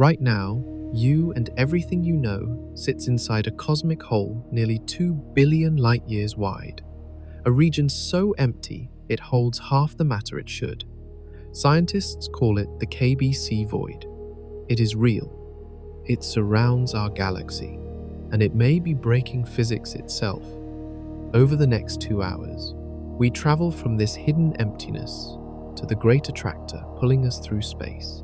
Right now, you and everything you know sits inside a cosmic hole nearly 2 billion light-years wide, a region so empty it holds half the matter it should. Scientists call it the KBC void. It is real. It surrounds our galaxy, and it may be breaking physics itself. Over the next 2 hours, we travel from this hidden emptiness to the great attractor pulling us through space.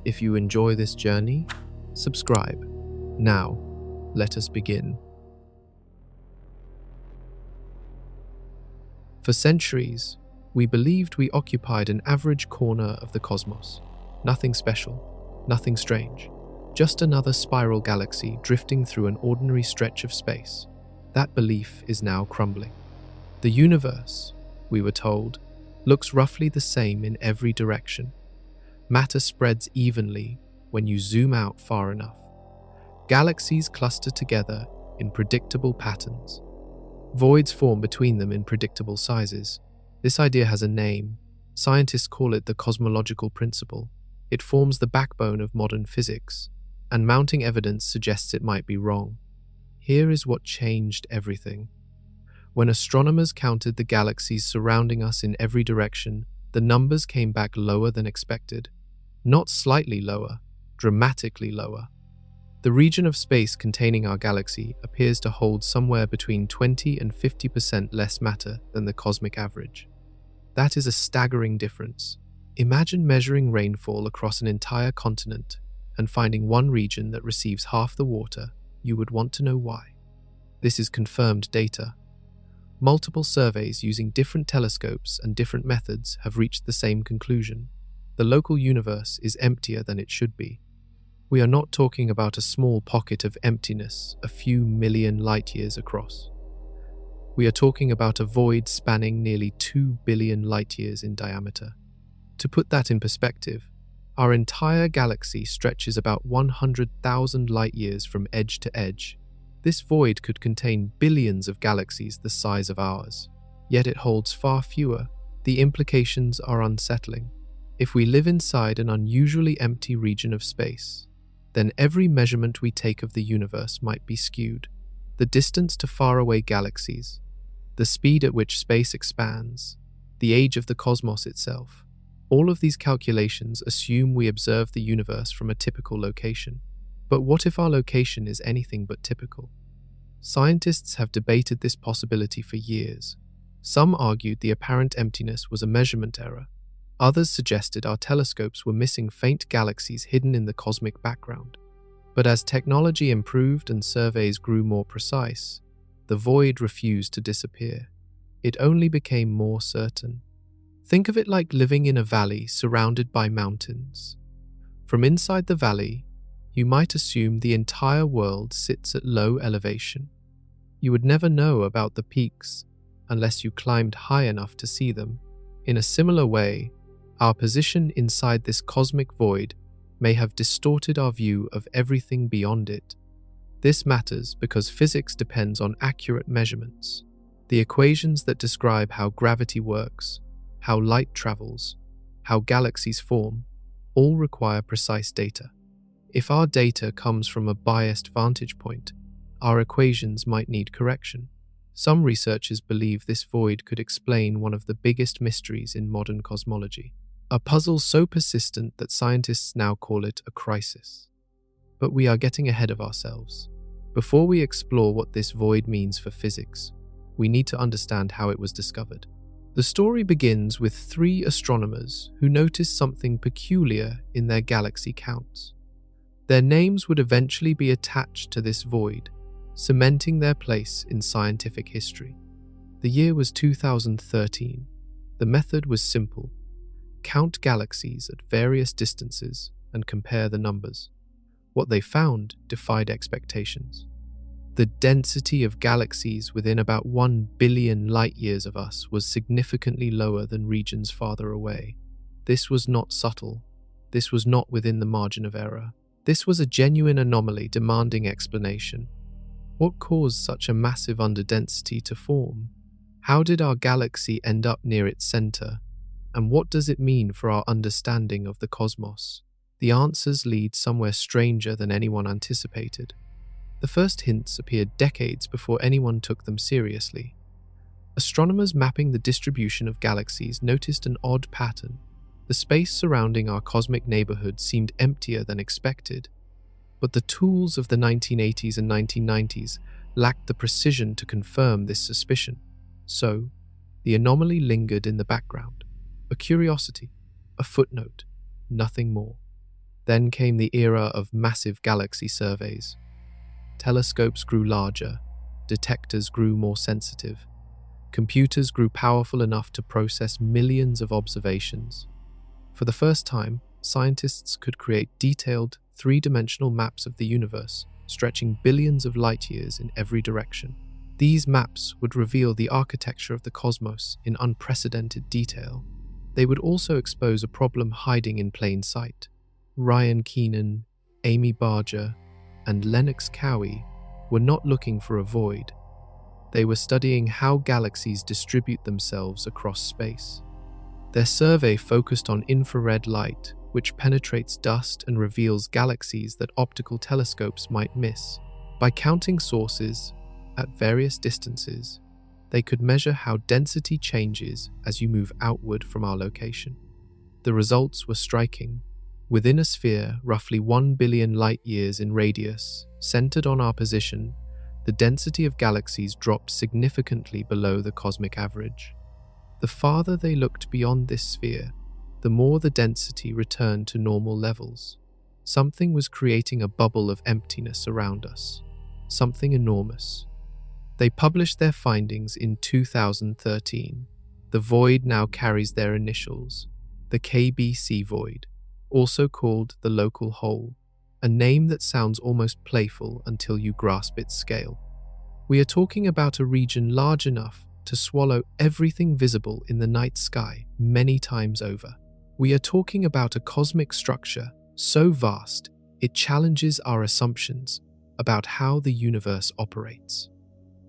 If you enjoy this journey, subscribe. Now, let us begin. For centuries, we believed we occupied an average corner of the cosmos. Nothing special, nothing strange, just another spiral galaxy drifting through an ordinary stretch of space. That belief is now crumbling. The universe, we were told, looks roughly the same in every direction. Matter spreads evenly when you zoom out far enough. Galaxies cluster together in predictable patterns. Voids form between them in predictable sizes. This idea has a name. Scientists call it the cosmological principle. It forms the backbone of modern physics, and mounting evidence suggests it might be wrong. Here is what changed everything. When astronomers counted the galaxies surrounding us in every direction, the numbers came back lower than expected. Not slightly lower, dramatically lower. The region of space containing our galaxy appears to hold somewhere between 20 and 50% less matter than the cosmic average. That is a staggering difference. Imagine measuring rainfall across an entire continent and finding one region that receives half the water. You would want to know why. This is confirmed data. Multiple surveys using different telescopes and different methods have reached the same conclusion. The local universe is emptier than it should be. We are not talking about a small pocket of emptiness a few million light-years across. We are talking about a void spanning nearly 2 billion light-years in diameter. To put that in perspective, our entire galaxy stretches about 100,000 light-years from edge to edge. This void could contain billions of galaxies the size of ours, yet it holds far fewer. The implications are unsettling. If we live inside an unusually empty region of space, then every measurement we take of the universe might be skewed. The distance to faraway galaxies, the speed at which space expands, the age of the cosmos itself. All of these calculations assume we observe the universe from a typical location. But what if our location is anything but typical? Scientists have debated this possibility for years. Some argued the apparent emptiness was a measurement error. Others suggested our telescopes were missing faint galaxies hidden in the cosmic background. But as technology improved and surveys grew more precise, the void refused to disappear. It only became more certain. Think of it like living in a valley surrounded by mountains. From inside the valley, you might assume the entire world sits at low elevation. You would never know about the peaks unless you climbed high enough to see them. In a similar way, our position inside this cosmic void may have distorted our view of everything beyond it. This matters because physics depends on accurate measurements. The equations that describe how gravity works, how light travels, how galaxies form, all require precise data. If our data comes from a biased vantage point, our equations might need correction. Some researchers believe this void could explain one of the biggest mysteries in modern cosmology, a puzzle so persistent that scientists now call it a crisis. But we are getting ahead of ourselves. Before we explore what this void means for physics, we need to understand how it was discovered. The story begins with 3 astronomers who noticed something peculiar in their galaxy counts. Their names would eventually be attached to this void, cementing their place in scientific history. The year was 2013. The method was simple. Count galaxies at various distances and compare the numbers. What they found defied expectations. The density of galaxies within about 1 billion light-years of us was significantly lower than regions farther away. This was not subtle. This was not within the margin of error. This was a genuine anomaly demanding explanation. What caused such a massive underdensity to form? How did our galaxy end up near its center? And what does it mean for our understanding of the cosmos? the answers lead somewhere stranger than anyone anticipated. The first hints appeared decades before anyone took them seriously. Astronomers mapping the distribution of galaxies noticed an odd pattern. The space surrounding our cosmic neighborhood seemed emptier than expected, but the tools of the 1980s and 1990s lacked the precision to confirm this suspicion. So, the anomaly lingered in the background, a curiosity, a footnote, nothing more. Then came the era of massive galaxy surveys. Telescopes grew larger, detectors grew more sensitive, computers grew powerful enough to process millions of observations. For the first time, scientists could create detailed, three-dimensional maps of the universe, stretching billions of light-years in every direction. These maps would reveal the architecture of the cosmos in unprecedented detail. They would also expose a problem hiding in plain sight. Ryan Keenan, Amy Barger, and Lennox Cowie were not looking for a void. They were studying how galaxies distribute themselves across space. Their survey focused on infrared light, which penetrates dust and reveals galaxies that optical telescopes might miss. By counting sources at various distances, they could measure how density changes as you move outward from our location. The results were striking. Within a sphere roughly 1 billion light-years in radius, centered on our position, the density of galaxies dropped significantly below the cosmic average. The farther they looked beyond this sphere, the more the density returned to normal levels. Something was creating a bubble of emptiness around us, something enormous. They published their findings in 2013. The void now carries their initials, the KBC void, also called the local hole, a name that sounds almost playful until you grasp its scale. We are talking about a region large enough to swallow everything visible in the night sky many times over. We are talking about a cosmic structure so vast it challenges our assumptions about how the universe operates.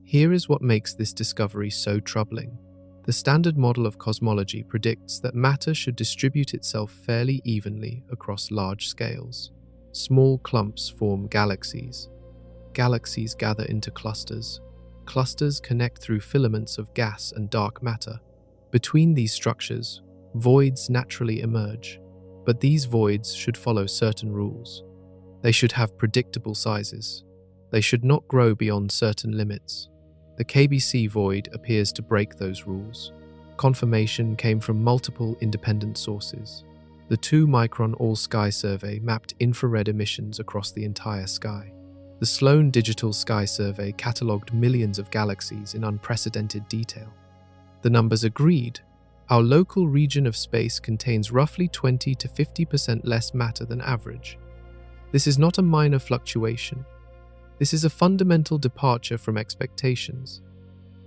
Here is what makes this discovery so troubling. The standard model of cosmology predicts that matter should distribute itself fairly evenly across large scales. Small clumps form galaxies. Galaxies gather into clusters. Clusters connect through filaments of gas and dark matter. Between these structures, voids naturally emerge, but these voids should follow certain rules. They should have predictable sizes. They should not grow beyond certain limits. The KBC void appears to break those rules. Confirmation came from multiple independent sources. The 2-micron all-sky survey mapped infrared emissions across the entire sky. The Sloan Digital Sky Survey catalogued millions of galaxies in unprecedented detail. The numbers agreed. Our local region of space contains roughly 20 to 50% less matter than average. This is not a minor fluctuation. This is a fundamental departure from expectations.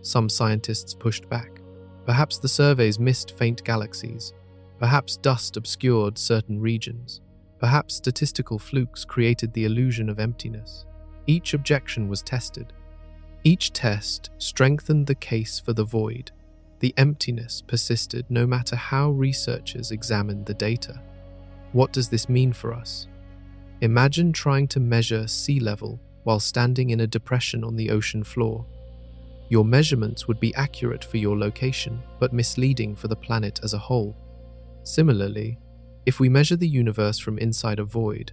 Some scientists pushed back. Perhaps the surveys missed faint galaxies. Perhaps dust obscured certain regions. Perhaps statistical flukes created the illusion of emptiness. Each objection was tested. Each test strengthened the case for the void. The emptiness persisted no matter how researchers examined the data. What does this mean for us? Imagine trying to measure sea level while standing in a depression on the ocean floor. Your measurements would be accurate for your location, but misleading for the planet as a whole. Similarly, if we measure the universe from inside a void,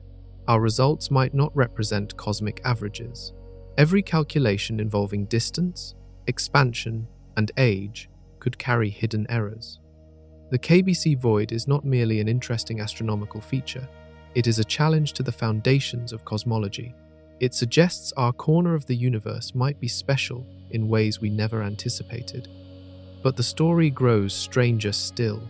our results might not represent cosmic averages. Every calculation involving distance, expansion, and age could carry hidden errors. The KBC void is not merely an interesting astronomical feature, it is a challenge to the foundations of cosmology. It suggests our corner of the universe might be special in ways we never anticipated. But the story grows stranger still,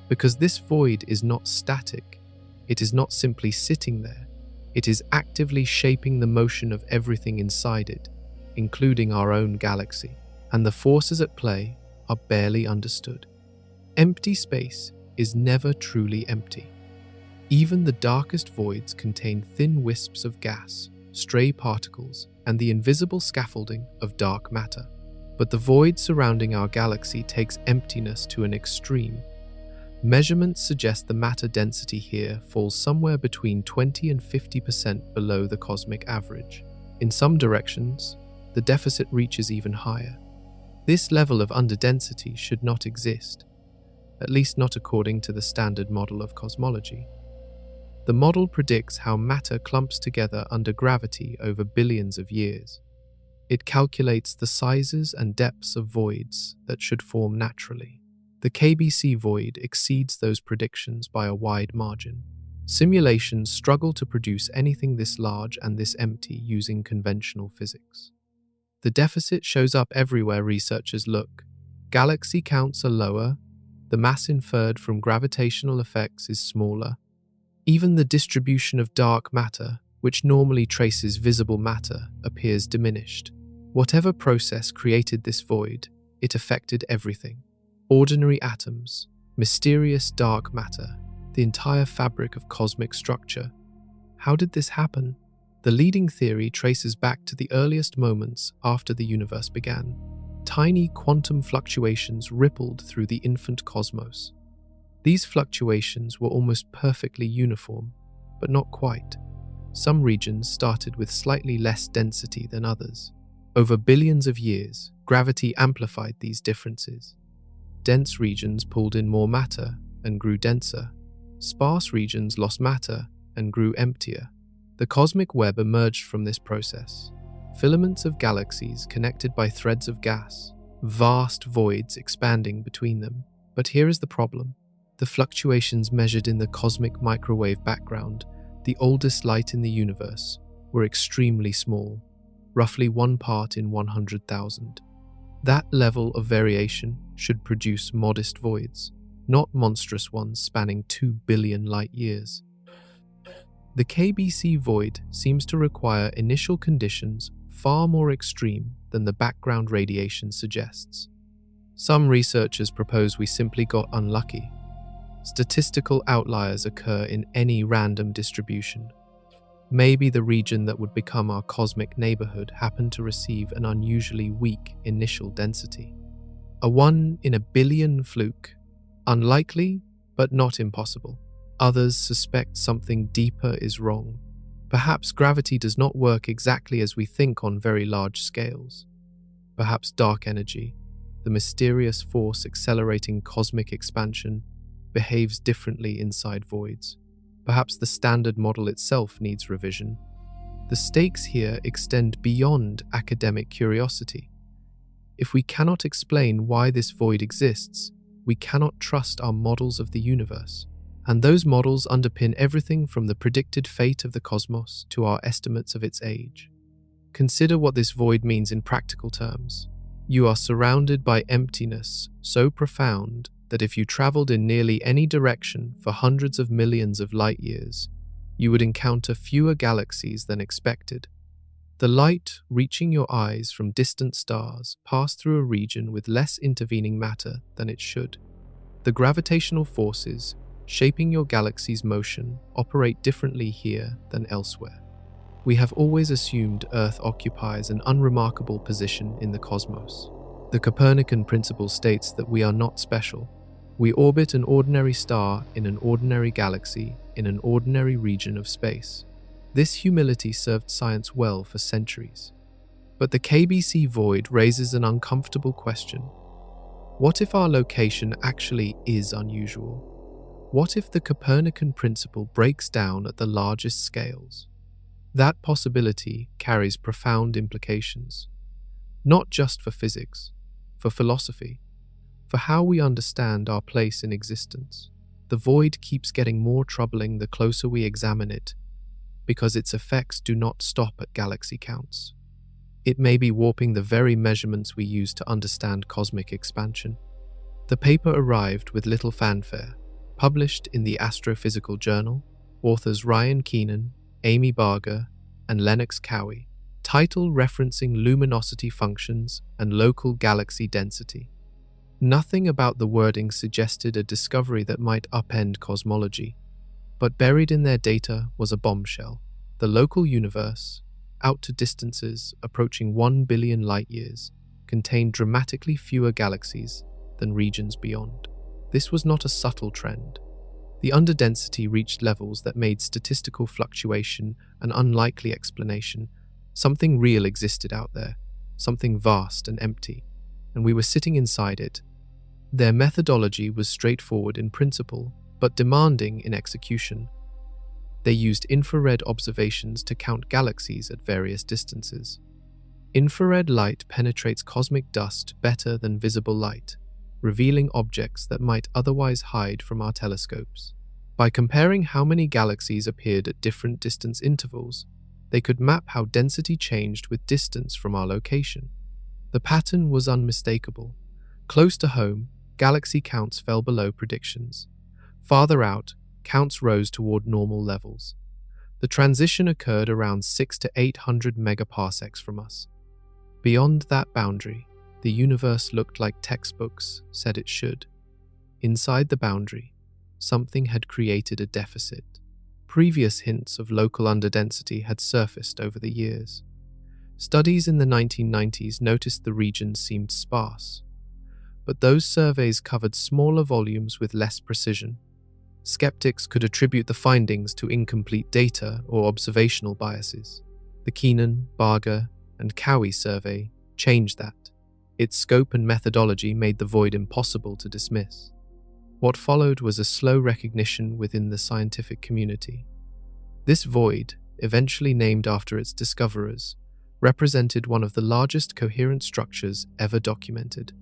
because this void is not static. It is not simply sitting there. It is actively shaping the motion of everything inside it, including our own galaxy, and the forces at play are barely understood. Empty space is never truly empty. Even the darkest voids contain thin wisps of gas, stray particles, and the invisible scaffolding of dark matter. But the void surrounding our galaxy takes emptiness to an extreme. Measurements suggest the matter density here falls somewhere between 20 and 50% below the cosmic average. In some directions, the deficit reaches even higher. This level of underdensity should not exist, at least not according to the standard model of cosmology. The model predicts how matter clumps together under gravity over billions of years. It calculates the sizes and depths of voids that should form naturally. The KBC void exceeds those predictions by a wide margin. Simulations struggle to produce anything this large and this empty using conventional physics. The deficit shows up everywhere researchers look. Galaxy counts are lower, the mass inferred from gravitational effects is smaller. Even the distribution of dark matter, which normally traces visible matter, appears diminished. Whatever process created this void, it affected everything. Ordinary atoms, mysterious dark matter, the entire fabric of cosmic structure. How did this happen? The leading theory traces back to the earliest moments after the universe began. Tiny quantum fluctuations rippled through the infant cosmos. These fluctuations were almost perfectly uniform, but not quite. Some regions started with slightly less density than others. Over billions of years, gravity amplified these differences. Dense regions pulled in more matter and grew denser. Sparse regions lost matter and grew emptier. The cosmic web emerged from this process. Filaments of galaxies connected by threads of gas, vast voids expanding between them. But here is the problem. The fluctuations measured in the cosmic microwave background, the oldest light in the universe, were extremely small, roughly 1 part in 100,000. That level of variation should produce modest voids, not monstrous ones spanning 2 billion light years. The KBC void seems to require initial conditions far more extreme than the background radiation suggests. Some researchers propose we simply got unlucky. Statistical outliers occur in any random distribution. Maybe the region that would become our cosmic neighborhood happened to receive an unusually weak initial density. A 1 in a billion fluke. Unlikely, but not impossible. Others suspect something deeper is wrong. Perhaps gravity does not work exactly as we think on very large scales. Perhaps dark energy, the mysterious force accelerating cosmic expansion, behaves differently inside voids. Perhaps the standard model itself needs revision. The stakes here extend beyond academic curiosity. If we cannot explain why this void exists, we cannot trust our models of the universe. And those models underpin everything from the predicted fate of the cosmos to our estimates of its age. Consider what this void means in practical terms. You are surrounded by emptiness so profound that if you traveled in nearly any direction for hundreds of millions of light years, you would encounter fewer galaxies than expected. The light reaching your eyes from distant stars pass through a region with less intervening matter than it should. The gravitational forces shaping your galaxy's motion operate differently here than elsewhere. We have always assumed Earth occupies an unremarkable position in the cosmos. The Copernican principle states that we are not special. We orbit an ordinary star in an ordinary galaxy in an ordinary region of space. This humility served science well for centuries. But the KBC void raises an uncomfortable question. What if our location actually is unusual? What if the Copernican principle breaks down at the largest scales? That possibility carries profound implications, not just for physics, for philosophy, for how we understand our place in existence. The void keeps getting more troubling the closer we examine it, because its effects do not stop at galaxy counts. It may be warping the very measurements we use to understand cosmic expansion. The paper arrived with little fanfare. Published in the Astrophysical Journal, authors Ryan Keenan, Amy Barger, and Lennox Cowie, title referencing luminosity functions and local galaxy density. Nothing about the wording suggested a discovery that might upend cosmology, but buried in their data was a bombshell. The local universe, out to distances approaching 1 billion light-years, contained dramatically fewer galaxies than regions beyond. This was not a subtle trend. The underdensity reached levels that made statistical fluctuation an unlikely explanation. Something real existed out there, something vast and empty, and we were sitting inside it. Their methodology was straightforward in principle, but demanding in execution. They used infrared observations to count galaxies at various distances. Infrared light penetrates cosmic dust better than visible light, revealing objects that might otherwise hide from our telescopes. By comparing how many galaxies appeared at different distance intervals, they could map how density changed with distance from our location. The pattern was unmistakable. Close to home, galaxy counts fell below predictions. Farther out, counts rose toward normal levels. The transition occurred around 600 to 800 megaparsecs from us. Beyond that boundary, the universe looked like textbooks said it should. Inside the boundary, something had created a deficit. Previous hints of local underdensity had surfaced over the years. Studies in the 1990s noticed the region seemed sparse, but those surveys covered smaller volumes with less precision. Skeptics could attribute the findings to incomplete data or observational biases. The Keenan, Barger, and Cowie survey changed that. Its scope and methodology made the void impossible to dismiss. What followed was a slow recognition within the scientific community. This void, eventually named after its discoverers, represented one of the largest coherent structures ever documented.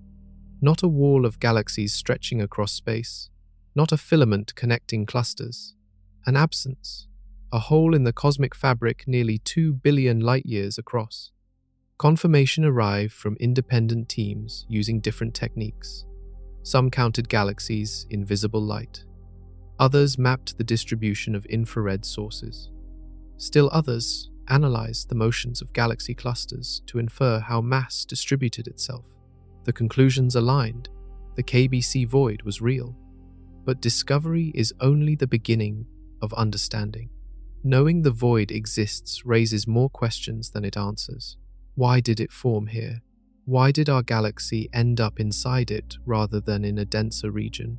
Not a wall of galaxies stretching across space, not a filament connecting clusters, an absence, a hole in the cosmic fabric nearly 2 billion light-years across. Confirmation arrived from independent teams using different techniques. Some counted galaxies in visible light. Others mapped the distribution of infrared sources. Still others analyzed the motions of galaxy clusters to infer how mass distributed itself. The conclusions aligned. The KBC void was real. But discovery is only the beginning of understanding. Knowing the void exists raises more questions than it answers. Why did it form here? Why did our galaxy end up inside it rather than in a denser region?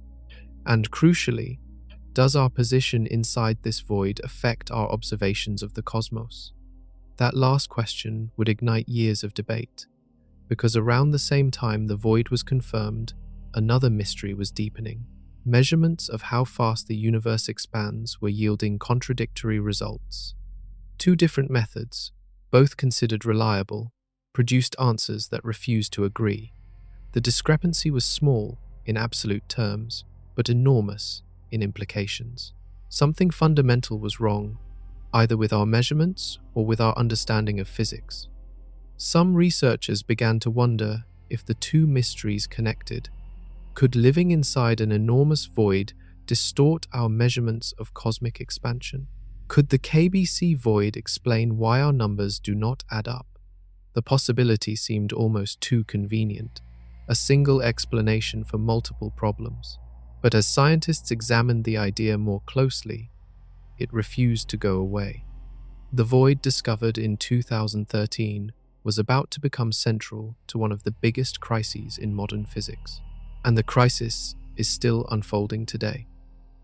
And crucially, does our position inside this void affect our observations of the cosmos? That last question would ignite years of debate, because around the same time the void was confirmed, another mystery was deepening. Measurements of how fast the universe expands were yielding contradictory results. Two different methods, both considered reliable, produced answers that refused to agree. The discrepancy was small in absolute terms, but enormous in implications. Something fundamental was wrong, either with our measurements or with our understanding of physics. Some researchers began to wonder if the two mysteries connected. Could living inside an enormous void distort our measurements of cosmic expansion? Could the KBC void explain why our numbers do not add up? The possibility seemed almost too convenient, a single explanation for multiple problems. But as scientists examined the idea more closely, it refused to go away. The void discovered in 2013 was about to become central to one of the biggest crises in modern physics. And the crisis is still unfolding today.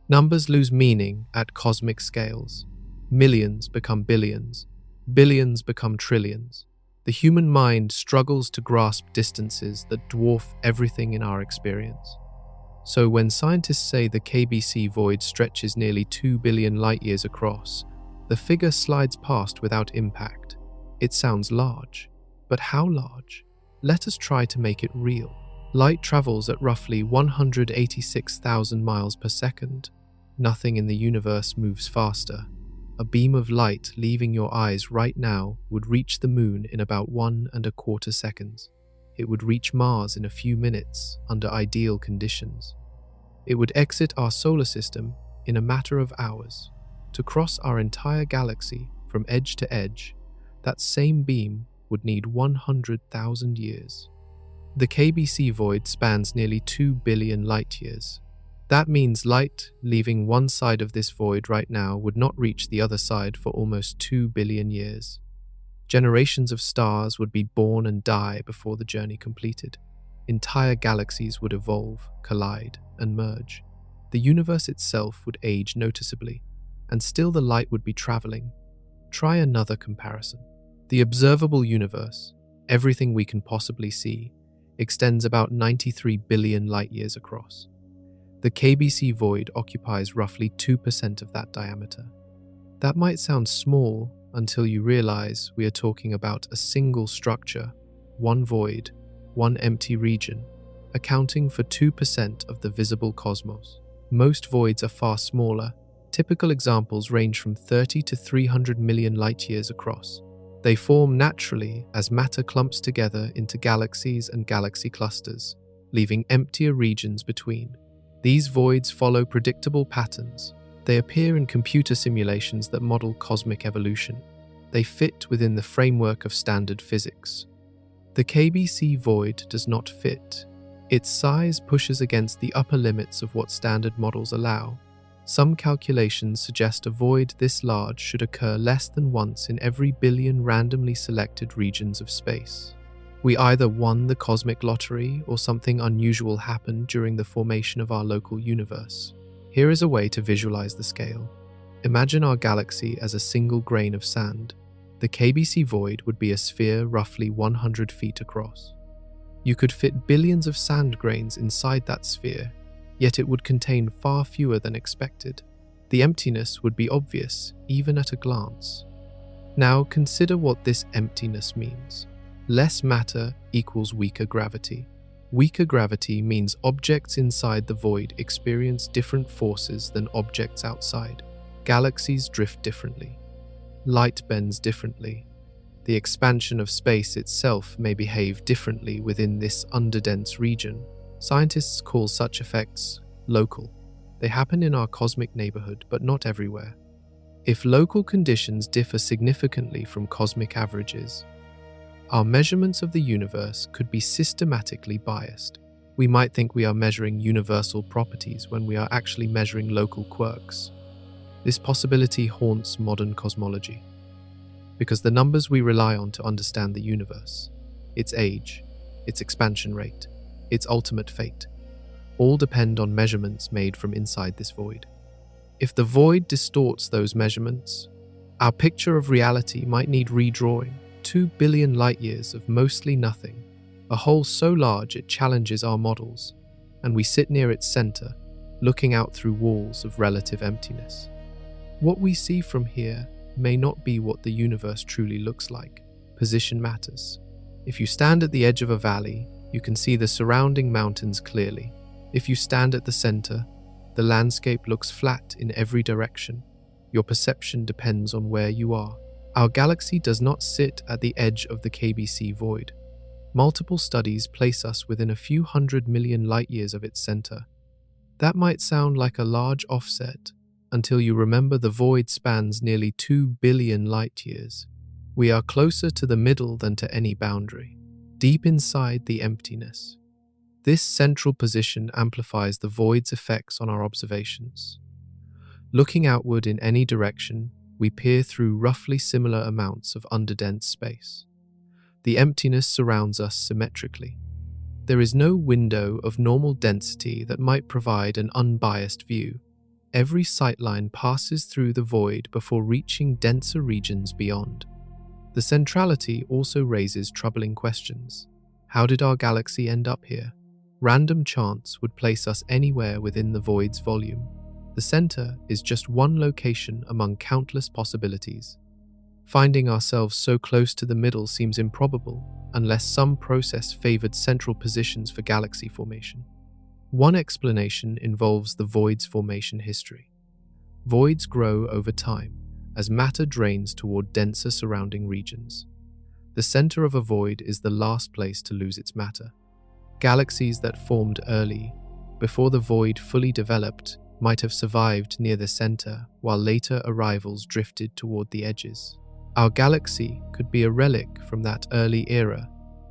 Numbers lose meaning at cosmic scales. Millions become billions. Billions become trillions. The human mind struggles to grasp distances that dwarf everything in our experience. So when scientists say the KBC void stretches nearly 2 billion light-years across, the figure slides past without impact. It sounds large, but how large? Let us try to make it real. Light travels at roughly 186,000 miles per second. Nothing in the universe moves faster. A beam of light leaving your eyes right now would reach the moon in about 1.25 seconds. It would reach Mars in a few minutes under ideal conditions. It would exit our solar system in a matter of hours. To cross our entire galaxy from edge to edge, that same beam would need 100,000 years. The KBC void spans nearly 2 billion light-years. That means light leaving one side of this void right now would not reach the other side for almost 2 billion years. Generations of stars would be born and die before the journey completed. entire galaxies would evolve, collide, and merge. The universe itself would age noticeably, and still the light would be traveling. Try another comparison. The observable universe, everything we can possibly see, extends about 93 billion light-years across. The KBC void occupies roughly 2% of that diameter. That might sound small until you realize we are talking about a single structure, one void, one empty region, accounting for 2% of the visible cosmos. Most voids are far smaller. Typical examples range from 30 to 300 million light-years across. They form naturally as matter clumps together into galaxies and galaxy clusters, leaving emptier regions between. These voids follow predictable patterns. They appear in computer simulations that model cosmic evolution. They fit within the framework of standard physics. The KBC void does not fit. Its size pushes against the upper limits of what standard models allow. Some calculations suggest a void this large should occur less than once in every billion randomly selected regions of space. We either won the cosmic lottery or something unusual happened during the formation of our local universe. Here is a way to visualize the scale. Imagine our galaxy as a single grain of sand. The KBC void would be a sphere roughly 100 feet across. You could fit billions of sand grains inside that sphere, yet it would contain far fewer than expected. The emptiness would be obvious, even at a glance. Now consider what this emptiness means. Less matter equals weaker gravity. Weaker gravity means objects inside the void experience different forces than objects outside. Galaxies drift differently. Light bends differently. The expansion of space itself may behave differently within this underdense region. Scientists call such effects local. They happen in our cosmic neighborhood, but not everywhere. If local conditions differ significantly from cosmic averages, our measurements of the universe could be systematically biased. We might think we are measuring universal properties when we are actually measuring local quirks. This possibility haunts modern cosmology, because the numbers we rely on to understand the universe, its age, its expansion rate, its ultimate fate, all depend on measurements made from inside this void. If the void distorts those measurements, our picture of reality might need redrawing. 2 billion light-years of mostly nothing, a hole so large it challenges our models, and we sit near its center, looking out through walls of relative emptiness. What we see from here may not be what the universe truly looks like. Position matters. If you stand at the edge of a valley, you can see the surrounding mountains clearly. If you stand at the center, the landscape looks flat in every direction. Your perception depends on where you are. Our galaxy does not sit at the edge of the KBC void. Multiple studies place us within a few 100 million light-years of its center. That might sound like a large offset until you remember the void spans nearly 2 billion light-years. We are closer to the middle than to any boundary, deep inside the emptiness. This central position amplifies the void's effects on our observations. Looking outward in any direction, we peer through roughly similar amounts of underdense space. The emptiness surrounds us symmetrically. There is no window of normal density that might provide an unbiased view. Every sightline passes through the void before reaching denser regions beyond. The centrality also raises troubling questions. How did our galaxy end up here? Random chance would place us anywhere within the void's volume. The center is just one location among countless possibilities. Finding ourselves so close to the middle seems improbable unless some process favored central positions for galaxy formation. One explanation involves the void's formation history. Voids grow over time as matter drains toward denser surrounding regions. The center of a void is the last place to lose its matter. Galaxies that formed early, before the void fully developed, might have survived near the center, while later arrivals drifted toward the edges. Our galaxy could be a relic from that early era,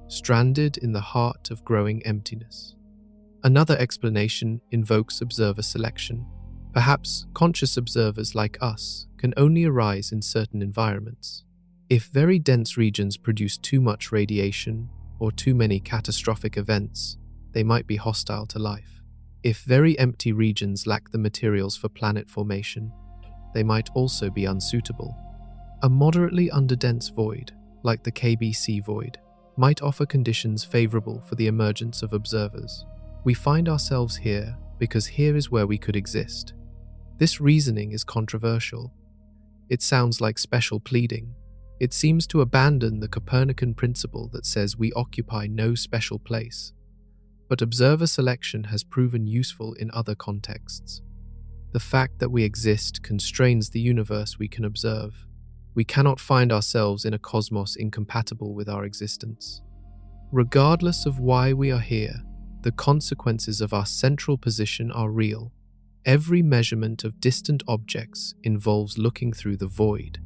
stranded in the heart of growing emptiness. Another explanation invokes observer selection. Perhaps conscious observers like us can only arise in certain environments. If very dense regions produce too much radiation or too many catastrophic events, they might be hostile to life. If very empty regions lack the materials for planet formation, they might also be unsuitable. A moderately underdense void, like the KBC void, might offer conditions favorable for the emergence of observers. We find ourselves here because here is where we could exist. This reasoning is controversial. It sounds like special pleading. It seems to abandon the Copernican principle that says we occupy no special place. But observer selection has proven useful in other contexts. The fact that we exist constrains the universe we can observe. We cannot find ourselves in a cosmos incompatible with our existence. Regardless of why we are here, the consequences of our central position are real. Every measurement of distant objects involves looking through the void.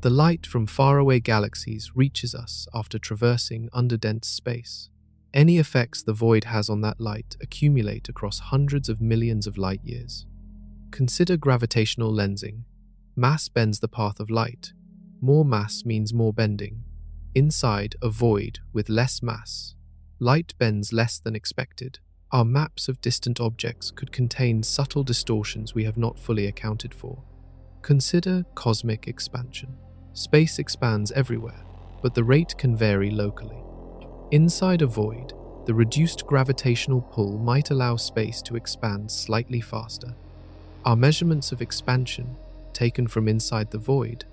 The light from faraway galaxies reaches us after traversing underdense space. Any effects the void has on that light accumulate across hundreds of millions of light years. Consider gravitational lensing. Mass bends the path of light. More mass means more bending. Inside a void with less mass, light bends less than expected. Our maps of distant objects could contain subtle distortions we have not fully accounted for. Consider cosmic expansion. Space expands everywhere, but the rate can vary locally. Inside a void, the reduced gravitational pull might allow space to expand slightly faster. Our measurements of expansion, taken from inside the void,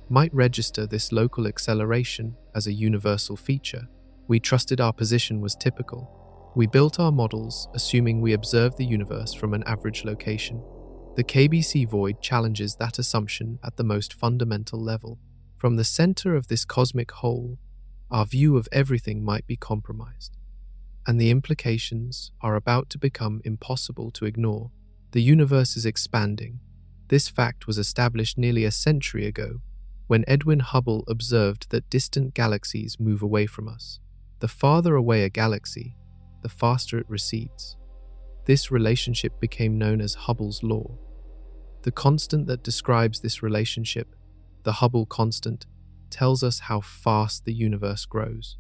might register this local acceleration as a universal feature. We trusted our position was typical. We built our models assuming we observed the universe from an average location. The KBC void challenges that assumption at the most fundamental level. From the center of this cosmic whole, our view of everything might be compromised, and the implications are about to become impossible to ignore. The universe is expanding. This fact was established nearly a century ago when Edwin Hubble observed that distant galaxies move away from us. The farther away a galaxy, the faster it recedes. This relationship became known as Hubble's law. The constant that describes this relationship, the Hubble constant, tells us how fast the universe grows.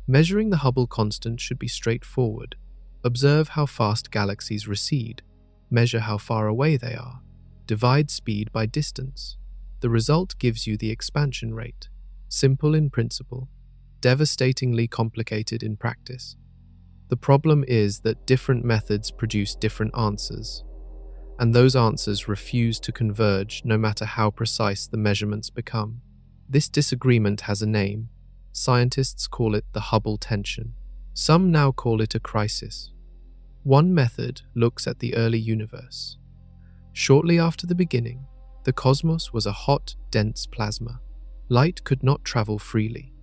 Measuring the Hubble constant should be straightforward. Observe how fast galaxies recede. Measure how far away they are. Divide speed by distance. The result gives you the expansion rate. Simple in principle, devastatingly complicated in practice. The problem is that different methods produce different answers, and those answers refuse to converge no matter how precise the measurements become. This disagreement has a name. Scientists call it the Hubble tension. Some now call it a crisis. One method looks at the early universe. Shortly after the beginning, the cosmos was a hot, dense plasma. Light could not travel freely.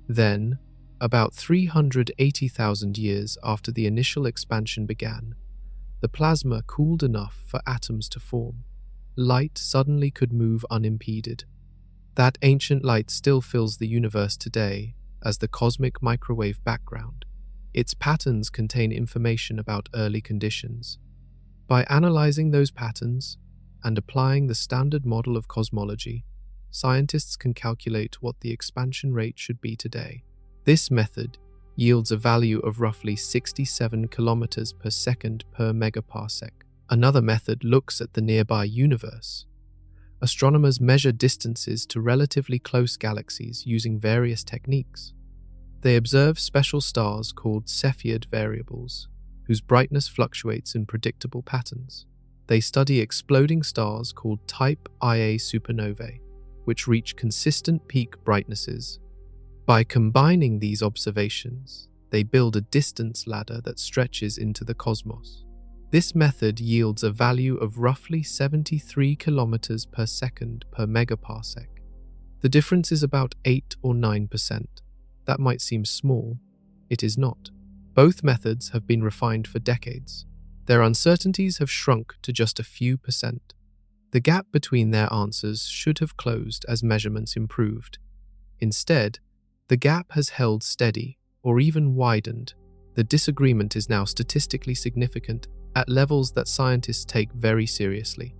Then, about 380,000 years after the initial expansion began, the plasma cooled enough for atoms to form. Light suddenly could move unimpeded. That ancient light still fills the universe today as the cosmic microwave background. Its patterns contain information about early conditions. By analyzing those patterns and applying the standard model of cosmology, scientists can calculate what the expansion rate should be today. This method yields a value of roughly 67 kilometers per second per megaparsec. Another method looks at the nearby universe. Astronomers measure distances to relatively close galaxies using various techniques. They observe special stars called Cepheid variables, whose brightness fluctuates in predictable patterns. They study exploding stars called Type Ia supernovae, which reach consistent peak brightnesses. By combining these observations, they build a distance ladder that stretches into the cosmos. This method yields a value of roughly 73 kilometers per second per megaparsec. The difference is about 8 or 9%. That might seem small. It is not. Both methods have been refined for decades. Their uncertainties have shrunk to just a few percent. The gap between their answers should have closed as measurements improved. Instead, the gap has held steady or even widened. The disagreement is now statistically significant at levels that scientists take very seriously.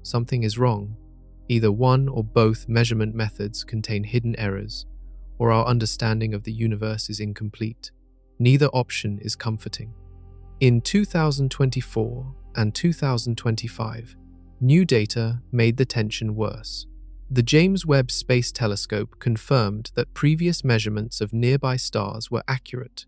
Something is wrong. Either one or both measurement methods contain hidden errors, or our understanding of the universe is incomplete. Neither option is comforting. In 2024 and 2025, new data made the tension worse. The James Webb Space Telescope confirmed that previous measurements of nearby stars were accurate.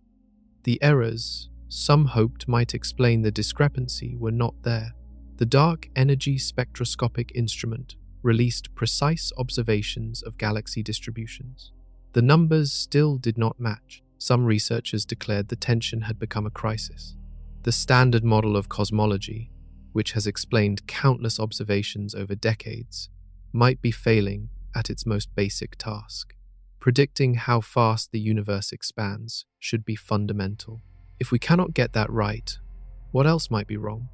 The errors some hoped might explain the discrepancy were not there. The Dark Energy Spectroscopic Instrument released precise observations of galaxy distributions. The numbers still did not match. Some researchers declared the tension had become a crisis. The standard model of cosmology, which has explained countless observations over decades, might be failing at its most basic task. Predicting how fast the universe expands should be fundamental. If we cannot get that right, what else might be wrong?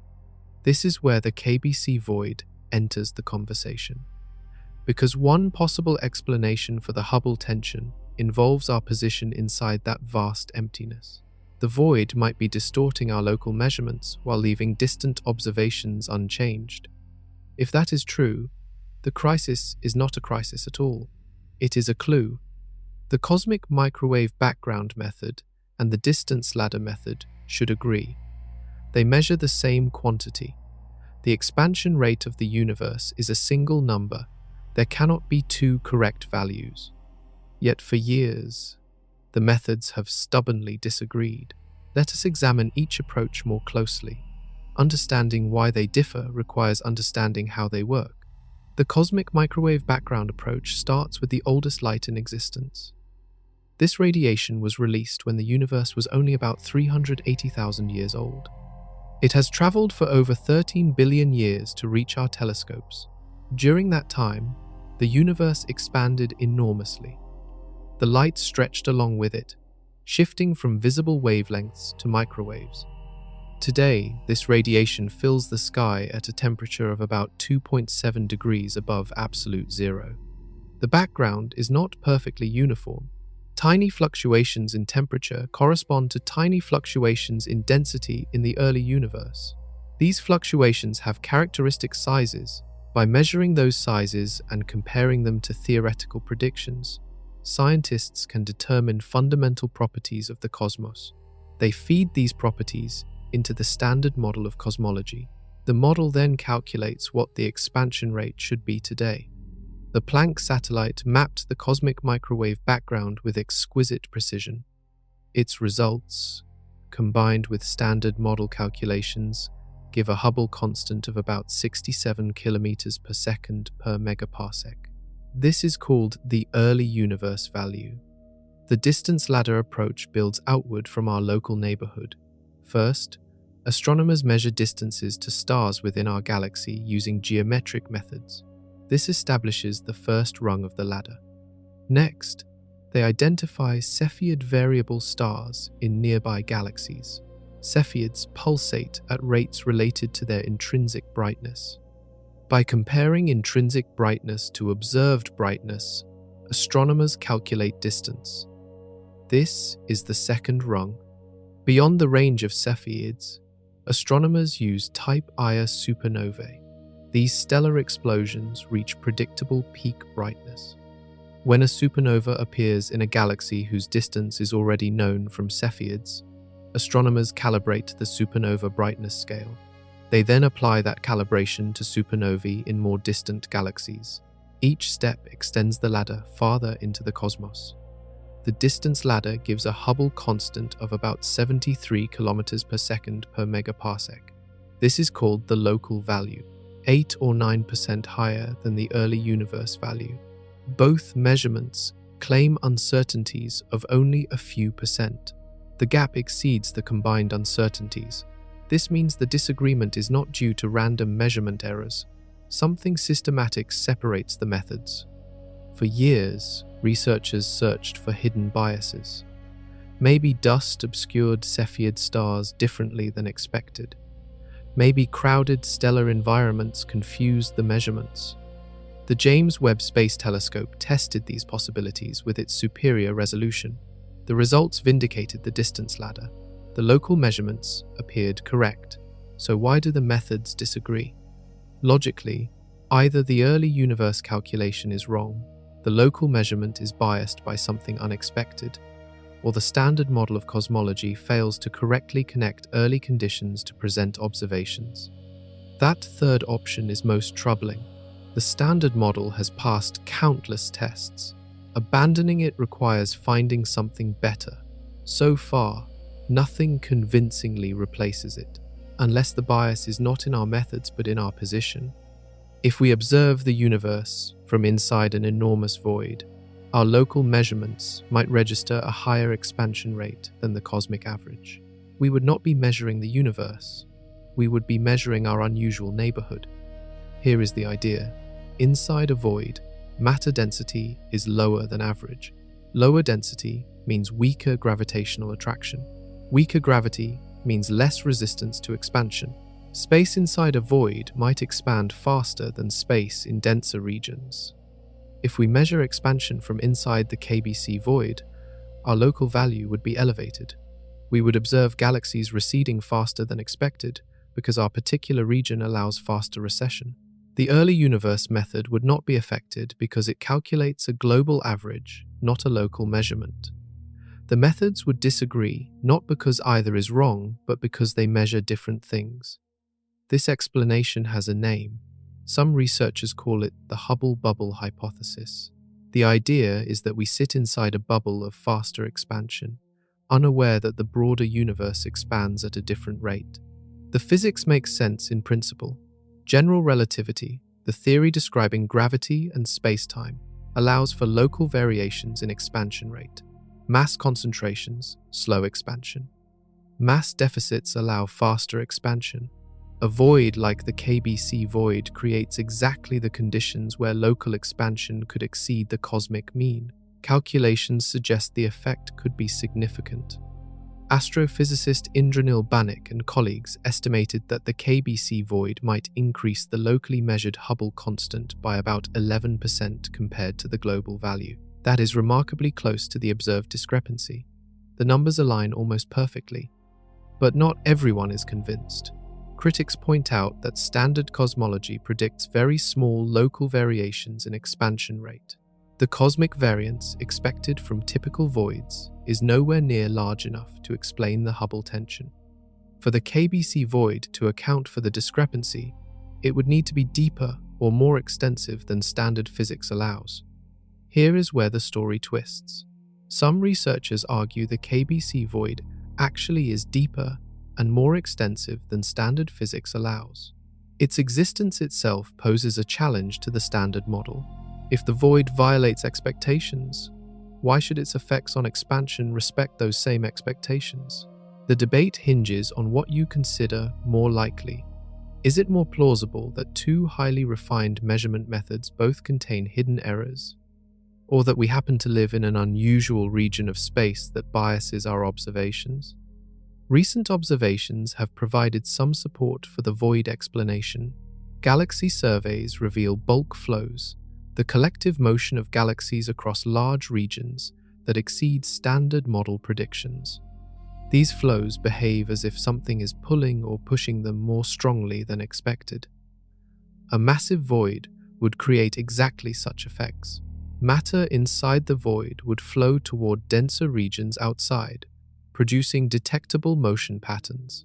This is where the KBC void enters the conversation. Because one possible explanation for the Hubble tension involves our position inside that vast emptiness. The void might be distorting our local measurements while leaving distant observations unchanged. If that is true, the crisis is not a crisis at all. It is a clue. The cosmic microwave background method and the distance ladder method should agree. They measure the same quantity. The expansion rate of the universe is a single number. There cannot be two correct values. Yet for years, the methods have stubbornly disagreed. Let us examine each approach more closely. Understanding why they differ requires understanding how they work. The cosmic microwave background approach starts with the oldest light in existence. This radiation was released when the universe was only about 380,000 years old. It has traveled for over 13 billion years to reach our telescopes. During that time, the universe expanded enormously. The light stretched along with it, shifting from visible wavelengths to microwaves. Today, this radiation fills the sky at a temperature of about 2.7 degrees above absolute zero. The background is not perfectly uniform. Tiny fluctuations in temperature correspond to tiny fluctuations in density in the early universe. These fluctuations have characteristic sizes. By measuring those sizes and comparing them to theoretical predictions, scientists can determine fundamental properties of the cosmos. They feed these properties into the standard model of cosmology. The model then calculates what the expansion rate should be today. The Planck satellite mapped the cosmic microwave background with exquisite precision. Its results, combined with standard model calculations, give a Hubble constant of about 67 kilometers per second per megaparsec. This is called the early universe value. The distance ladder approach builds outward from our local neighborhood. First, astronomers measure distances to stars within our galaxy using geometric methods. This establishes the first rung of the ladder. Next, they identify Cepheid variable stars in nearby galaxies. Cepheids pulsate at rates related to their intrinsic brightness. By comparing intrinsic brightness to observed brightness, astronomers calculate distance. This is the second rung. Beyond the range of Cepheids, astronomers use Type Ia supernovae. These stellar explosions reach predictable peak brightness. When a supernova appears in a galaxy whose distance is already known from Cepheids, astronomers calibrate the supernova brightness scale. They then apply that calibration to supernovae in more distant galaxies. Each step extends the ladder farther into the cosmos. The distance ladder gives a Hubble constant of about 73 kilometers per second per megaparsec. This is called the local value, 8 or 9% higher than the early universe value. Both measurements claim uncertainties of only a few percent. The gap exceeds the combined uncertainties. This means the disagreement is not due to random measurement errors. Something systematic separates the methods. For years, researchers searched for hidden biases. Maybe dust obscured Cepheid stars differently than expected. Maybe crowded stellar environments confused the measurements. The James Webb Space Telescope tested these possibilities with its superior resolution. The results vindicated the distance ladder. The local measurements appeared correct. So why do the methods disagree? Logically, either the early universe calculation is wrong, the local measurement is biased by something unexpected, or the standard model of cosmology fails to correctly connect early conditions to present observations. That third option is most troubling. The standard model has passed countless tests. Abandoning it requires finding something better. So far, nothing convincingly replaces it, unless the bias is not in our methods but in our position. If we observe the universe from inside an enormous void, our local measurements might register a higher expansion rate than the cosmic average. We would not be measuring the universe. We would be measuring our unusual neighborhood. Here is the idea. Inside a void, matter density is lower than average. Lower density means weaker gravitational attraction. Weaker gravity means less resistance to expansion. Space inside a void might expand faster than space in denser regions. If we measure expansion from inside the KBC void, our local value would be elevated. We would observe galaxies receding faster than expected because our particular region allows faster recession. The early universe method would not be affected because it calculates a global average, not a local measurement. The methods would disagree, not because either is wrong, but because they measure different things. This explanation has a name. Some researchers call it the Hubble bubble hypothesis. The idea is that we sit inside a bubble of faster expansion, unaware that the broader universe expands at a different rate. The physics makes sense in principle. General relativity, the theory describing gravity and space-time, allows for local variations in expansion rate. Mass concentrations, slow expansion. Mass deficits allow faster expansion. A void like the KBC void creates exactly the conditions where local expansion could exceed the cosmic mean. Calculations suggest the effect could be significant. Astrophysicist Indranil Banik and colleagues estimated that the KBC void might increase the locally measured Hubble constant by about 11% compared to the global value. That is remarkably close to the observed discrepancy. The numbers align almost perfectly. But not everyone is convinced. Critics point out that standard cosmology predicts very small local variations in expansion rate. The cosmic variance expected from typical voids is nowhere near large enough to explain the Hubble tension. For the KBC void to account for the discrepancy, it would need to be deeper or more extensive than standard physics allows. Here is where the story twists. Some researchers argue the KBC void actually is deeper and more extensive than standard physics allows. Its existence itself poses a challenge to the standard model. If the void violates expectations, why should its effects on expansion respect those same expectations? The debate hinges on what you consider more likely. Is it more plausible that two highly refined measurement methods both contain hidden errors? Or that we happen to live in an unusual region of space that biases our observations? Recent observations have provided some support for the void explanation. Galaxy surveys reveal bulk flows, the collective motion of galaxies across large regions that exceed standard model predictions. These flows behave as if something is pulling or pushing them more strongly than expected. A massive void would create exactly such effects. Matter inside the void would flow toward denser regions outside, producing detectable motion patterns.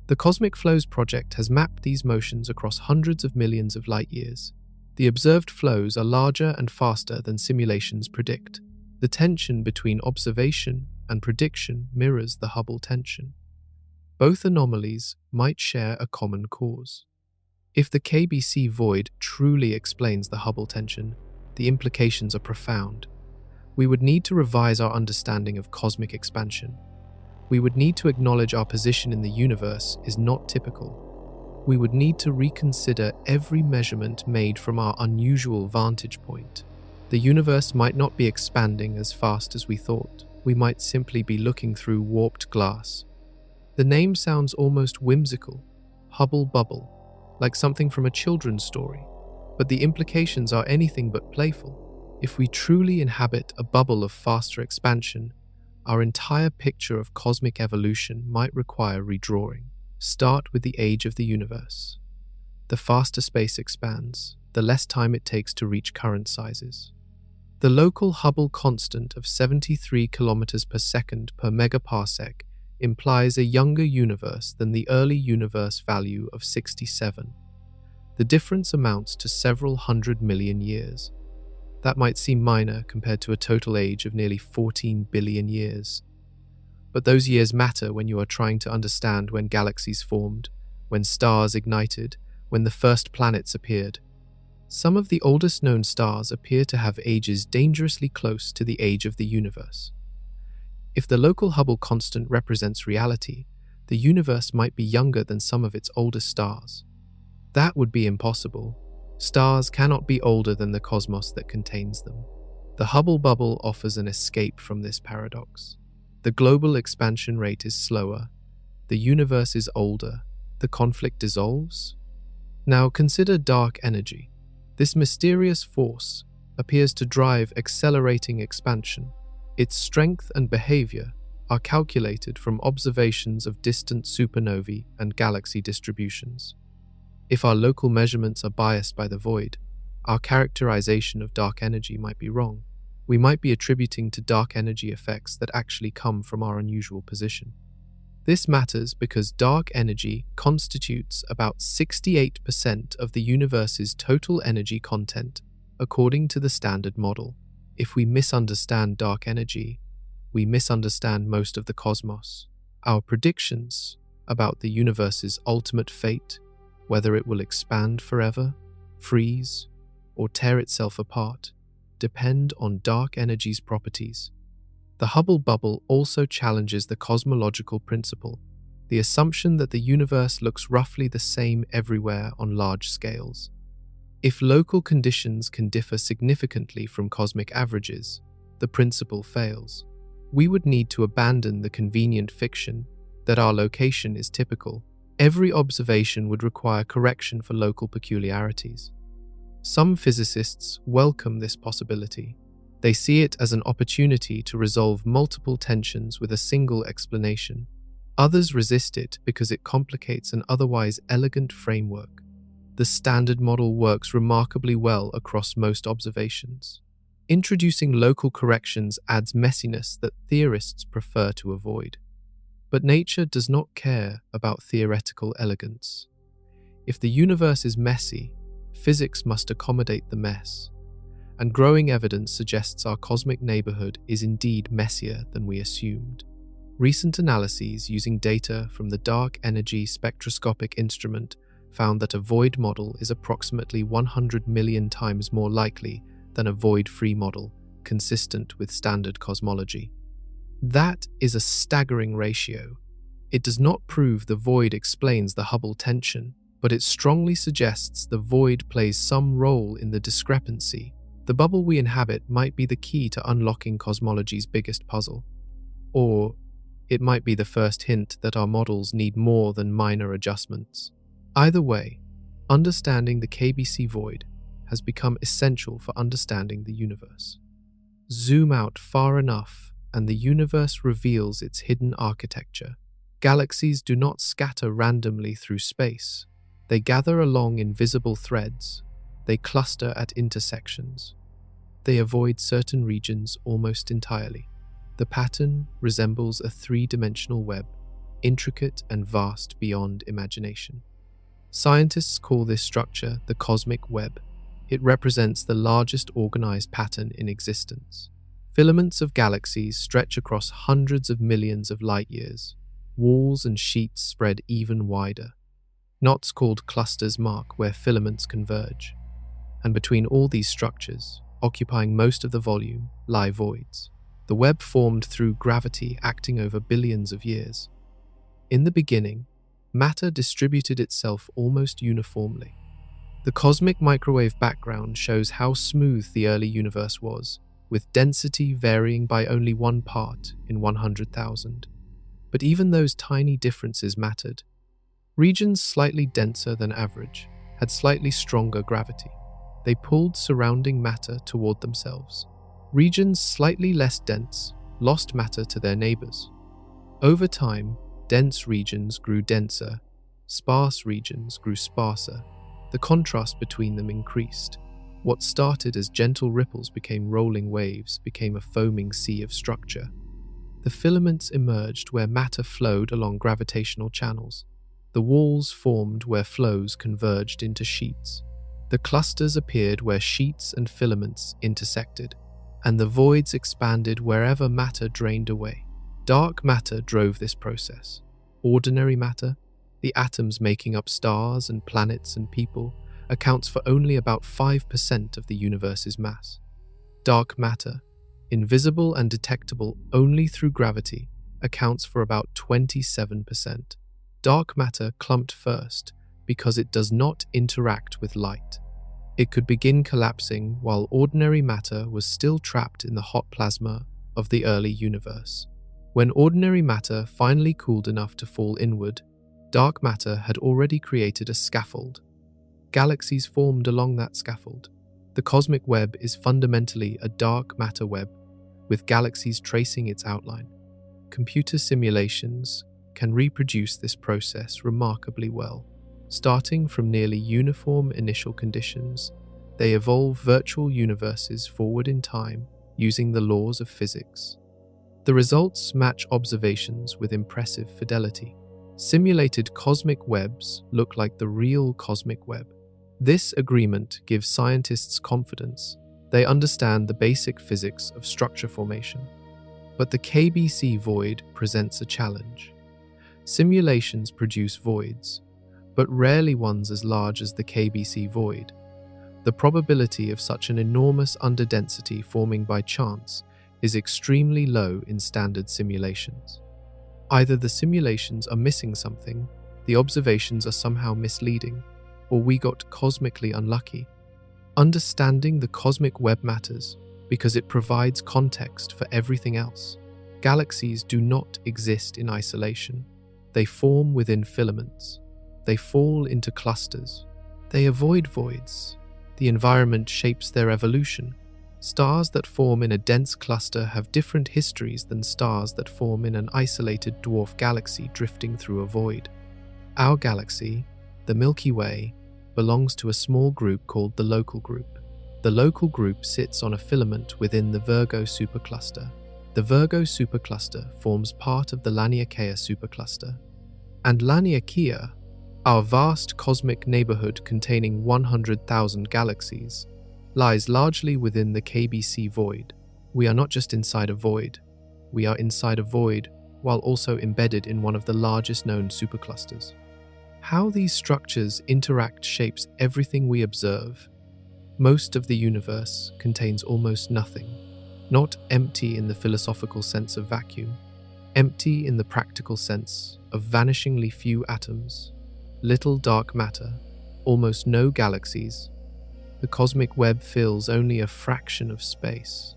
The Cosmic Flows Project has mapped these motions across hundreds of millions of light-years. The observed flows are larger and faster than simulations predict. The tension between observation and prediction mirrors the Hubble tension. Both anomalies might share a common cause. If the KBC void truly explains the Hubble tension, the implications are profound. We would need to revise our understanding of cosmic expansion. We would need to acknowledge our position in the universe is not typical. We would need to reconsider every measurement made from our unusual vantage point. The universe might not be expanding as fast as we thought. We might simply be looking through warped glass. The name sounds almost whimsical, Hubble bubble, like something from a children's story. But the implications are anything but playful. If we truly inhabit a bubble of faster expansion, our entire picture of cosmic evolution might require redrawing. Start with the age of the universe. The faster space expands, the less time it takes to reach current sizes. The local Hubble constant of 73 kilometers per second per megaparsec implies a younger universe than the early universe value of 67. The difference amounts to several 100 million years. That might seem minor compared to a total age of nearly 14 billion years. But those years matter when you are trying to understand when galaxies formed, when stars ignited, when the first planets appeared. Some of the oldest known stars appear to have ages dangerously close to the age of the universe. If the local Hubble constant represents reality, the universe might be younger than some of its oldest stars. That would be impossible. Stars cannot be older than the cosmos that contains them. The Hubble bubble offers an escape from this paradox. The global expansion rate is slower. The universe is older. The conflict dissolves. Now consider dark energy. This mysterious force appears to drive accelerating expansion. Its strength and behavior are calculated from observations of distant supernovae and galaxy distributions. If our local measurements are biased by the void, our characterization of dark energy might be wrong. We might be attributing to dark energy effects that actually come from our unusual position. This matters because dark energy constitutes about 68% of the universe's total energy content, according to the Standard Model. If we misunderstand dark energy, we misunderstand most of the cosmos. Our predictions about the universe's ultimate fate, whether it will expand forever, freeze, or tear itself apart, depend on dark energy's properties. The Hubble bubble also challenges the cosmological principle, the assumption that the universe looks roughly the same everywhere on large scales. If local conditions can differ significantly from cosmic averages, the principle fails. We would need to abandon the convenient fiction that our location is typical. Every observation would require correction for local peculiarities. Some physicists welcome this possibility. They see it as an opportunity to resolve multiple tensions with a single explanation. Others resist it because it complicates an otherwise elegant framework. The Standard Model works remarkably well across most observations. Introducing local corrections adds messiness that theorists prefer to avoid. But nature does not care about theoretical elegance. If the universe is messy, physics must accommodate the mess. And growing evidence suggests our cosmic neighborhood is indeed messier than we assumed. Recent analyses using data from the Dark Energy Spectroscopic Instrument found that a void model is approximately 100 million times more likely than a void-free model, consistent with standard cosmology. That is a staggering ratio. It does not prove the void explains the Hubble tension, but it strongly suggests the void plays some role in the discrepancy. The bubble we inhabit might be the key to unlocking cosmology's biggest puzzle. Or it might be the first hint that our models need more than minor adjustments. Either way, understanding the KBC void has become essential for understanding the universe. Zoom out far enough, and the universe reveals its hidden architecture. Galaxies do not scatter randomly through space. They gather along invisible threads. They cluster at intersections. They avoid certain regions almost entirely. The pattern resembles a three-dimensional web, intricate and vast beyond imagination. Scientists call this structure the cosmic web. It represents the largest organized pattern in existence. Filaments of galaxies stretch across hundreds of millions of light years. Walls and sheets spread even wider. Knots called clusters mark where filaments converge. And between all these structures, occupying most of the volume, lie voids. The web formed through gravity acting over billions of years. In the beginning, matter distributed itself almost uniformly. The cosmic microwave background shows how smooth the early universe was, with density varying by only 1 part in 100,000. But even those tiny differences mattered. Regions slightly denser than average had slightly stronger gravity. They pulled surrounding matter toward themselves. Regions slightly less dense lost matter to their neighbors. Over time, dense regions grew denser, sparse regions grew sparser. The contrast between them increased. What started as gentle ripples became rolling waves, became a foaming sea of structure. The filaments emerged where matter flowed along gravitational channels. The walls formed where flows converged into sheets. The clusters appeared where sheets and filaments intersected, and the voids expanded wherever matter drained away. Dark matter drove this process. Ordinary matter, the atoms making up stars and planets and people, accounts for only about 5% of the universe's mass. Dark matter, invisible and detectable only through gravity, accounts for about 27%. Dark matter clumped first because it does not interact with light. It could begin collapsing while ordinary matter was still trapped in the hot plasma of the early universe. When ordinary matter finally cooled enough to fall inward, dark matter had already created a scaffold. Galaxies formed along that scaffold. The cosmic web is fundamentally a dark matter web, with galaxies tracing its outline. Computer simulations can reproduce this process remarkably well. Starting from nearly uniform initial conditions, they evolve virtual universes forward in time using the laws of physics. The results match observations with impressive fidelity. Simulated cosmic webs look like the real cosmic web. This agreement gives scientists confidence. They understand the basic physics of structure formation. But the KBC void presents a challenge. Simulations produce voids, but rarely ones as large as the KBC void. The probability of such an enormous underdensity forming by chance is extremely low in standard simulations. Either the simulations are missing something, the observations are somehow misleading, or we got cosmically unlucky. Understanding the cosmic web matters because it provides context for everything else. Galaxies do not exist in isolation. They form within filaments. They fall into clusters. They avoid voids. The environment shapes their evolution. Stars that form in a dense cluster have different histories than stars that form in an isolated dwarf galaxy drifting through a void. Our galaxy, the Milky Way, belongs to a small group called the local group. The local group sits on a filament within the Virgo supercluster. The Virgo supercluster forms part of the Laniakea supercluster. And Laniakea, our vast cosmic neighborhood containing 100,000 galaxies, lies largely within the KBC void. We are not just inside a void, we are inside a void while also embedded in one of the largest known superclusters. How these structures interact shapes everything we observe. Most of the universe contains almost nothing, not empty in the philosophical sense of vacuum, empty in the practical sense of vanishingly few atoms, little dark matter, almost no galaxies. The cosmic web fills only a fraction of space.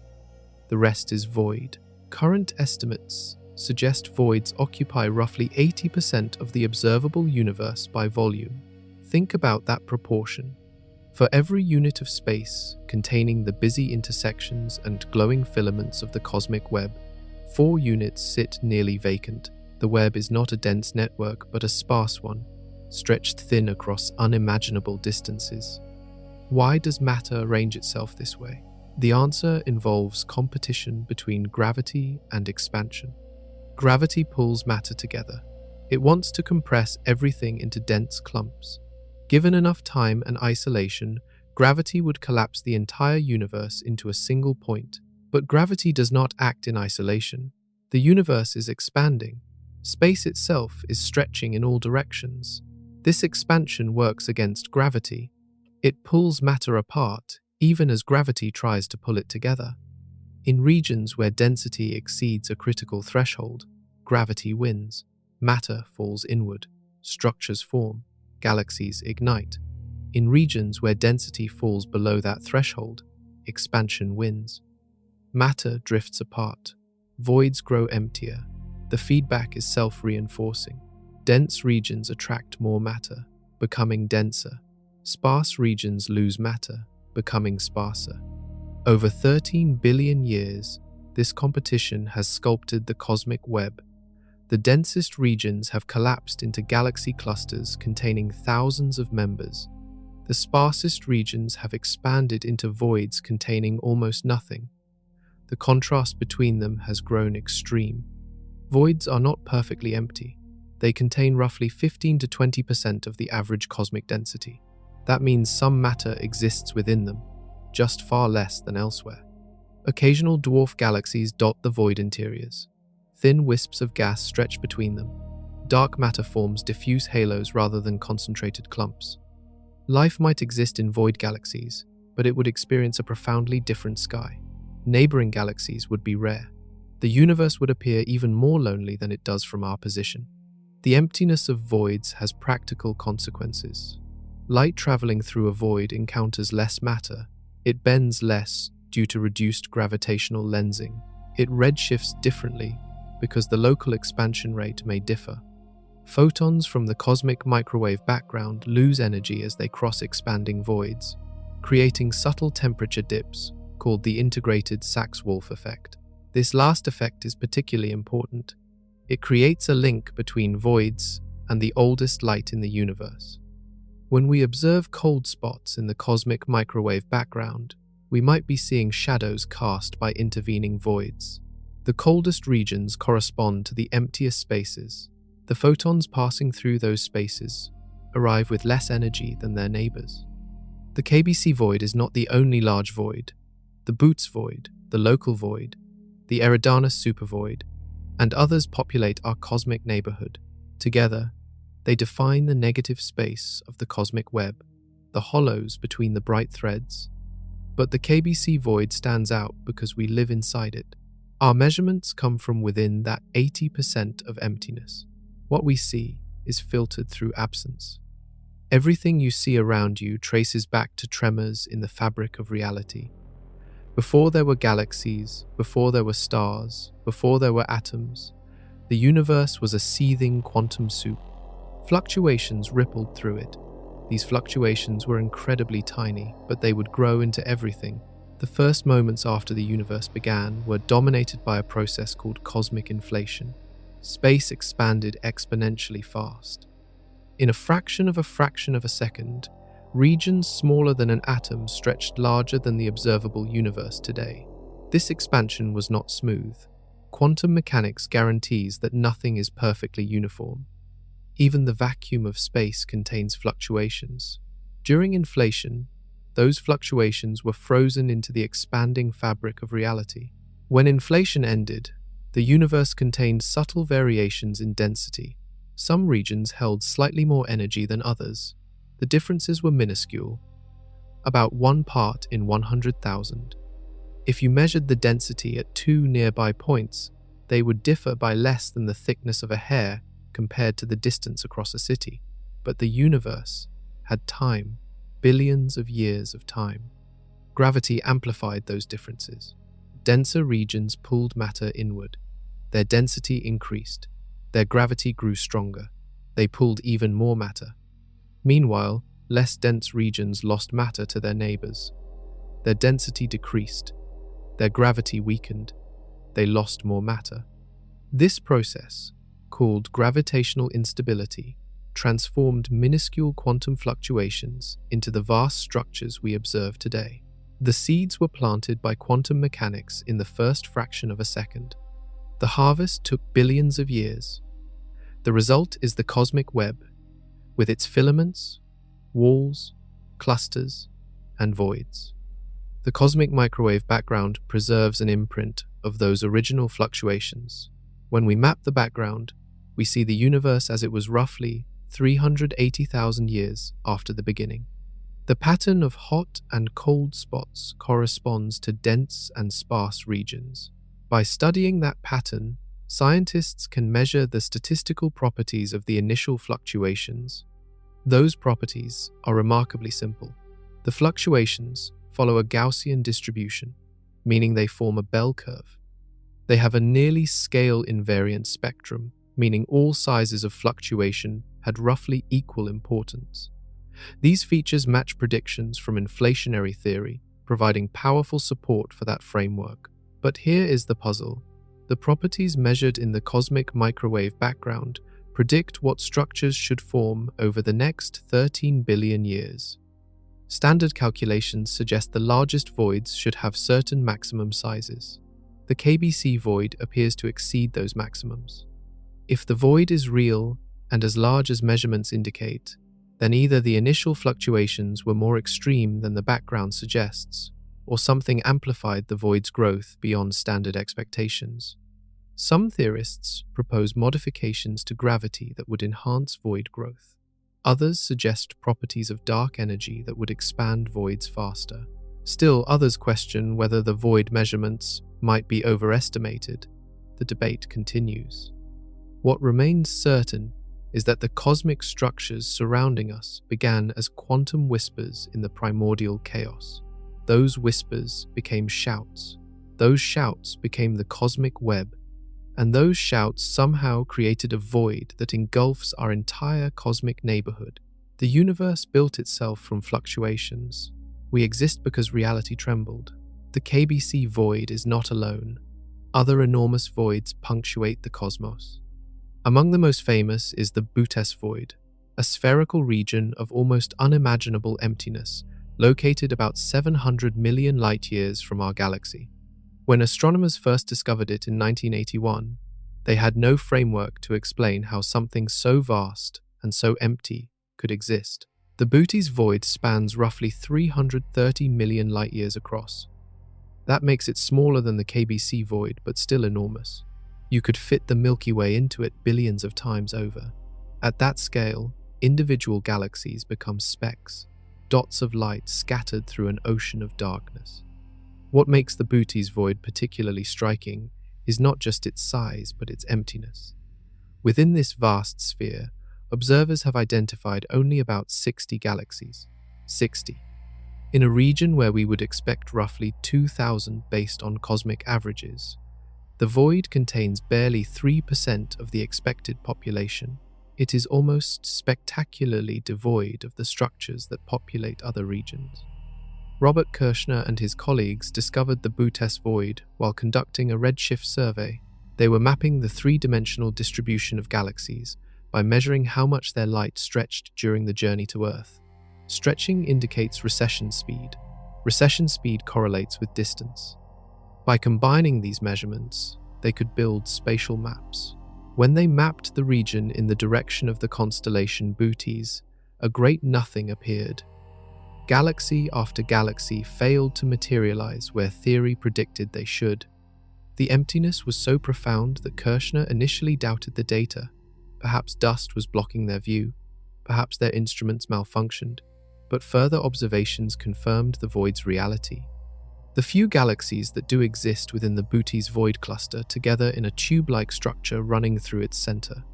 The rest is void. Current estimates suggest voids occupy roughly 80% of the observable universe by volume. Think about that proportion. For every unit of space containing the busy intersections and glowing filaments of the cosmic web, 4 units sit nearly vacant. The web is not a dense network but a sparse one, stretched thin across unimaginable distances. Why does matter arrange itself this way? The answer involves competition between gravity and expansion. Gravity pulls matter together. It wants to compress everything into dense clumps. Given enough time and isolation, gravity would collapse the entire universe into a single point. But gravity does not act in isolation. The universe is expanding. Space itself is stretching in all directions. This expansion works against gravity. It pulls matter apart, even as gravity tries to pull it together. In regions where density exceeds a critical threshold, gravity wins. Matter falls inward. Structures form. Galaxies ignite. In regions where density falls below that threshold, expansion wins. Matter drifts apart. Voids grow emptier. The feedback is self-reinforcing. Dense regions attract more matter, becoming denser. Sparse regions lose matter, becoming sparser. Over 13 billion years, this competition has sculpted the cosmic web. The densest regions have collapsed into galaxy clusters containing thousands of members. The sparsest regions have expanded into voids containing almost nothing. The contrast between them has grown extreme. Voids are not perfectly empty. They contain roughly 15 to 20% of the average cosmic density. That means some matter exists within them, just far less than elsewhere. Occasional dwarf galaxies dot the void interiors. Thin wisps of gas stretch between them. Dark matter forms diffuse halos rather than concentrated clumps. Life might exist in void galaxies, but it would experience a profoundly different sky. Neighboring galaxies would be rare. The universe would appear even more lonely than it does from our position. The emptiness of voids has practical consequences. Light traveling through a void encounters less matter. It bends less due to reduced gravitational lensing. It redshifts differently because the local expansion rate may differ. Photons from the cosmic microwave background lose energy as they cross expanding voids, creating subtle temperature dips called the integrated Sachs-Wolf effect. This last effect is particularly important. It creates a link between voids and the oldest light in the universe. When we observe cold spots in the cosmic microwave background, we might be seeing shadows cast by intervening voids. The coldest regions correspond to the emptiest spaces. The photons passing through those spaces arrive with less energy than their neighbors. The KBC void is not the only large void. The Boots void, the local void, the Eridanus supervoid, and others populate our cosmic neighborhood. Together, they define the negative space of the cosmic web, the hollows between the bright threads. But the KBC void stands out because we live inside it. Our measurements come from within that 80% of emptiness. What we see is filtered through absence. Everything you see around you traces back to tremors in the fabric of reality. Before there were galaxies, before there were stars, before there were atoms, the universe was a seething quantum soup. Fluctuations rippled through it. These fluctuations were incredibly tiny, but they would grow into everything. The first moments after the universe began were dominated by a process called cosmic inflation. Space expanded exponentially fast. In a fraction of a second, regions smaller than an atom stretched larger than the observable universe today. This expansion was not smooth. Quantum mechanics guarantees that nothing is perfectly uniform. Even the vacuum of space contains fluctuations. During inflation, those fluctuations were frozen into the expanding fabric of reality. When inflation ended, the universe contained subtle variations in density. Some regions held slightly more energy than others. The differences were minuscule, about 1 part in 100,000. If you measured the density at 2 nearby points, they would differ by less than the thickness of a hair compared to the distance across a city. But the universe had time, billions of years of time. Gravity amplified those differences. Denser regions pulled matter inward. Their density increased. Their gravity grew stronger. They pulled even more matter. Meanwhile, less dense regions lost matter to their neighbors. Their density decreased. Their gravity weakened. They lost more matter. This process, called gravitational instability, transformed minuscule quantum fluctuations into the vast structures we observe today. The seeds were planted by quantum mechanics in the first fraction of a second. The harvest took billions of years. The result is the cosmic web, with its filaments, walls, clusters, and voids. The cosmic microwave background preserves an imprint of those original fluctuations. When we map the background, we see the universe as it was roughly 380,000 years after the beginning. The pattern of hot and cold spots corresponds to dense and sparse regions. By studying that pattern, scientists can measure the statistical properties of the initial fluctuations. Those properties are remarkably simple. The fluctuations follow a Gaussian distribution, meaning they form a bell curve. They have a nearly scale invariant spectrum, meaning all sizes of fluctuation had roughly equal importance. These features match predictions from inflationary theory, providing powerful support for that framework. But here is the puzzle. The properties measured in the cosmic microwave background predict what structures should form over the next 13 billion years. Standard calculations suggest the largest voids should have certain maximum sizes. The KBC void appears to exceed those maximums. If the void is real and as large as measurements indicate, then either the initial fluctuations were more extreme than the background suggests, or something amplified the void's growth beyond standard expectations. Some theorists propose modifications to gravity that would enhance void growth. Others suggest properties of dark energy that would expand voids faster. Still, others question whether the void measurements might be overestimated. The debate continues. What remains certain is that the cosmic structures surrounding us began as quantum whispers in the primordial chaos. Those whispers became shouts. Those shouts became the cosmic web, and those shouts somehow created a void that engulfs our entire cosmic neighborhood. The universe built itself from fluctuations. We exist because reality trembled. The KBC void is not alone. Other enormous voids punctuate the cosmos. Among the most famous is the Bootes void, a spherical region of almost unimaginable emptiness, located about 700 million light-years from our galaxy. When astronomers first discovered it in 1981, they had no framework to explain how something so vast and so empty could exist. The Bootes void spans roughly 330 million light-years across. That makes it smaller than the KBC void, but still enormous. You could fit the Milky Way into it billions of times over. At that scale, individual galaxies become specks, dots of light scattered through an ocean of darkness. What makes the Bootes void particularly striking is not just its size, but its emptiness. Within this vast sphere, observers have identified only about 60 galaxies. 60. In a region where we would expect roughly 2,000 based on cosmic averages, the void contains barely 3% of the expected population. It is almost spectacularly devoid of the structures that populate other regions. Robert Kirshner and his colleagues discovered the Bootes void while conducting a redshift survey. They were mapping the three-dimensional distribution of galaxies by measuring how much their light stretched during the journey to Earth. Stretching indicates recession speed. Recession speed correlates with distance. By combining these measurements, they could build spatial maps. When they mapped the region in the direction of the constellation Bootes, a great nothing appeared. Galaxy after galaxy failed to materialize where theory predicted they should. The emptiness was so profound that Kirshner initially doubted the data. Perhaps dust was blocking their view. Perhaps their instruments malfunctioned. But further observations confirmed the void's reality. The few galaxies that do exist within the Bootes void cluster together in a tube-like structure running through its center.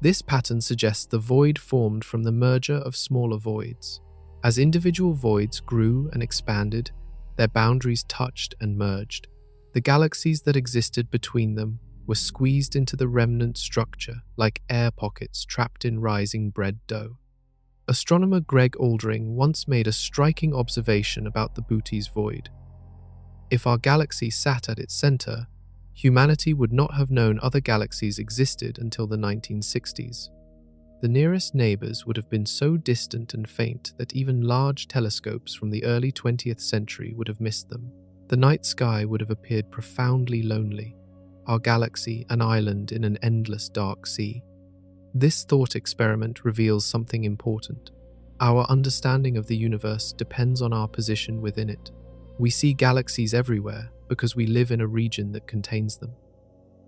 This pattern suggests the void formed from the merger of smaller voids. As individual voids grew and expanded, their boundaries touched and merged. The galaxies that existed between them were squeezed into the remnant structure like air pockets trapped in rising bread dough. Astronomer Greg Aldring once made a striking observation about the Bootes void. If our galaxy sat at its center, humanity would not have known other galaxies existed until the 1960s. The nearest neighbors would have been so distant and faint that even large telescopes from the early 20th century would have missed them. The night sky would have appeared profoundly lonely, our galaxy an island in an endless dark sea. This thought experiment reveals something important. Our understanding of the universe depends on our position within it. We see galaxies everywhere because we live in a region that contains them.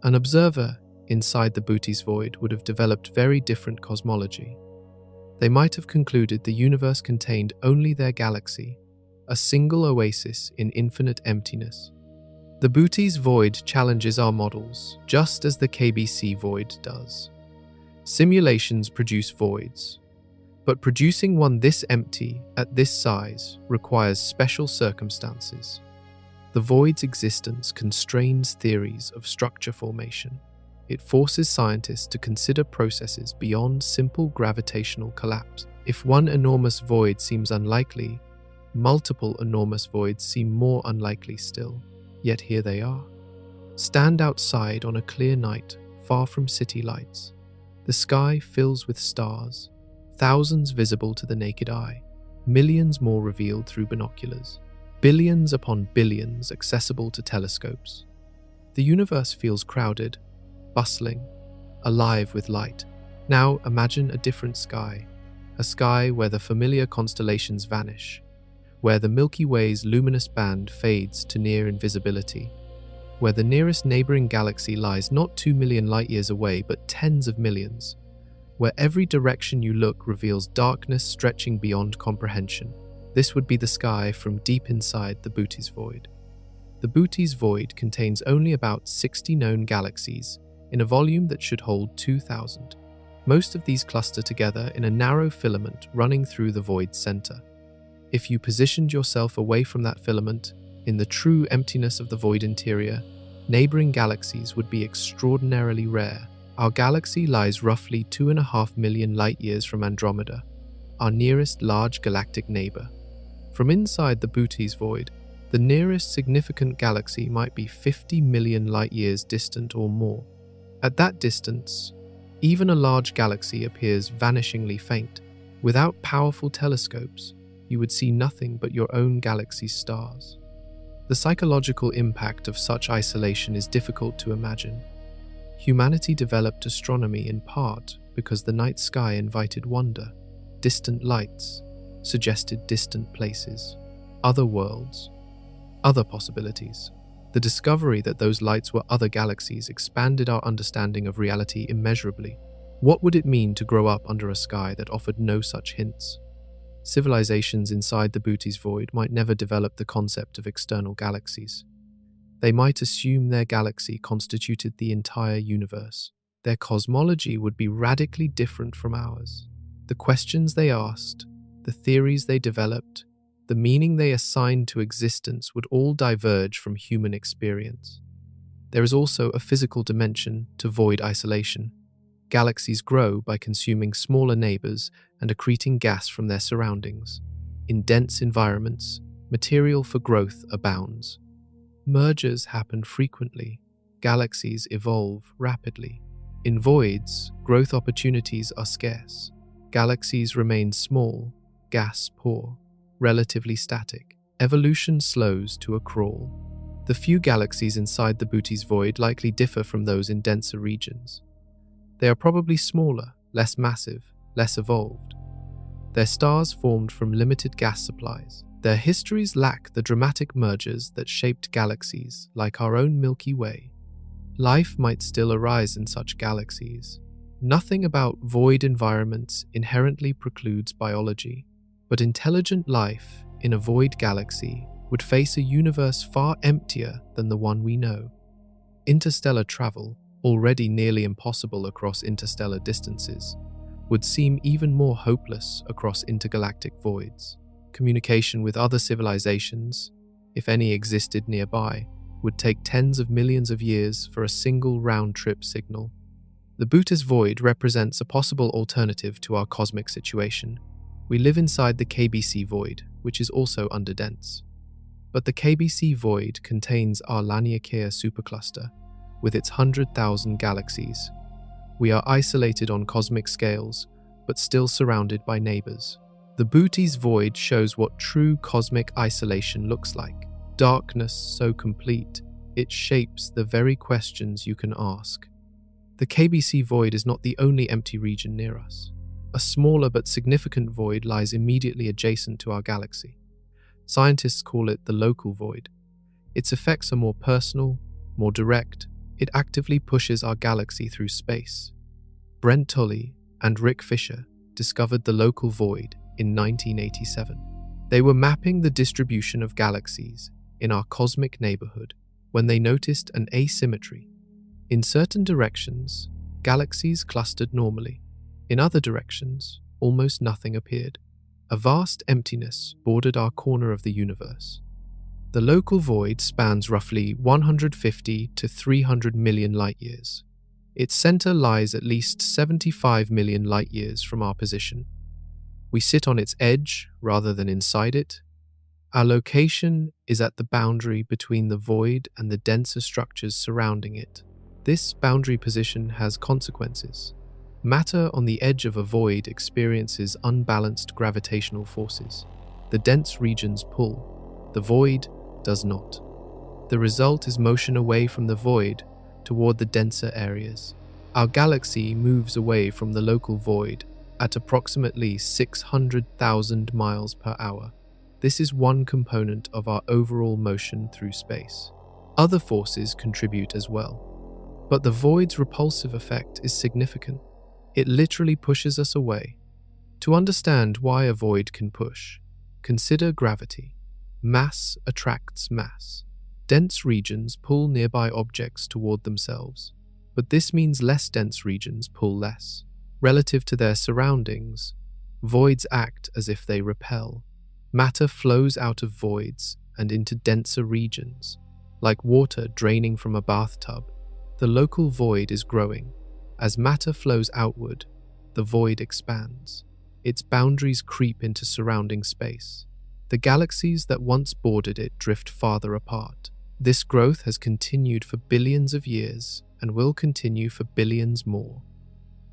An observer inside the Bootes void would have developed very different cosmology. They might have concluded the universe contained only their galaxy, a single oasis in infinite emptiness. The Bootes void challenges our models, just as the KBC void does. Simulations produce voids, but producing one this empty at this size requires special circumstances. The void's existence constrains theories of structure formation. It forces scientists to consider processes beyond simple gravitational collapse. If one enormous void seems unlikely, multiple enormous voids seem more unlikely still. Yet here they are. Stand outside on a clear night, far from city lights. The sky fills with stars, thousands visible to the naked eye. millions more revealed through binoculars, billions upon billions accessible to telescopes. The universe feels crowded, bustling, alive with light. Now imagine a different sky, a sky where the familiar constellations vanish, where the Milky Way's luminous band fades to near invisibility, where the nearest neighboring galaxy lies not 2 million light-years away but tens of millions, where every direction you look reveals darkness stretching beyond comprehension. This would be the sky from deep inside the Bootes void. The Bootes void contains only about 60 known galaxies in a volume that should hold 2,000. Most of these cluster together in a narrow filament running through the void's center. If you positioned yourself away from that filament, in the true emptiness of the void interior, neighboring galaxies would be extraordinarily rare. Our galaxy lies roughly 2.5 million light-years from Andromeda, our nearest large galactic neighbor. From inside the Bootes void, the nearest significant galaxy might be 50 million light-years distant or more. At that distance, even a large galaxy appears vanishingly faint. Without powerful telescopes, you would see nothing but your own galaxy's stars. The psychological impact of such isolation is difficult to imagine. Humanity developed astronomy in part because the night sky invited wonder. Distant lights suggested distant places, other worlds, other possibilities. The discovery that those lights were other galaxies expanded our understanding of reality immeasurably. What would it mean to grow up under a sky that offered no such hints? Civilizations inside the Bootes void might never develop the concept of external galaxies. They might assume their galaxy constituted the entire universe. Their cosmology would be radically different from ours. The questions they asked, the theories they developed, the meaning they assigned to existence would all diverge from human experience. There is also a physical dimension to void isolation. Galaxies grow by consuming smaller neighbors and accreting gas from their surroundings. In dense environments, material for growth abounds. Mergers happen frequently. Galaxies evolve rapidly. In voids, growth opportunities are scarce. Galaxies remain small, gas poor, relatively static. Evolution slows to a crawl. The few galaxies inside the Bootes void likely differ from those in denser regions. They are probably smaller, less massive, less evolved. Their stars formed from limited gas supplies. Their histories lack the dramatic mergers that shaped galaxies like our own Milky Way. Life might still arise in such galaxies. Nothing about void environments inherently precludes biology, but intelligent life in a void galaxy would face a universe far emptier than the one we know. Interstellar travel, already nearly impossible across interstellar distances, would seem even more hopeless across intergalactic voids. Communication with other civilizations, if any existed nearby, would take tens of millions of years for a single round-trip signal. The Bootes void represents a possible alternative to our cosmic situation. We live inside the KBC void, which is also underdense. But the KBC void contains our Laniakea supercluster, with its 100,000 galaxies. We are isolated on cosmic scales, but still surrounded by neighbors. The Bootes void shows what true cosmic isolation looks like. Darkness so complete, it shapes the very questions you can ask. The KBC void is not the only empty region near us. A smaller but significant void lies immediately adjacent to our galaxy. Scientists call it the local void. Its effects are more personal, more direct. It actively pushes our galaxy through space. Brent Tully and Rick Fisher discovered the local void in 1987. They were mapping the distribution of galaxies in our cosmic neighborhood when they noticed an asymmetry. In certain directions, galaxies clustered normally. In other directions, almost nothing appeared. A vast emptiness bordered our corner of the universe. The local void spans roughly 150 to 300 million light-years. Its center lies at least 75 million light-years from our position. We sit on its edge rather than inside it. Our location is at the boundary between the void and the denser structures surrounding it. This boundary position has consequences. Matter on the edge of a void experiences unbalanced gravitational forces. The dense regions pull, the void does not. The result is motion away from the void toward the denser areas. Our galaxy moves away from the local void at approximately 600,000 miles per hour. This is one component of our overall motion through space. Other forces contribute as well. But the void's repulsive effect is significant. It literally pushes us away. To understand why a void can push, consider gravity. Mass attracts mass. Dense regions pull nearby objects toward themselves, but this means less dense regions pull less. Relative to their surroundings, voids act as if they repel. Matter flows out of voids and into denser regions. Like water draining from a bathtub, the local void is growing. As matter flows outward, the void expands. Its boundaries creep into surrounding space. The galaxies that once bordered it drift farther apart. This growth has continued for billions of years and will continue for billions more.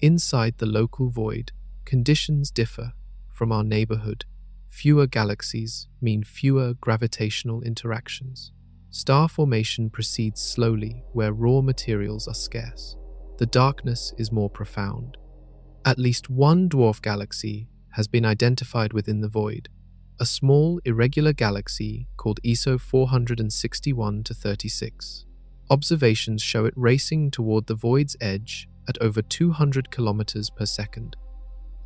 Inside the local void, conditions differ from our neighborhood. Fewer galaxies mean fewer gravitational interactions. Star formation proceeds slowly where raw materials are scarce. The darkness is more profound. At least one dwarf galaxy has been identified within the void, a small irregular galaxy called ESO 461-36. Observations show it racing toward the void's edge at over 200 kilometers per second.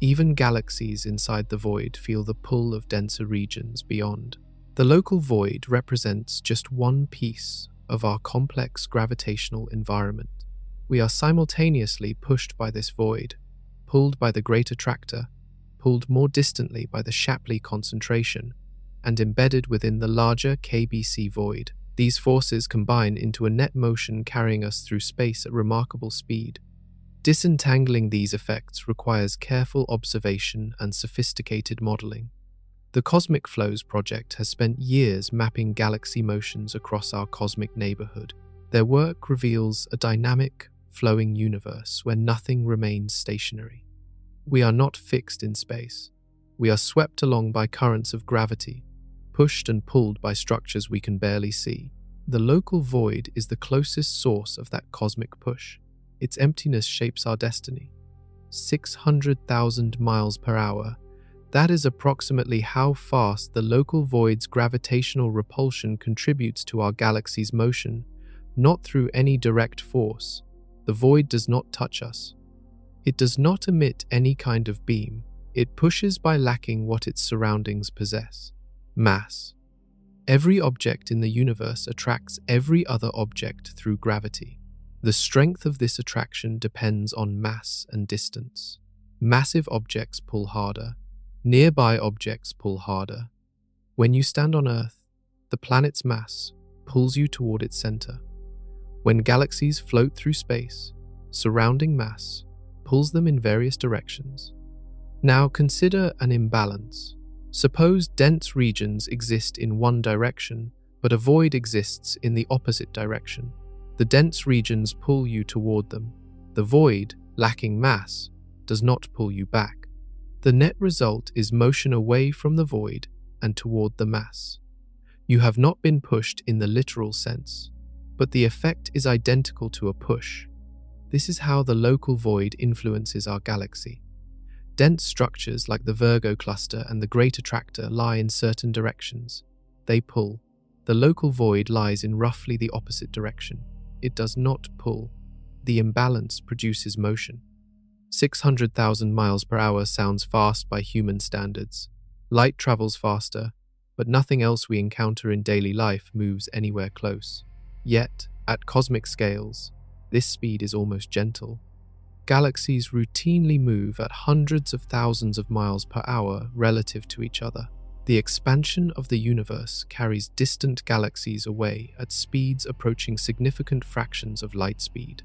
Even galaxies inside the void feel the pull of denser regions beyond. The local void represents just one piece of our complex gravitational environment. We are simultaneously pushed by this void, pulled by the great attractor, pulled more distantly by the Shapley concentration, and embedded within the larger KBC void. These forces combine into a net motion carrying us through space at remarkable speed. Disentangling these effects requires careful observation and sophisticated modeling. The Cosmic Flows project has spent years mapping galaxy motions across our cosmic neighborhood. Their work reveals a dynamic, flowing universe where nothing remains stationary. We are not fixed in space. We are swept along by currents of gravity, pushed and pulled by structures we can barely see. The local void is the closest source of that cosmic push. Its emptiness shapes our destiny. 600,000 miles per hour. That is approximately how fast the local void's gravitational repulsion contributes to our galaxy's motion, not through any direct force. The void does not touch us. It does not emit any kind of beam. It pushes by lacking what its surroundings possess: mass. Every object in the universe attracts every other object through gravity. The strength of this attraction depends on mass and distance. Massive objects pull harder. Nearby objects pull harder. When you stand on Earth, the planet's mass pulls you toward its center. When galaxies float through space, surrounding mass pulls them in various directions. Now consider an imbalance. Suppose dense regions exist in one direction, but a void exists in the opposite direction. The dense regions pull you toward them. The void, lacking mass, does not pull you back. The net result is motion away from the void and toward the mass. You have not been pushed in the literal sense, but the effect is identical to a push. This is how the local void influences our galaxy. Dense structures like the Virgo cluster and the Great Attractor lie in certain directions. They pull. The local void lies in roughly the opposite direction. It does not pull. The imbalance produces motion. 600,000 miles per hour sounds fast by human standards. Light travels faster, but nothing else we encounter in daily life moves anywhere close. Yet, at cosmic scales, this speed is almost gentle. Galaxies routinely move at hundreds of thousands of miles per hour relative to each other. The expansion of the universe carries distant galaxies away at speeds approaching significant fractions of light speed.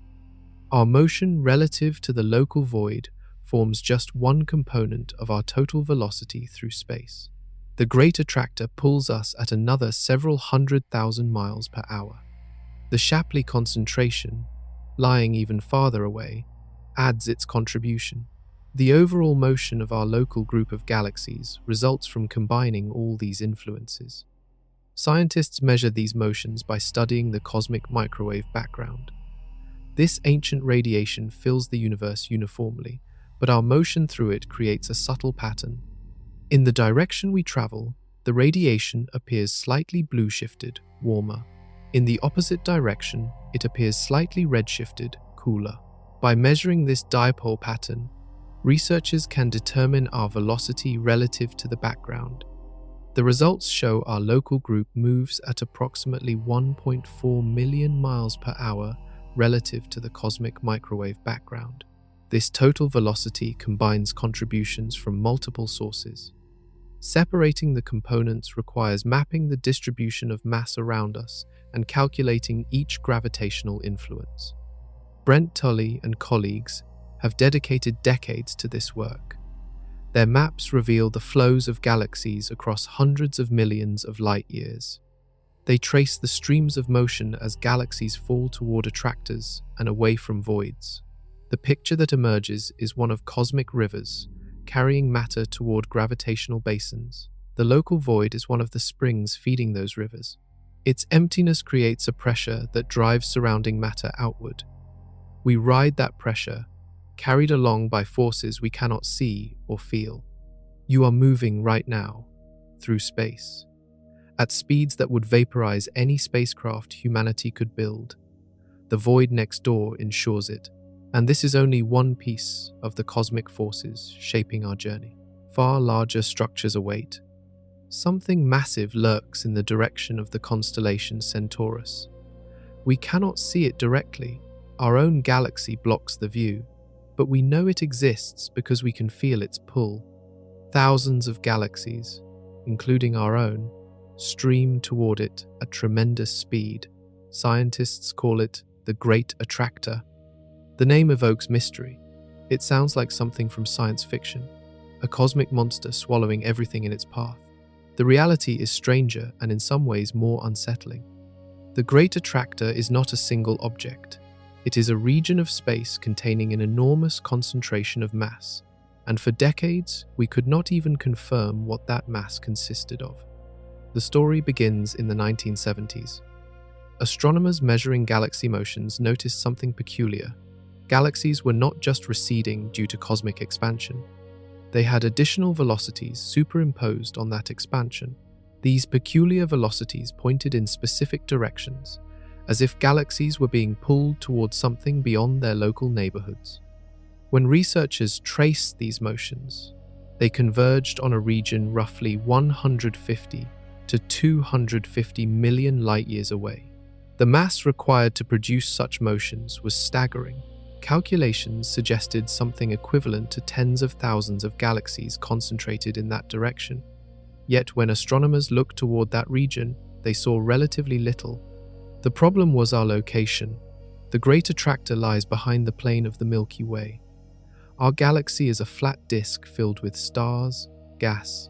Our motion relative to the local void forms just one component of our total velocity through space. The Great Attractor pulls us at another several 100,000 miles per hour. The Shapley concentration, lying even farther away, adds its contribution. The overall motion of our local group of galaxies results from combining all these influences. Scientists measure these motions by studying the cosmic microwave background. This ancient radiation fills the universe uniformly, but our motion through it creates a subtle pattern. In the direction we travel, the radiation appears slightly blue-shifted, warmer. In the opposite direction, it appears slightly red-shifted, cooler. By measuring this dipole pattern, researchers can determine our velocity relative to the background. The results show our local group moves at approximately 1.4 million miles per hour relative to the cosmic microwave background. This total velocity combines contributions from multiple sources. Separating the components requires mapping the distribution of mass around us and calculating each gravitational influence. Brent Tully and colleagues have dedicated decades to this work. Their maps reveal the flows of galaxies across hundreds of millions of light years. They trace the streams of motion as galaxies fall toward attractors and away from voids. The picture that emerges is one of cosmic rivers, carrying matter toward gravitational basins. The local void is one of the springs feeding those rivers. Its emptiness creates a pressure that drives surrounding matter outward. We ride that pressure, carried along by forces we cannot see or feel. You are moving right now, through space, at speeds that would vaporize any spacecraft humanity could build. The void next door ensures it, and this is only one piece of the cosmic forces shaping our journey. Far larger structures await. Something massive lurks in the direction of the constellation Centaurus. We cannot see it directly. Our own galaxy blocks the view, but we know it exists because we can feel its pull. Thousands of galaxies, including our own, stream toward it at tremendous speed. Scientists call it the Great Attractor. The name evokes mystery. It sounds like something from science fiction, a cosmic monster swallowing everything in its path. The reality is stranger and in some ways more unsettling. The Great Attractor is not a single object. It is a region of space containing an enormous concentration of mass, and for decades we could not even confirm what that mass consisted of. The story begins in the 1970s. Astronomers measuring galaxy motions noticed something peculiar. Galaxies were not just receding due to cosmic expansion. They had additional velocities superimposed on that expansion. These peculiar velocities pointed in specific directions, as if galaxies were being pulled towards something beyond their local neighborhoods. When researchers traced these motions, they converged on a region roughly 150 to 250 million light-years away. The mass required to produce such motions was staggering. Calculations suggested something equivalent to tens of thousands of galaxies concentrated in that direction. Yet when astronomers looked toward that region, they saw relatively little. The problem was our location. The Great Attractor lies behind the plane of the Milky Way. Our galaxy is a flat disk filled with stars, gas,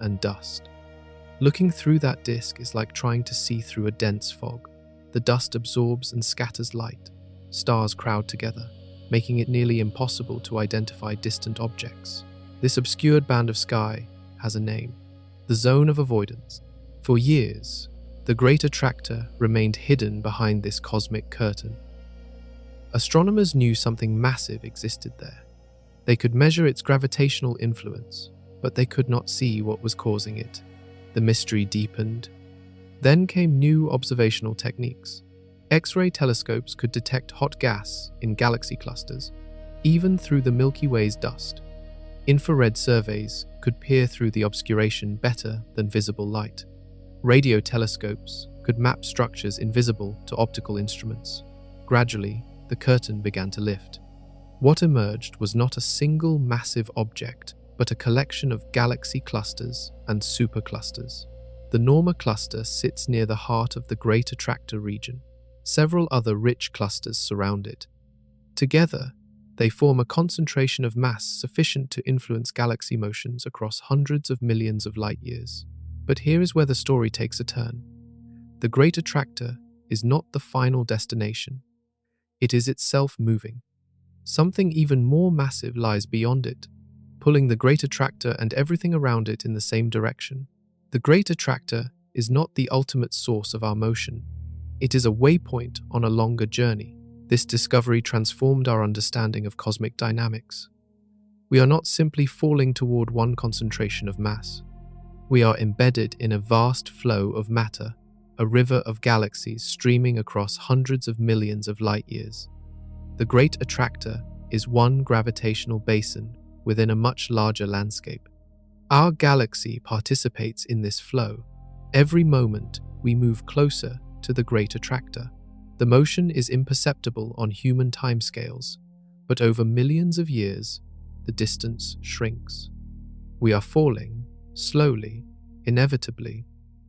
and dust. Looking through that disk is like trying to see through a dense fog. The dust absorbs and scatters light. Stars crowd together, making it nearly impossible to identify distant objects. This obscured band of sky has a name: the zone of avoidance. For years, the Great Attractor remained hidden behind this cosmic curtain. Astronomers knew something massive existed there. They could measure its gravitational influence, but they could not see what was causing it. The mystery deepened. Then came new observational techniques. X-ray telescopes could detect hot gas in galaxy clusters, even through the Milky Way's dust. Infrared surveys could peer through the obscuration better than visible light. Radio telescopes could map structures invisible to optical instruments. Gradually, the curtain began to lift. What emerged was not a single massive object, but a collection of galaxy clusters and superclusters. The Norma cluster sits near the heart of the Great Attractor region. Several other rich clusters surround it. Together, they form a concentration of mass sufficient to influence galaxy motions across hundreds of millions of light-years. But here is where the story takes a turn. The Great Attractor is not the final destination. It is itself moving. Something even more massive lies beyond it, pulling the Great Attractor and everything around it in the same direction. The Great Attractor is not the ultimate source of our motion. It is a waypoint on a longer journey. This discovery transformed our understanding of cosmic dynamics. We are not simply falling toward one concentration of mass. We are embedded in a vast flow of matter, a river of galaxies streaming across hundreds of millions of light years. The Great Attractor is one gravitational basin within a much larger landscape. Our galaxy participates in this flow. Every moment, we move closer to the Great Attractor. The motion is imperceptible on human timescales, but over millions of years, the distance shrinks. We are falling, slowly, inevitably,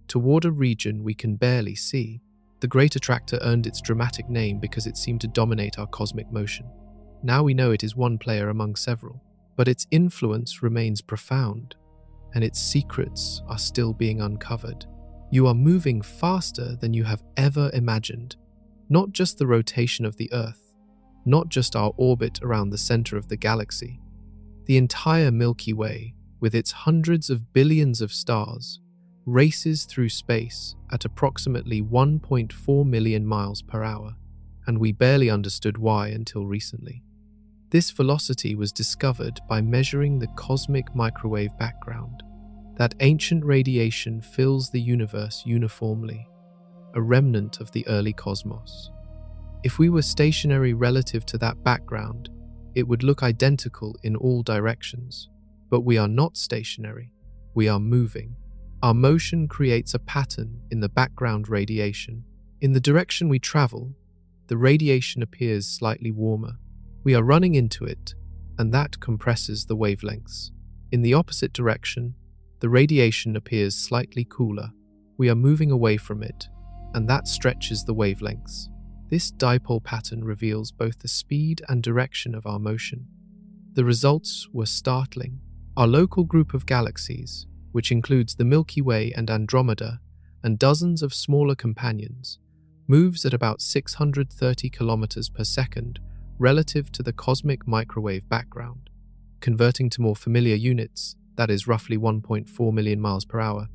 toward a region we can barely see. The Great Attractor earned its dramatic name because it seemed to dominate our cosmic motion. Now we know it is one player among several, but its influence remains profound, and its secrets are still being uncovered. You are moving faster than you have ever imagined. Not just the rotation of the Earth, not just our orbit around the center of the galaxy. The entire Milky Way, with its hundreds of billions of stars, races through space at approximately 1.4 million miles per hour, and we barely understood why until recently. This velocity was discovered by measuring the cosmic microwave background. That ancient radiation fills the universe uniformly, a remnant of the early cosmos. If we were stationary relative to that background, it would look identical in all directions. But we are not stationary, we are moving. Our motion creates a pattern in the background radiation. In the direction we travel, the radiation appears slightly warmer. We are running into it, and that compresses the wavelengths. In the opposite direction, the radiation appears slightly cooler. We are moving away from it, and that stretches the wavelengths. This dipole pattern reveals both the speed and direction of our motion. The results were startling. Our local group of galaxies, which includes the Milky Way and Andromeda and dozens of smaller companions, moves at about 630 kilometers per second relative to the cosmic microwave background. Converting to more familiar units, that is roughly 1.4 million miles per hour,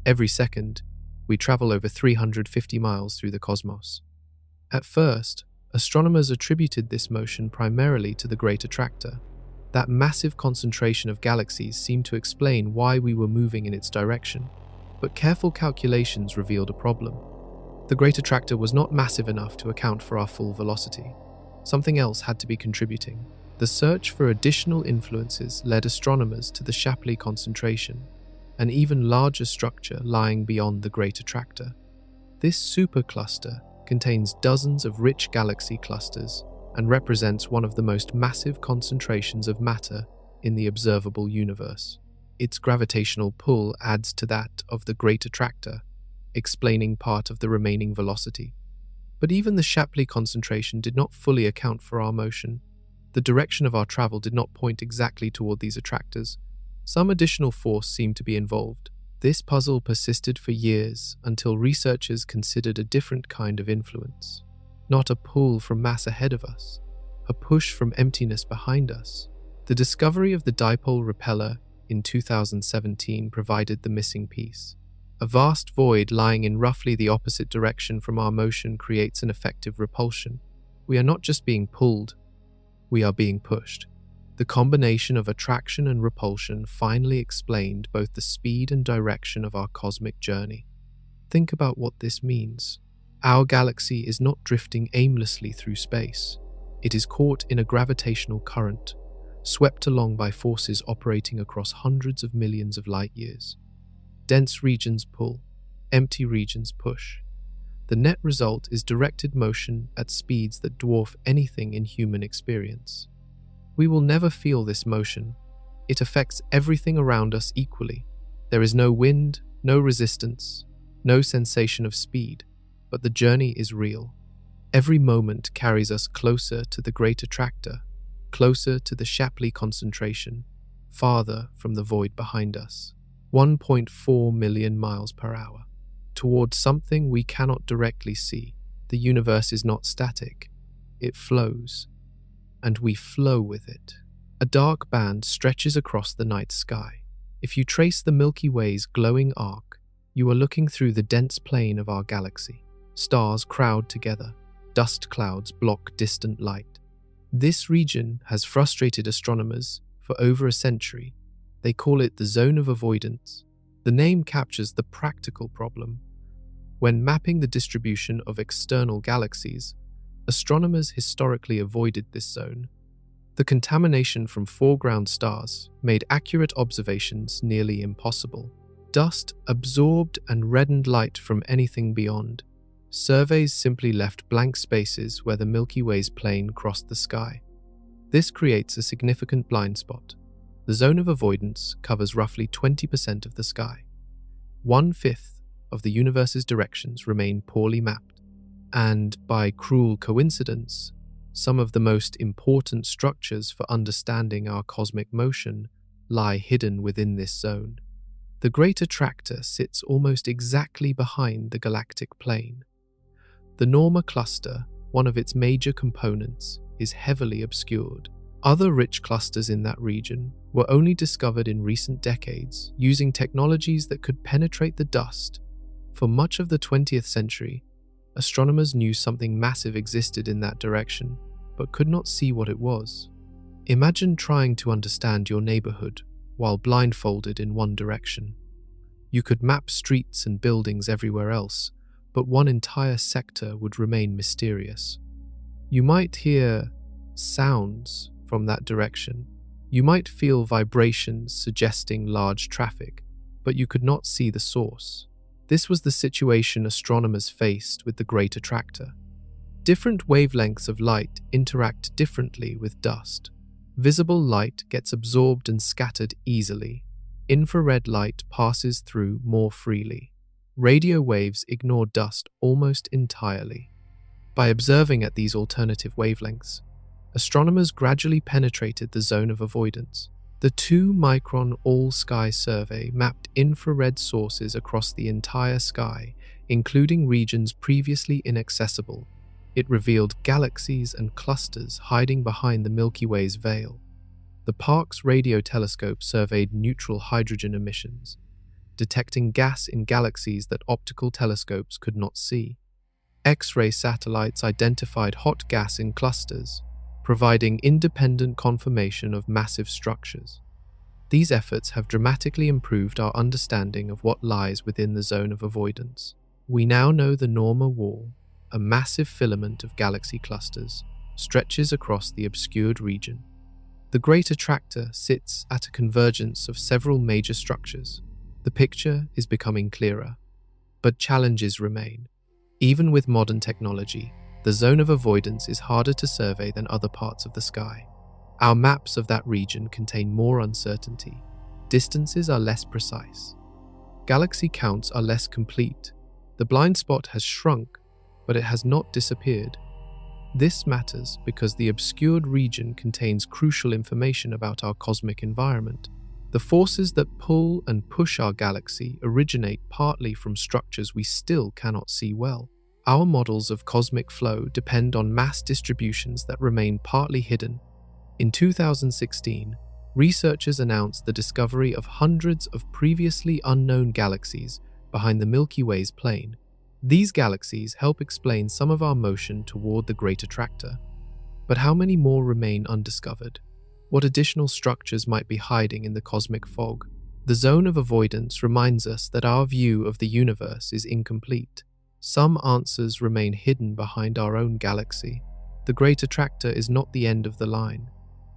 every second, we travel over 350 miles through the cosmos. At first, astronomers attributed this motion primarily to the Great Attractor. That massive concentration of galaxies seemed to explain why we were moving in its direction, but careful calculations revealed a problem. The Great Attractor was not massive enough to account for our full velocity. Something else had to be contributing. The search for additional influences led astronomers to the Shapley concentration, an even larger structure lying beyond the Great Attractor. This supercluster contains dozens of rich galaxy clusters and represents one of the most massive concentrations of matter in the observable universe. Its gravitational pull adds to that of the Great Attractor, explaining part of the remaining velocity. But even the Shapley concentration did not fully account for our motion. The direction of our travel did not point exactly toward these attractors. Some additional force seemed to be involved. This puzzle persisted for years until researchers considered a different kind of influence. Not a pull from mass ahead of us, a push from emptiness behind us. The discovery of the dipole repeller in 2017 provided the missing piece. A vast void lying in roughly the opposite direction from our motion creates an effective repulsion. We are not just being pulled, we are being pushed. The combination of attraction and repulsion finally explained both the speed and direction of our cosmic journey. Think about what this means. Our galaxy is not drifting aimlessly through space. It is caught in a gravitational current, swept along by forces operating across hundreds of millions of light years. Dense regions pull, empty regions push. The net result is directed motion at speeds that dwarf anything in human experience. We will never feel this motion. It affects everything around us equally. There is no wind, no resistance, no sensation of speed, but the journey is real. Every moment carries us closer to the Great Attractor, closer to the Shapley concentration, farther from the void behind us. 1.4 million miles per hour, towards something we cannot directly see. The universe is not static, it flows. and we flow with it. A dark band stretches across the night sky. If you trace the Milky Way's glowing arc, you are looking through the dense plane of our galaxy. Stars crowd together. Dust clouds block distant light. This region has frustrated astronomers for over a century. They call it the zone of avoidance. The name captures the practical problem. When mapping the distribution of external galaxies, astronomers historically avoided this zone. The contamination from foreground stars made accurate observations nearly impossible. Dust absorbed and reddened light from anything beyond. Surveys simply left blank spaces where the Milky Way's plane crossed the sky. This creates a significant blind spot. The zone of avoidance covers roughly 20% of the sky. 1/5 of the universe's directions remain poorly mapped. And by cruel coincidence, some of the most important structures for understanding our cosmic motion lie hidden within this zone. The Great Attractor sits almost exactly behind the galactic plane. The Norma cluster, one of its major components, is heavily obscured. Other rich clusters in that region were only discovered in recent decades using technologies that could penetrate the dust. For much of the 20th century, astronomers knew something massive existed in that direction, but could not see what it was. Imagine trying to understand your neighborhood while blindfolded in one direction. You could map streets and buildings everywhere else, but one entire sector would remain mysterious. You might hear sounds from that direction. You might feel vibrations suggesting large traffic, but you could not see the source. This was the situation astronomers faced with the Great Attractor. Different wavelengths of light interact differently with dust. Visible light gets absorbed and scattered easily. Infrared light passes through more freely. Radio waves ignore dust almost entirely. By observing at these alternative wavelengths, astronomers gradually penetrated the zone of avoidance. The 2-micron all-sky survey mapped infrared sources across the entire sky, including regions previously inaccessible. It revealed galaxies and clusters hiding behind the Milky Way's veil. The Parkes radio telescope surveyed neutral hydrogen emissions, detecting gas in galaxies that optical telescopes could not see. X-ray satellites identified hot gas in clusters, providing independent confirmation of massive structures. These efforts have dramatically improved our understanding of what lies within the zone of avoidance. We now know the Norma Wall, a massive filament of galaxy clusters, stretches across the obscured region. The Great Attractor sits at a convergence of several major structures. The picture is becoming clearer, but challenges remain. Even with modern technology, the zone of avoidance is harder to survey than other parts of the sky. Our maps of that region contain more uncertainty. Distances are less precise. Galaxy counts are less complete. The blind spot has shrunk, but it has not disappeared. This matters because the obscured region contains crucial information about our cosmic environment. The forces that pull and push our galaxy originate partly from structures we still cannot see well. Our models of cosmic flow depend on mass distributions that remain partly hidden. In 2016, researchers announced the discovery of hundreds of previously unknown galaxies behind the Milky Way's plane. These galaxies help explain some of our motion toward the Great Attractor. But how many more remain undiscovered? What additional structures might be hiding in the cosmic fog? The zone of avoidance reminds us that our view of the universe is incomplete. Some answers remain hidden behind our own galaxy. The Great Attractor is not the end of the line.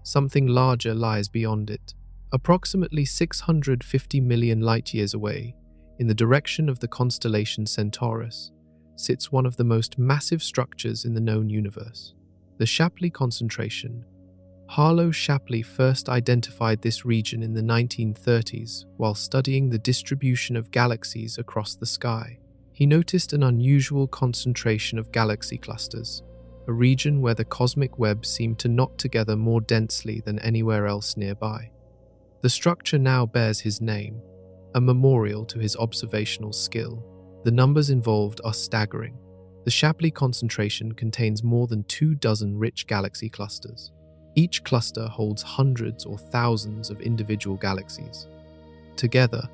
Something larger lies beyond it. Approximately 650 million light-years away, in the direction of the constellation Centaurus, sits one of the most massive structures in the known universe, the Shapley concentration. Harlow Shapley first identified this region in the 1930s while studying the distribution of galaxies across the sky. He noticed an unusual concentration of galaxy clusters, a region where the cosmic web seemed to knot together more densely than anywhere else nearby. The structure now bears his name, a memorial to his observational skill. The numbers involved are staggering. The Shapley concentration contains more than 24 rich galaxy clusters. Each cluster holds hundreds or thousands of individual galaxies. Together,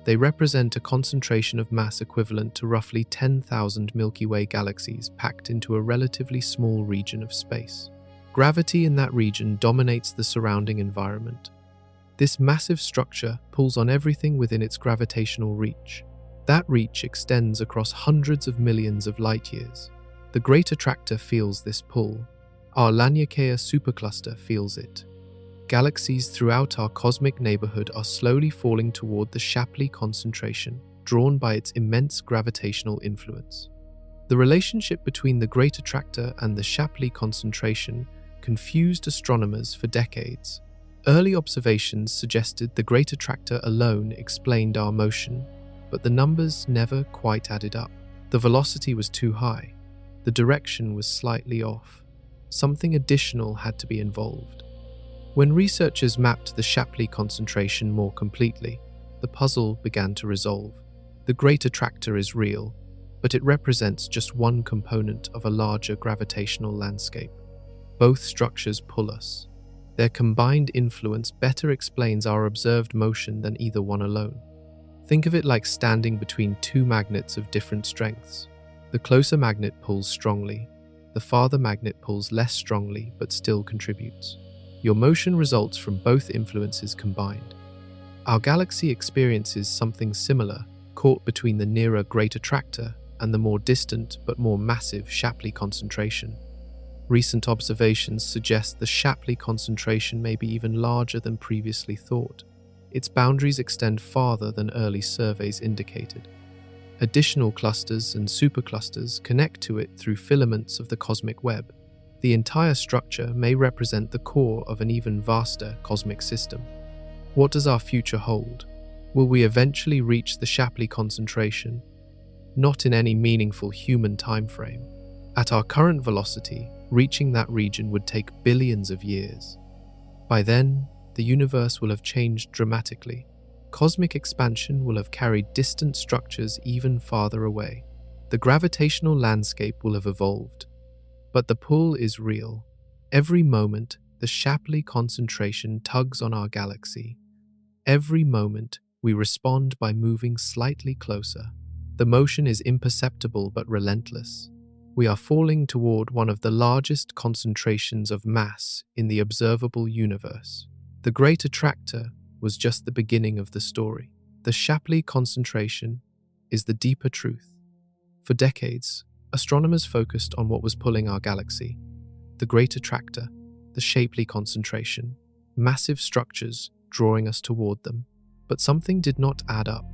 they represent a concentration of mass equivalent to roughly 10,000 Milky Way galaxies packed into a relatively small region of space. Gravity in that region dominates the surrounding environment. This massive structure pulls on everything within its gravitational reach. That reach extends across hundreds of millions of light-years. The Great Attractor feels this pull. Our Laniakea supercluster feels it. Galaxies throughout our cosmic neighborhood are slowly falling toward the Shapley concentration, drawn by its immense gravitational influence. The relationship between the Great Attractor and the Shapley concentration confused astronomers for decades. Early observations suggested the Great Attractor alone explained our motion, but the numbers never quite added up. The velocity was too high. The direction was slightly off. Something additional had to be involved. When researchers mapped the Shapley concentration more completely, the puzzle began to resolve. The Great Attractor is real, but it represents just one component of a larger gravitational landscape. Both structures pull us. Their combined influence better explains our observed motion than either one alone. Think of it like standing between two magnets of different strengths. The closer magnet pulls strongly. The farther magnet pulls less strongly but still contributes. Your motion results from both influences combined. Our galaxy experiences something similar, caught between the nearer Great Attractor and the more distant but more massive Shapley concentration. Recent observations suggest the Shapley concentration may be even larger than previously thought. Its boundaries extend farther than early surveys indicated. Additional clusters and superclusters connect to it through filaments of the cosmic web. The entire structure may represent the core of an even vaster cosmic system. What does our future hold? Will we eventually reach the Shapley concentration? Not in any meaningful human time frame. At our current velocity, reaching that region would take billions of years. By then, the universe will have changed dramatically. Cosmic expansion will have carried distant structures even farther away. The gravitational landscape will have evolved. But the pull is real. Every moment, the Shapley concentration tugs on our galaxy. Every moment, we respond by moving slightly closer. The motion is imperceptible but relentless. We are falling toward one of the largest concentrations of mass in the observable universe. The Great Attractor was just the beginning of the story. The Shapley concentration is the deeper truth. For decades, astronomers focused on what was pulling our galaxy: the Great Attractor, the Shapley concentration, massive structures drawing us toward them. But something did not add up.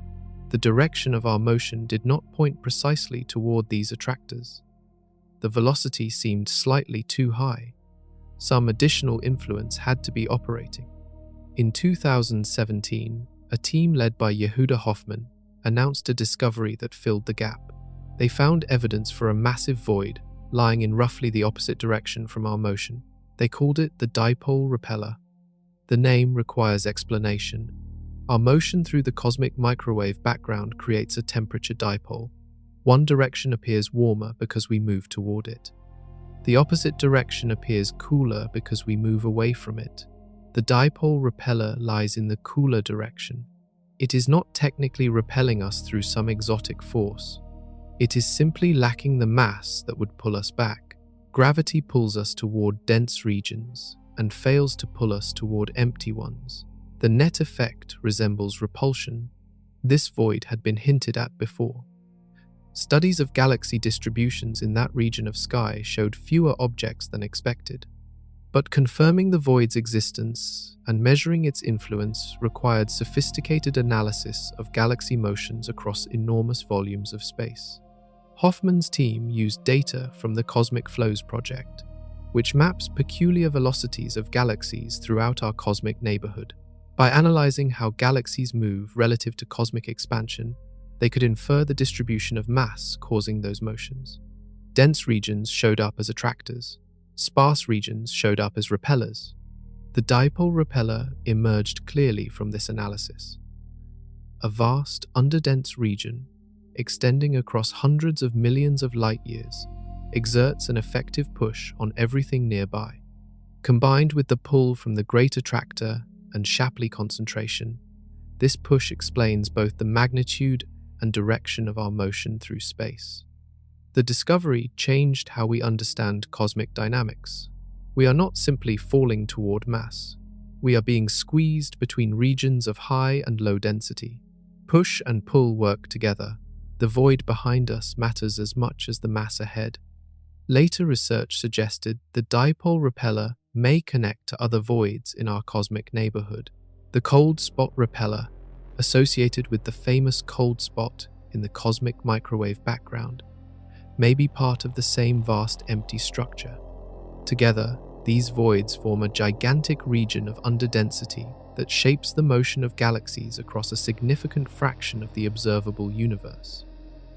The direction of our motion did not point precisely toward these attractors. The velocity seemed slightly too high. Some additional influence had to be operating. In 2017, a team led by Yehuda Hoffman announced a discovery that filled the gap. They found evidence for a massive void lying in roughly the opposite direction from our motion. They called it the dipole repeller. The name requires explanation. Our motion through the cosmic microwave background creates a temperature dipole. One direction appears warmer because we move toward it. The opposite direction appears cooler because we move away from it. The dipole repeller lies in the cooler direction. It is not technically repelling us through some exotic force. It is simply lacking the mass that would pull us back. Gravity pulls us toward dense regions and fails to pull us toward empty ones. The net effect resembles repulsion. This void had been hinted at before. Studies of galaxy distributions in that region of sky showed fewer objects than expected. But confirming the void's existence and measuring its influence required sophisticated analysis of galaxy motions across enormous volumes of space. Hoffman's team used data from the Cosmic Flows project, which maps peculiar velocities of galaxies throughout our cosmic neighborhood. By analyzing how galaxies move relative to cosmic expansion, they could infer the distribution of mass causing those motions. Dense regions showed up as attractors. Sparse regions showed up as repellers. The dipole repeller emerged clearly from this analysis. A vast, underdense region, extending across hundreds of millions of light-years, exerts an effective push on everything nearby. Combined with the pull from the great attractor and Shapley concentration, this push explains both the magnitude and direction of our motion through space. The discovery changed how we understand cosmic dynamics. We are not simply falling toward mass. We are being squeezed between regions of high and low density. Push and pull work together. The void behind us matters as much as the mass ahead. Later research suggested the dipole repeller may connect to other voids in our cosmic neighborhood. The cold spot repeller, associated with the famous cold spot in the cosmic microwave background, may be part of the same vast empty structure. Together, these voids form a gigantic region of underdensity that shapes the motion of galaxies across a significant fraction of the observable universe.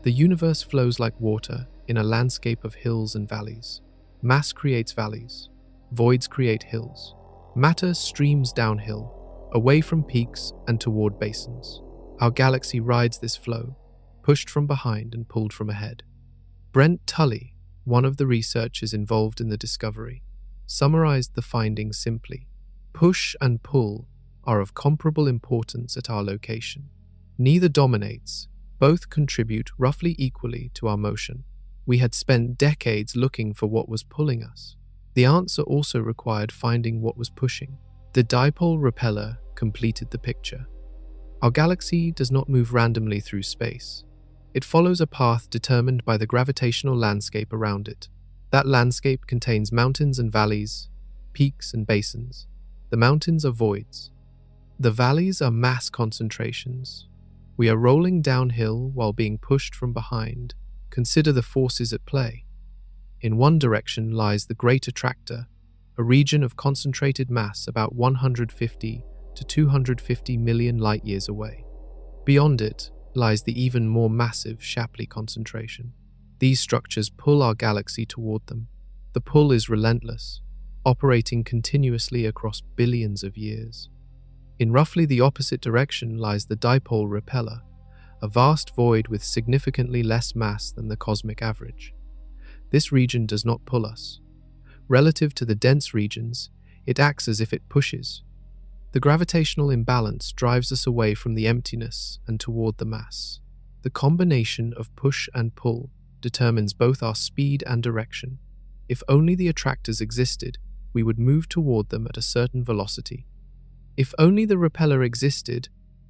The universe flows like water in a landscape of hills and valleys. Mass creates valleys. Voids create hills. Matter streams downhill, away from peaks and toward basins. Our galaxy rides this flow, pushed from behind and pulled from ahead. Brent Tully, one of the researchers involved in the discovery, summarized the findings simply. Push and pull are of comparable importance at our location. Neither dominates, both contribute roughly equally to our motion. We had spent decades looking for what was pulling us. The answer also required finding what was pushing. The dipole repeller completed the picture. Our galaxy does not move randomly through space. It follows a path determined by the gravitational landscape around it. That landscape contains mountains and valleys, peaks and basins. The mountains are voids. The valleys are mass concentrations. We are rolling downhill while being pushed from behind. Consider the forces at play. In one direction lies the great attractor, a region of concentrated mass about 150 to 250 million light-years away. Beyond it lies the even more massive Shapley concentration. These structures pull our galaxy toward them. The pull is relentless, operating continuously across billions of years. In roughly the opposite direction lies the dipole repeller, a vast void with significantly less mass than the cosmic average. This region does not pull us. Relative to the dense regions, it acts as if it pushes. The gravitational imbalance drives us away from the emptiness and toward the mass. The combination of push and pull determines both our speed and direction. If only the attractors existed, we would move toward them at a certain velocity. If only the repeller existed,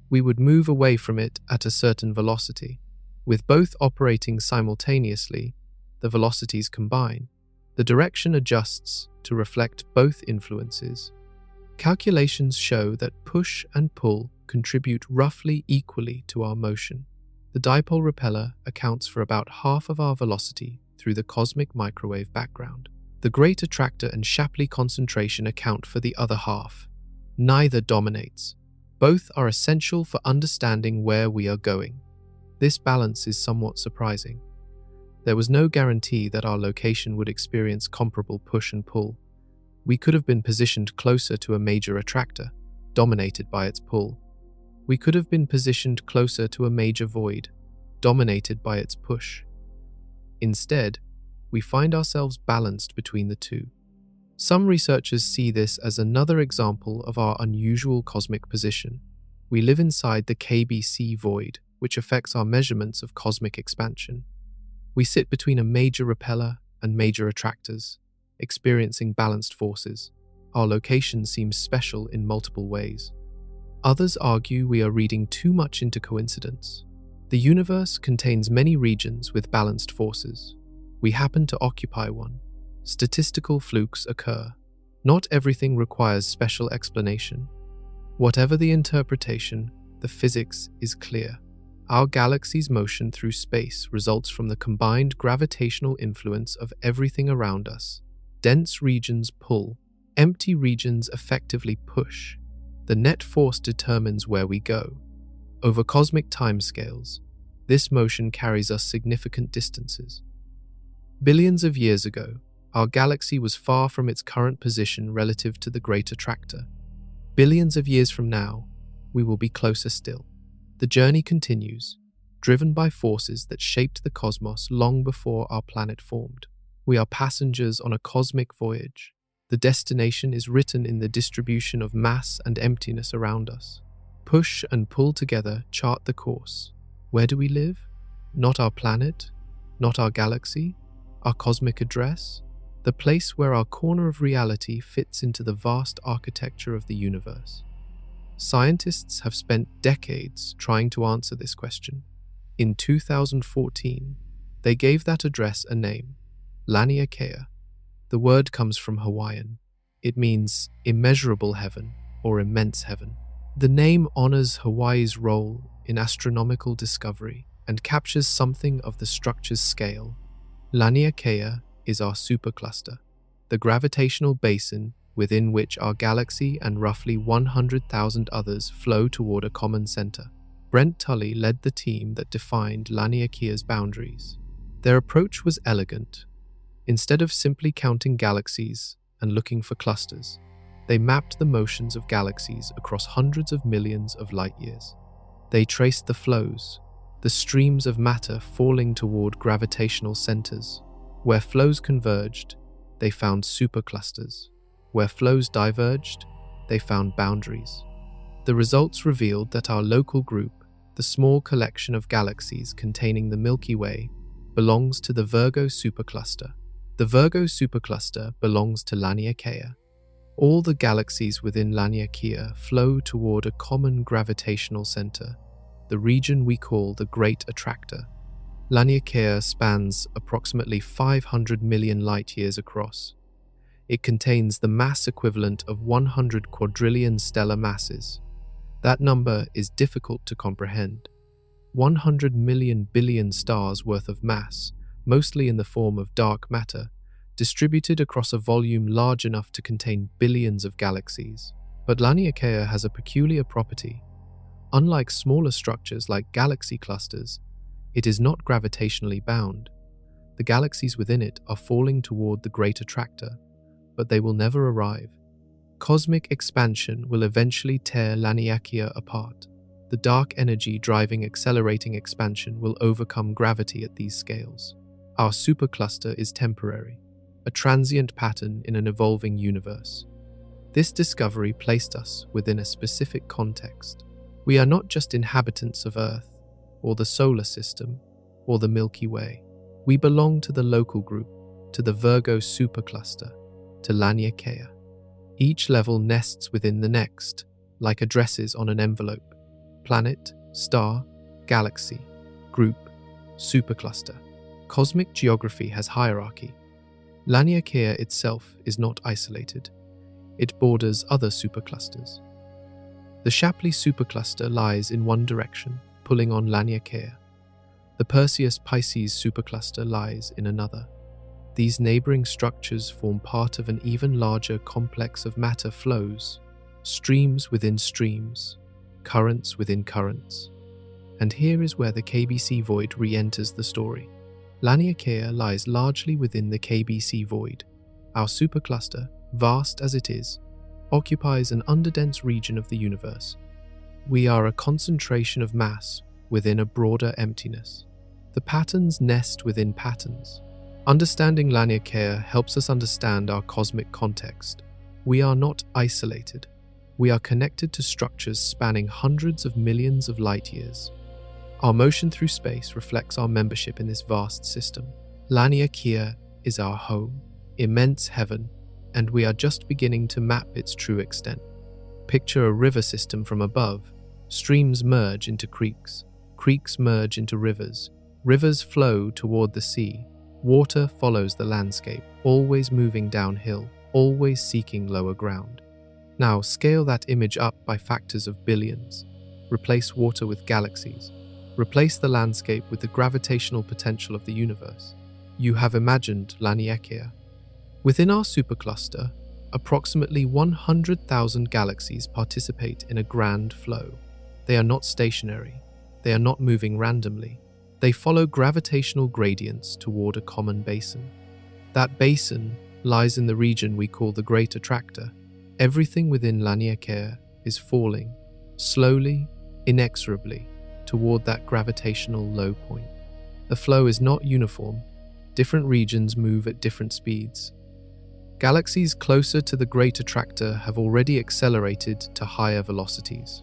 we would move away from it at a certain velocity. With both operating simultaneously, the velocities combine. The direction adjusts to reflect both influences. Calculations show that push and pull contribute roughly equally to our motion. The dipole repeller accounts for about half of our velocity through the cosmic microwave background. The great attractor and Shapley concentration account for the other half. Neither dominates. Both are essential for understanding where we are going. This balance is somewhat surprising. There was no guarantee that our location would experience comparable push and pull. We could have been positioned closer to a major attractor, dominated by its pull. We could have been positioned closer to a major void, dominated by its push. Instead, we find ourselves balanced between the two. Some researchers see this as another example of our unusual cosmic position. We live inside the KBC void, which affects our measurements of cosmic expansion. We sit between a major repeller and major attractors, experiencing balanced forces. Our location seems special in multiple ways. Others argue we are reading too much into coincidence. The universe contains many regions with balanced forces. We happen to occupy one. Statistical flukes occur. Not everything requires special explanation. Whatever the interpretation, the physics is clear. Our galaxy's motion through space results from the combined gravitational influence of everything around us. Dense regions pull, empty regions effectively push. The net force determines where we go. Over cosmic timescales, this motion carries us significant distances. Billions of years ago, our galaxy was far from its current position relative to the great attractor. Billions of years from now, we will be closer still. The journey continues, driven by forces that shaped the cosmos long before our planet formed. We are passengers on a cosmic voyage. The destination is written in the distribution of mass and emptiness around us. Push and pull together chart the course. Where do we live? Not our planet, not our galaxy, our cosmic address, the place where our corner of reality fits into the vast architecture of the universe. Scientists have spent decades trying to answer this question. In 2014, they gave that address a name, Laniakea. The word comes from Hawaiian. It means immeasurable heaven or immense heaven. The name honors Hawaii's role in astronomical discovery and captures something of the structure's scale. Laniakea is our supercluster, the gravitational basin within which our galaxy and roughly 100,000 others flow toward a common center. Brent Tully led the team that defined Laniakea's boundaries. Their approach was elegant. Instead of simply counting galaxies and looking for clusters, they mapped the motions of galaxies across hundreds of millions of light-years. They traced the flows, the streams of matter falling toward gravitational centers. Where flows converged, they found superclusters. Where flows diverged, they found boundaries. The results revealed that our local group, the small collection of galaxies containing the Milky Way, belongs to the Virgo supercluster. The Virgo supercluster belongs to Laniakea. All the galaxies within Laniakea flow toward a common gravitational center, the region we call the Great Attractor. Laniakea spans approximately 500 million light-years across. It contains the mass equivalent of 100 quadrillion stellar masses. That number is difficult to comprehend. 100 million billion stars worth of mass, mostly in the form of dark matter, distributed across a volume large enough to contain billions of galaxies. But Laniakea has a peculiar property. Unlike smaller structures like galaxy clusters, it is not gravitationally bound. The galaxies within it are falling toward the Great Attractor, but they will never arrive. Cosmic expansion will eventually tear Laniakea apart. The dark energy driving accelerating expansion will overcome gravity at these scales. Our supercluster is temporary, a transient pattern in an evolving universe. This discovery placed us within a specific context. We are not just inhabitants of Earth, or the solar system, or the Milky Way. We belong to the local group, to the Virgo supercluster, to Laniakea. Each level nests within the next, like addresses on an envelope. Planet, star, galaxy, group, supercluster. Cosmic geography has hierarchy. Laniakea itself is not isolated. It borders other superclusters. The Shapley supercluster lies in one direction, pulling on Laniakea. The Perseus-Pisces supercluster lies in another. These neighboring structures form part of an even larger complex of matter flows, streams within streams, currents within currents. And here is where the KBC void re-enters the story. Laniakea lies largely within the KBC void. Our supercluster, vast as it is, occupies an underdense region of the universe. We are a concentration of mass within a broader emptiness. The patterns nest within patterns. Understanding Laniakea helps us understand our cosmic context. We are not isolated. We are connected to structures spanning hundreds of millions of light-years. Our motion through space reflects our membership in this vast system. Laniakea is our home, immense heaven, and we are just beginning to map its true extent. Picture a river system from above. Streams merge into creeks. Creeks merge into rivers. Rivers flow toward the sea. Water follows the landscape, always moving downhill, always seeking lower ground. Now scale that image up by factors of billions. Replace water with galaxies. Replace the landscape with the gravitational potential of the universe. You have imagined Laniakea. Within our supercluster, approximately 100,000 galaxies participate in a grand flow. They are not stationary. They are not moving randomly. They follow gravitational gradients toward a common basin. That basin lies in the region we call the Great Attractor. Everything within Laniakea is falling, slowly, inexorably, toward that gravitational low point. The flow is not uniform. Different regions move at different speeds. Galaxies closer to the Great Attractor have already accelerated to higher velocities.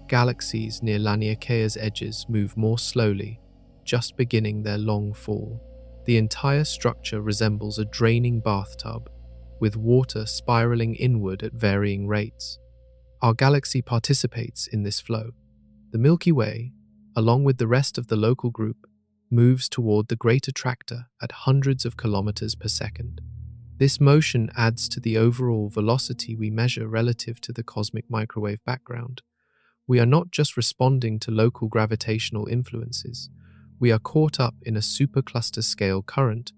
Galaxies near Laniakea's edges move more slowly, just beginning their long fall. The entire structure resembles a draining bathtub, with water spiraling inward at varying rates. Our galaxy participates in this flow. The Milky Way, along with the rest of the local group, moves toward the Great Attractor at hundreds of kilometers per second. This motion adds to the overall velocity we measure relative to the cosmic microwave background. We are not just responding to local gravitational influences, we are caught up in a supercluster scale current.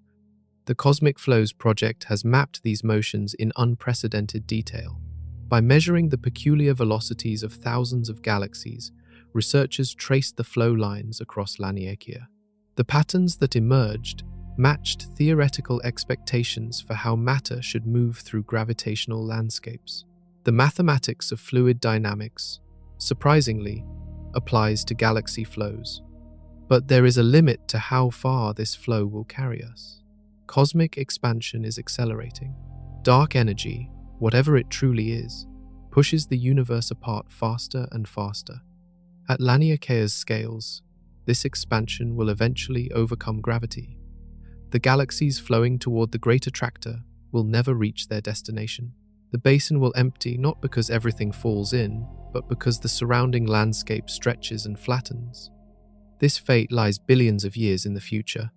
The Cosmic Flows project has mapped these motions in unprecedented detail. By measuring the peculiar velocities of thousands of galaxies, researchers traced the flow lines across Laniakea. The patterns that emerged matched theoretical expectations for how matter should move through gravitational landscapes. The mathematics of fluid dynamics, surprisingly, applies to galaxy flows. But there is a limit to how far this flow will carry us. Cosmic expansion is accelerating. Dark energy, whatever it truly is, pushes the universe apart faster and faster. At Laniakea's scales, this expansion will eventually overcome gravity. The galaxies flowing toward the Great Attractor will never reach their destination. The basin will empty not because everything falls in, but because the surrounding landscape stretches and flattens. This fate lies billions of years in the future.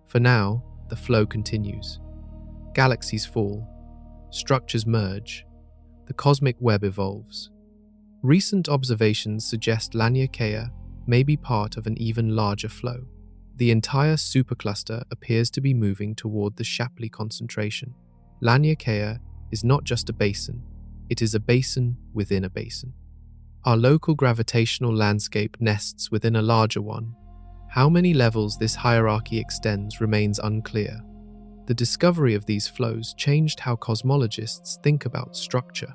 For now, the flow continues. Galaxies fall, structures merge, the cosmic web evolves. Recent observations suggest Laniakea may be part of an even larger flow. The entire supercluster appears to be moving toward the Shapley concentration. Laniakea is not just a basin, it is a basin within a basin. Our local gravitational landscape nests within a larger one. How many levels this hierarchy extends remains unclear. The discovery of these flows changed how cosmologists think about structure.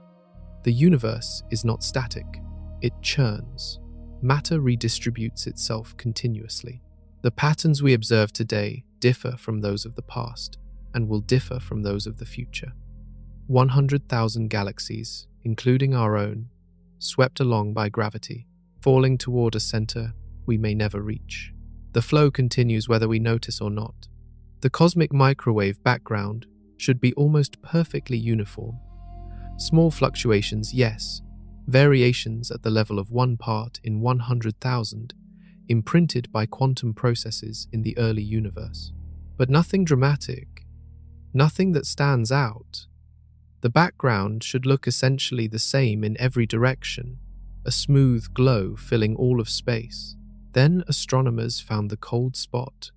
The universe is not static, it churns. Matter redistributes itself continuously. The patterns we observe today differ from those of the past and will differ from those of the future. 100,000 galaxies, including our own, swept along by gravity, falling toward a center we may never reach. The flow continues whether we notice or not. The cosmic microwave background should be almost perfectly uniform. Small fluctuations, yes, variations at the level of 1 part in 100,000, imprinted by quantum processes in the early universe. But nothing dramatic, nothing that stands out. The background should look essentially the same in every direction, a smooth glow filling all of space. Then astronomers found the cold spot.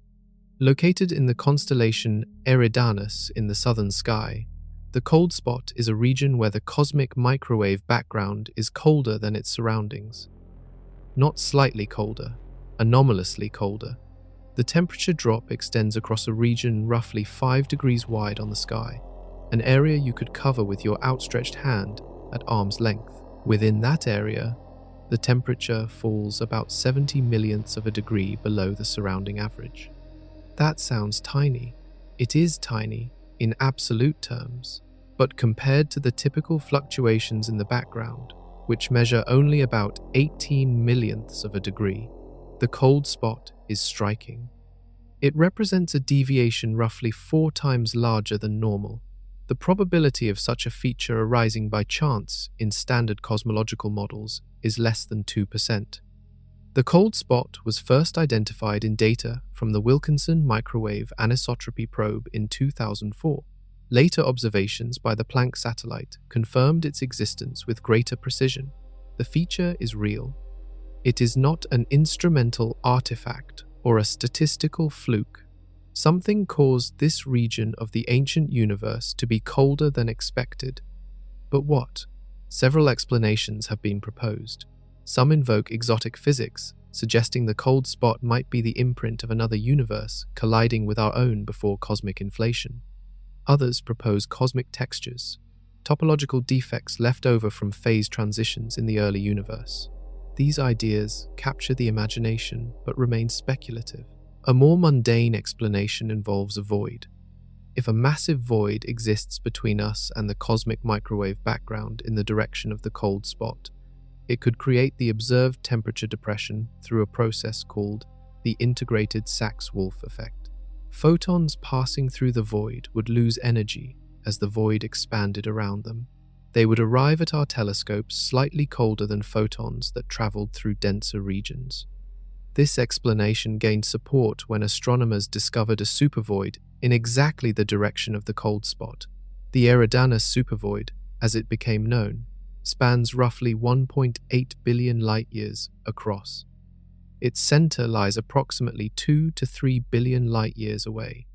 Located in the constellation Eridanus in the southern sky, the cold spot is a region where the cosmic microwave background is colder than its surroundings. Not slightly colder, anomalously colder. The temperature drop extends across a region roughly 5 degrees wide on the sky, an area you could cover with your outstretched hand at arm's length. Within that area, the temperature falls about 70 millionths of a degree below the surrounding average. That sounds tiny. It is tiny in absolute terms, but compared to the typical fluctuations in the background, which measure only about 18 millionths of a degree, the cold spot is striking. It represents a deviation roughly 4 times larger than normal. The probability of such a feature arising by chance in standard cosmological models is less than 2%. The cold spot was first identified in data from the Wilkinson Microwave Anisotropy Probe in 2004. Later observations by the Planck satellite confirmed its existence with greater precision. The feature is real. It is not an instrumental artifact or a statistical fluke. Something caused this region of the ancient universe to be colder than expected. But what? Several explanations have been proposed. Some invoke exotic physics, suggesting the cold spot might be the imprint of another universe colliding with our own before cosmic inflation. Others propose cosmic textures, topological defects left over from phase transitions in the early universe. These ideas capture the imagination but remain speculative. A more mundane explanation involves a void. If a massive void exists between us and the cosmic microwave background in the direction of the cold spot, it could create the observed temperature depression through a process called the integrated Sachs-Wolf effect. Photons passing through the void would lose energy as the void expanded around them. They would arrive at our telescopes slightly colder than photons that traveled through denser regions. This explanation gained support when astronomers discovered a supervoid in exactly the direction of the cold spot. The Eridanus supervoid, as it became known, spans roughly 1.8 billion light-years across. Its center lies approximately 2 to 3 billion light-years away.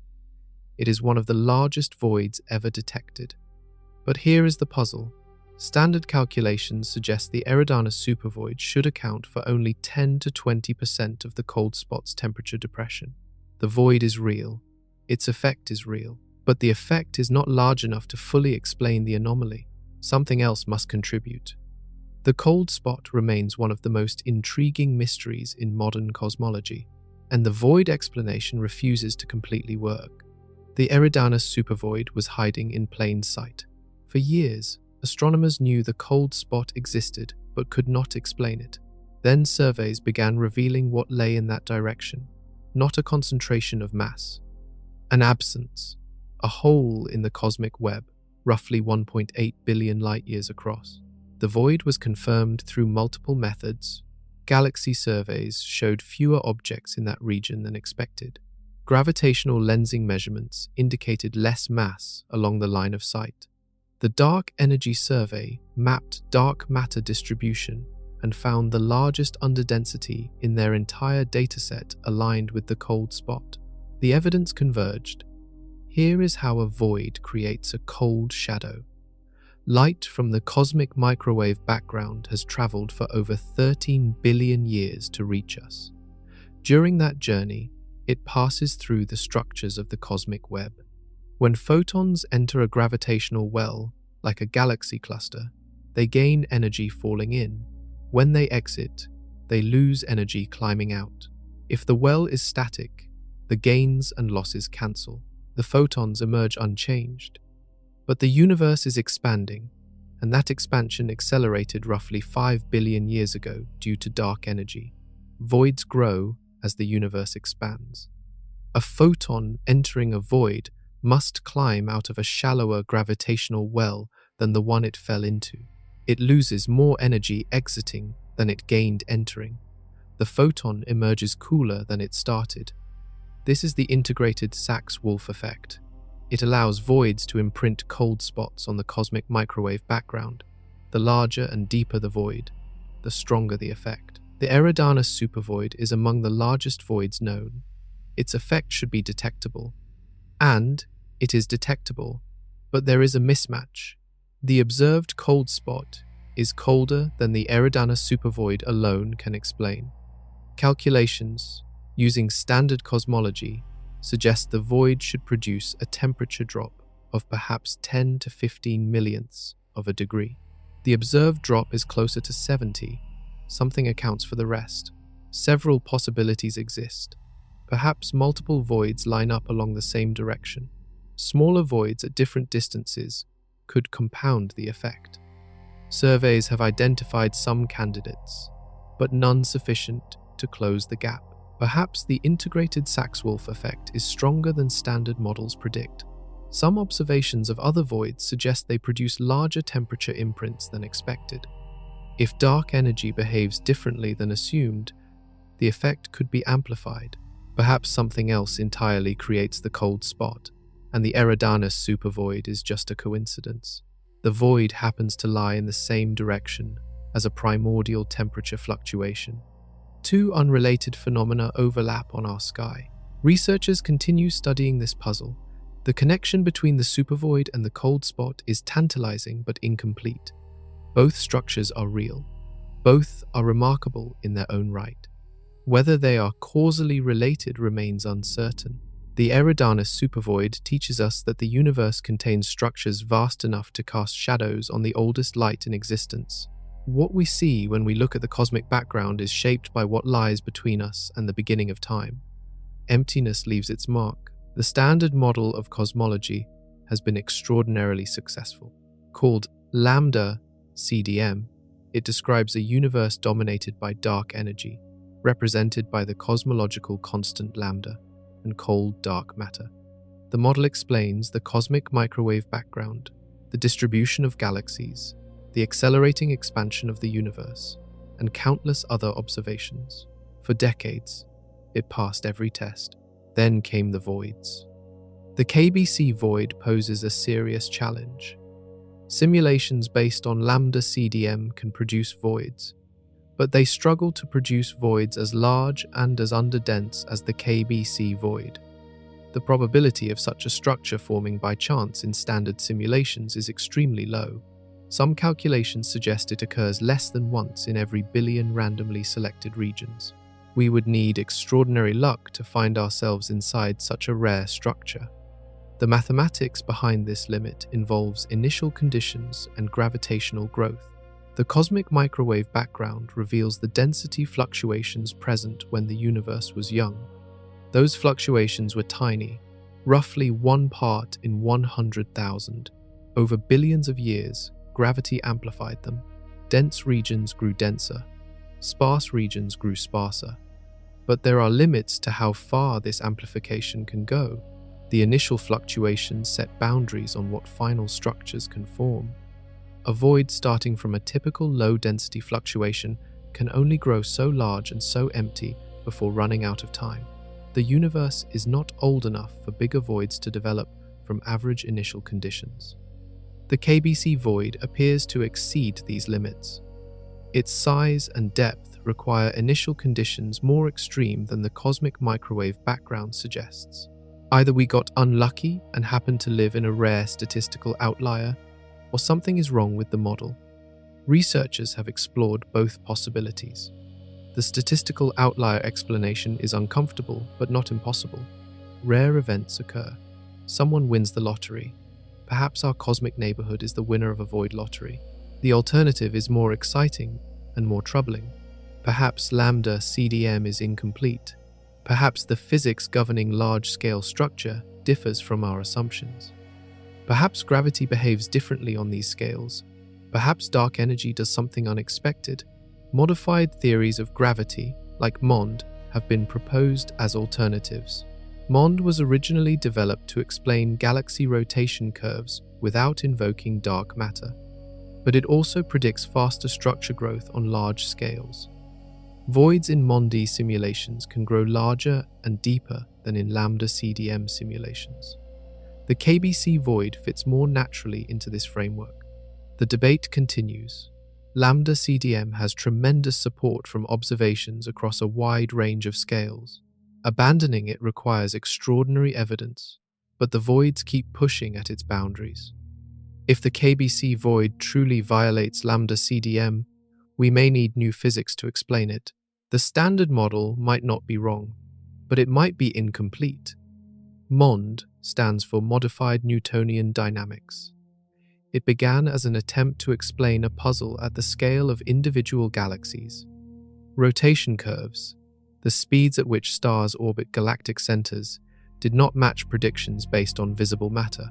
It is one of the largest voids ever detected. But here is the puzzle. Standard calculations suggest the Eridanus supervoid should account for only 10 to 20% of the cold spot's temperature depression. The void is real. Its effect is real. But the effect is not large enough to fully explain the anomaly. Something else must contribute. The cold spot remains one of the most intriguing mysteries in modern cosmology, and the void explanation refuses to completely work. The Eridanus supervoid was hiding in plain sight. For years, astronomers knew the cold spot existed but could not explain it. Then surveys began revealing what lay in that direction. Not a concentration of mass. An absence. A hole in the cosmic web, roughly 1.8 billion light-years across. The void was confirmed through multiple methods. Galaxy surveys showed fewer objects in that region than expected. Gravitational lensing measurements indicated less mass along the line of sight. The Dark Energy Survey mapped dark matter distribution and found the largest underdensity in their entire dataset aligned with the cold spot. The evidence converged. Here is how a void creates a cold shadow. Light from the cosmic microwave background has traveled for over 13 billion years to reach us. During that journey, it passes through the structures of the cosmic web. When photons enter a gravitational well, like a galaxy cluster, they gain energy falling in. When they exit, they lose energy climbing out. If the well is static, the gains and losses cancel. The photons emerge unchanged. But the universe is expanding, and that expansion accelerated roughly 5 billion years ago due to dark energy. Voids grow as the universe expands. A photon entering a void must climb out of a shallower gravitational well than the one it fell into. It loses more energy exiting than it gained entering. The photon emerges cooler than it started. This is the integrated Sachs-Wolf effect. It allows voids to imprint cold spots on the cosmic microwave background. The larger and deeper the void, the stronger the effect. The Eridanus supervoid is among the largest voids known. Its effect should be detectable. And it is detectable, but there is a mismatch. The observed cold spot is colder than the Eridanus supervoid alone can explain. Calculations, using standard cosmology, suggest the void should produce a temperature drop of perhaps 10 to 15 millionths of a degree. The observed drop is closer to 70. Something accounts for the rest. Several possibilities exist. Perhaps multiple voids line up along the same direction. Smaller voids at different distances could compound the effect. Surveys have identified some candidates, but none sufficient to close the gap. Perhaps the integrated Sachs-Wolf effect is stronger than standard models predict. Some observations of other voids suggest they produce larger temperature imprints than expected. If dark energy behaves differently than assumed, the effect could be amplified. Perhaps something else entirely creates the cold spot, and the Eridanus supervoid is just a coincidence. The void happens to lie in the same direction as a primordial temperature fluctuation. Two unrelated phenomena overlap on our sky. Researchers continue studying this puzzle. The connection between the supervoid and the cold spot is tantalizing but incomplete. Both structures are real. Both are remarkable in their own right. Whether they are causally related remains uncertain. The Eridanus supervoid teaches us that the universe contains structures vast enough to cast shadows on the oldest light in existence. What we see when we look at the cosmic background is shaped by what lies between us and the beginning of time. Emptiness leaves its mark. The The standard model of cosmology has been extraordinarily successful. Called lambda CDM, it describes a universe dominated by dark energy, represented by the cosmological constant lambda and cold dark matter. The model explains the cosmic microwave background, the distribution of galaxies, the accelerating expansion of the universe, and countless other observations. For decades, it passed every test. Then came the voids. The KBC void poses a serious challenge. Simulations based on lambda CDM can produce voids, but they struggle to produce voids as large and as underdense as the KBC void. The probability of such a structure forming by chance in standard simulations is extremely low. Some calculations suggest it occurs less than once in every billion randomly selected regions. We would need extraordinary luck to find ourselves inside such a rare structure. The mathematics behind this limit involves initial conditions and gravitational growth. The cosmic microwave background reveals the density fluctuations present when the universe was young. Those fluctuations were tiny, roughly 1 part in 100,000. Over billions of years, gravity amplified them. Dense regions grew denser. Sparse regions grew sparser. But there are limits to how far this amplification can go. The initial fluctuations set boundaries on what final structures can form. A void starting from a typical low-density fluctuation can only grow so large and so empty before running out of time. The universe is not old enough for bigger voids to develop from average initial conditions. The KBC void appears to exceed these limits. Its size and depth require initial conditions more extreme than the cosmic microwave background suggests. Either we got unlucky and happened to live in a rare statistical outlier, or something is wrong with the model. Researchers have explored both possibilities. The statistical outlier explanation is uncomfortable but not impossible. Rare events occur. Someone wins the lottery. Perhaps our cosmic neighborhood is the winner of a void lottery. The alternative is more exciting and more troubling. Perhaps lambda CDM is incomplete. Perhaps the physics governing large-scale structure differs from our assumptions. Perhaps gravity behaves differently on these scales. Perhaps dark energy does something unexpected. Modified theories of gravity, like MOND, have been proposed as alternatives. MOND was originally developed to explain galaxy rotation curves without invoking dark matter, but it also predicts faster structure growth on large scales. Voids in MOND simulations can grow larger and deeper than in lambda CDM simulations. The KBC void fits more naturally into this framework. The debate continues. Lambda CDM has tremendous support from observations across a wide range of scales. Abandoning it requires extraordinary evidence, but the voids keep pushing at its boundaries. If the KBC void truly violates lambda CDM, we may need new physics to explain it. The standard model might not be wrong, but it might be incomplete. MOND stands for Modified Newtonian Dynamics. It began as an attempt to explain a puzzle at the scale of individual galaxies. Rotation curves, the speeds at which stars orbit galactic centers, did not match predictions based on visible matter.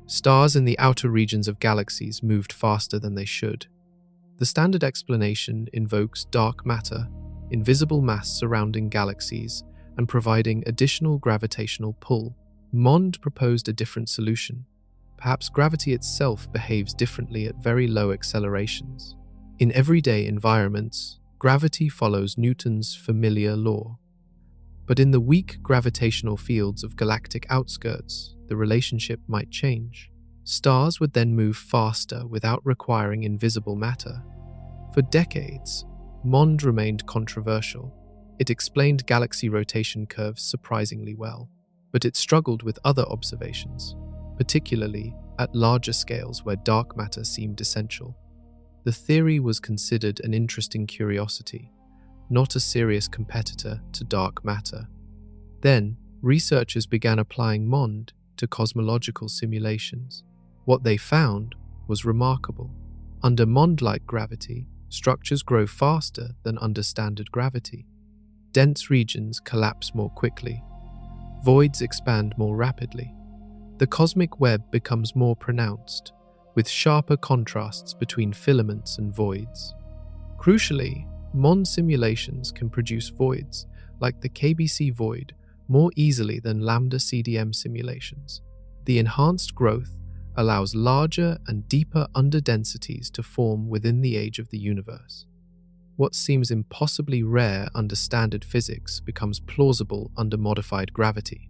Stars in the outer regions of galaxies moved faster than they should. The standard explanation invokes dark matter, invisible mass surrounding galaxies, and providing additional gravitational pull. MOND proposed a different solution. Perhaps gravity itself behaves differently at very low accelerations. In everyday environments, gravity follows Newton's familiar law. But in the weak gravitational fields of galactic outskirts, the relationship might change. Stars would then move faster without requiring invisible matter. For decades, MOND remained controversial. It explained galaxy rotation curves surprisingly well, but it struggled with other observations, particularly at larger scales where dark matter seemed essential. The theory was considered an interesting curiosity, not a serious competitor to dark matter. Then, researchers began applying MOND to cosmological simulations. What they found was remarkable. Under MOND-like gravity, structures grow faster than under standard gravity. Dense regions collapse more quickly. voids expand more rapidly. The cosmic web becomes more pronounced, with sharper contrasts between filaments and voids. Crucially, MOND simulations can produce voids, like the KBC void, more easily than lambda CDM simulations. The enhanced growth allows larger and deeper underdensities to form within the age of the universe. What seems impossibly rare under standard physics becomes plausible under modified gravity.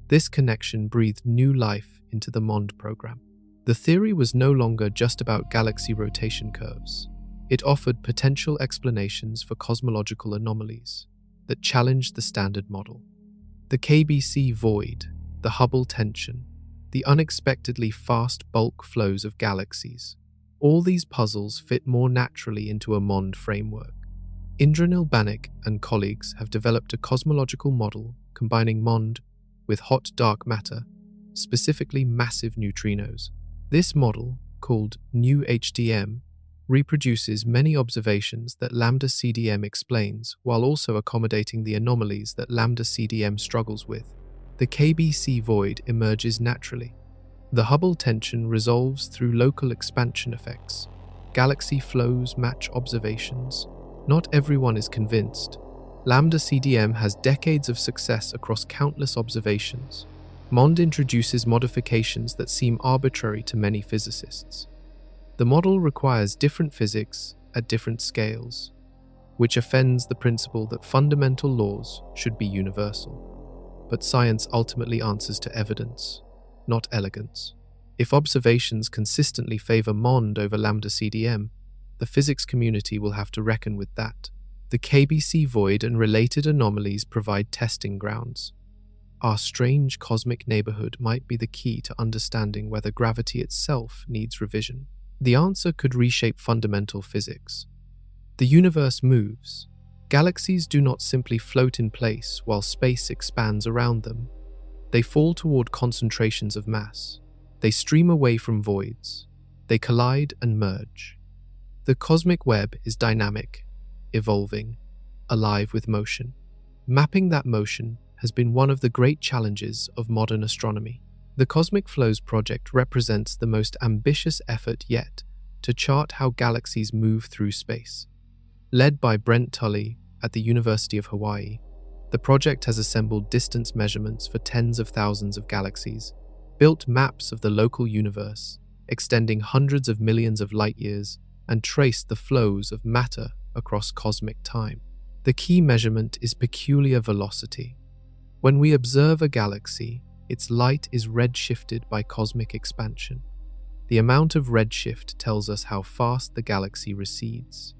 This connection breathed new life into the MOND program. The theory was no longer just about galaxy rotation curves. It offered potential explanations for cosmological anomalies that challenged the standard model. The KBC void, the Hubble tension, the unexpectedly fast bulk flows of galaxies. All these puzzles fit more naturally into a MOND framework. Indranil Banik and colleagues have developed a cosmological model combining MOND with hot dark matter, specifically massive neutrinos. This model, called New HDM, reproduces many observations that lambda CDM explains while also accommodating the anomalies that lambda CDM struggles with. The KBC void emerges naturally. The Hubble tension resolves through local expansion effects. Galaxy flows match observations. Not everyone is convinced. Lambda CDM has decades of success across countless observations. MOND introduces modifications that seem arbitrary to many physicists. The model requires different physics at different scales, which offends the principle that fundamental laws should be universal. But science ultimately answers to evidence, not elegance. If observations consistently favor MOND over lambda CDM, the physics community will have to reckon with that. The KBC void and related anomalies provide testing grounds. Our strange cosmic neighborhood might be the key to understanding whether gravity itself needs revision. The answer could reshape fundamental physics. The universe moves. Galaxies do not simply float in place while space expands around them. They fall toward concentrations of mass. They stream away from voids. They collide and merge. The cosmic web is dynamic, evolving, alive with motion. Mapping that motion has been one of the great challenges of modern astronomy. The Cosmic Flows project represents the most ambitious effort yet to chart how galaxies move through space. Led by Brent Tully at the University of Hawaii, the project has assembled distance measurements for tens of thousands of galaxies, built maps of the local universe, extending hundreds of millions of light-years, and traced the flows of matter across cosmic time. The key measurement is peculiar velocity. When we observe a galaxy, its light is redshifted by cosmic expansion. The amount of redshift tells us how fast the galaxy recedes.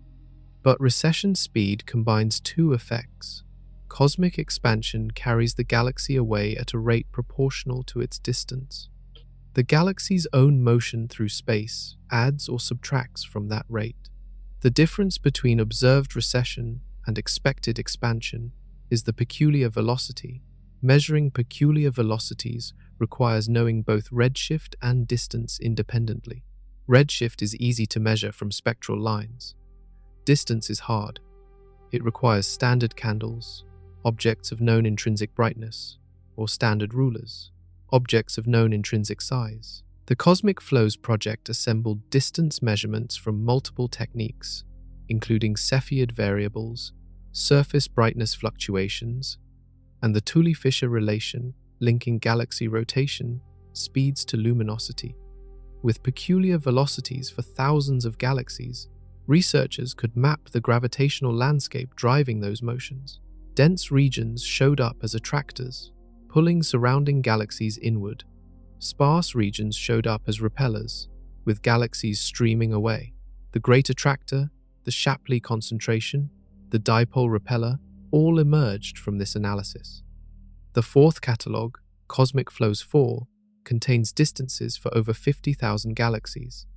But recession speed combines two effects. Cosmic expansion carries the galaxy away at a rate proportional to its distance. The galaxy's own motion through space adds or subtracts from that rate. The difference between observed recession and expected expansion is the peculiar velocity. Measuring peculiar velocities requires knowing both redshift and distance independently. Redshift is easy to measure from spectral lines. Distance is hard. It requires standard candles, objects of known intrinsic brightness, or standard rulers, objects of known intrinsic size. The Cosmic Flows project assembled distance measurements from multiple techniques, including Cepheid variables, surface brightness fluctuations, and the Tully-Fisher relation linking galaxy rotation speeds to luminosity. With peculiar velocities for thousands of galaxies, researchers could map the gravitational landscape driving those motions. Dense regions showed up as attractors, pulling surrounding galaxies inward. Sparse regions showed up as repellers, with galaxies streaming away. The great attractor, the Shapley concentration, the dipole repeller, all emerged from this analysis. The fourth catalogue, Cosmic Flows 4, contains distances for over 50,000 galaxies.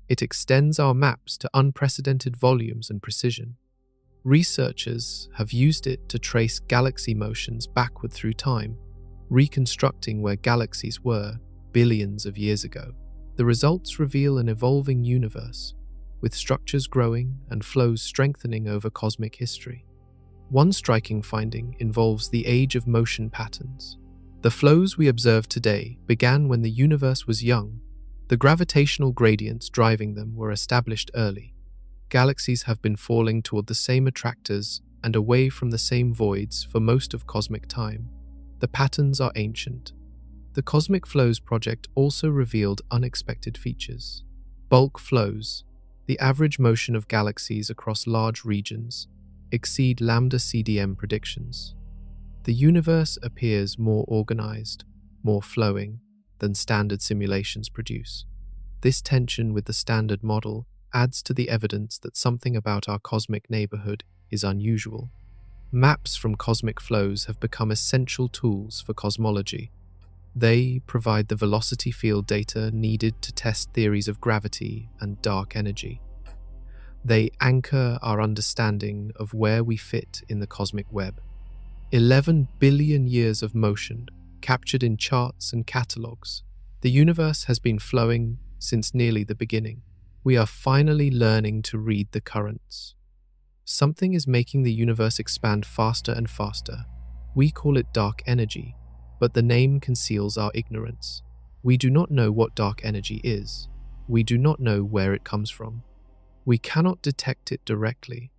It extends our maps to unprecedented volumes and precision. Researchers have used it to trace galaxy motions backward through time, reconstructing where galaxies were billions of years ago. The results reveal an evolving universe, with structures growing and flows strengthening over cosmic history. One striking finding involves the age of motion patterns. The flows we observe today began when the universe was young. The gravitational gradients driving them were established early. Galaxies have been falling toward the same attractors and away from the same voids for most of cosmic time. The patterns are ancient. The Cosmic Flows project also revealed unexpected features. Bulk flows, the average motion of galaxies across large regions, exceed lambda CDM predictions. The universe appears more organized, more flowing than standard simulations produce. This tension with the standard model adds to the evidence that something about our cosmic neighborhood is unusual. Maps from cosmic flows have become essential tools for cosmology. They provide the velocity field data needed to test theories of gravity and dark energy. They anchor our understanding of where we fit in the cosmic web. 11 billion years of motion, captured in charts and catalogs. The universe has been flowing since nearly the beginning. We are finally learning to read the currents. Something is making the universe expand faster and faster. We call it dark energy, but the name conceals our ignorance. We do not know what dark energy is. We do not know where it comes from. We cannot detect it directly.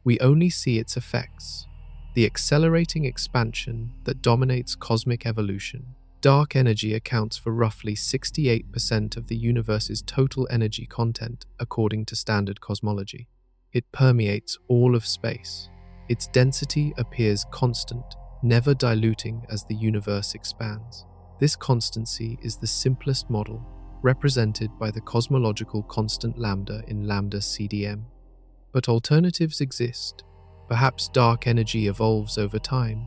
We only see its effects, the accelerating expansion that dominates cosmic evolution. Dark energy accounts for roughly 68% of the universe's total energy content, according to standard cosmology. It permeates all of space. Its density appears constant, never diluting as the universe expands. This constancy is the simplest model, represented by the cosmological constant lambda in lambda CDM. But alternatives exist. Perhaps dark energy evolves over time.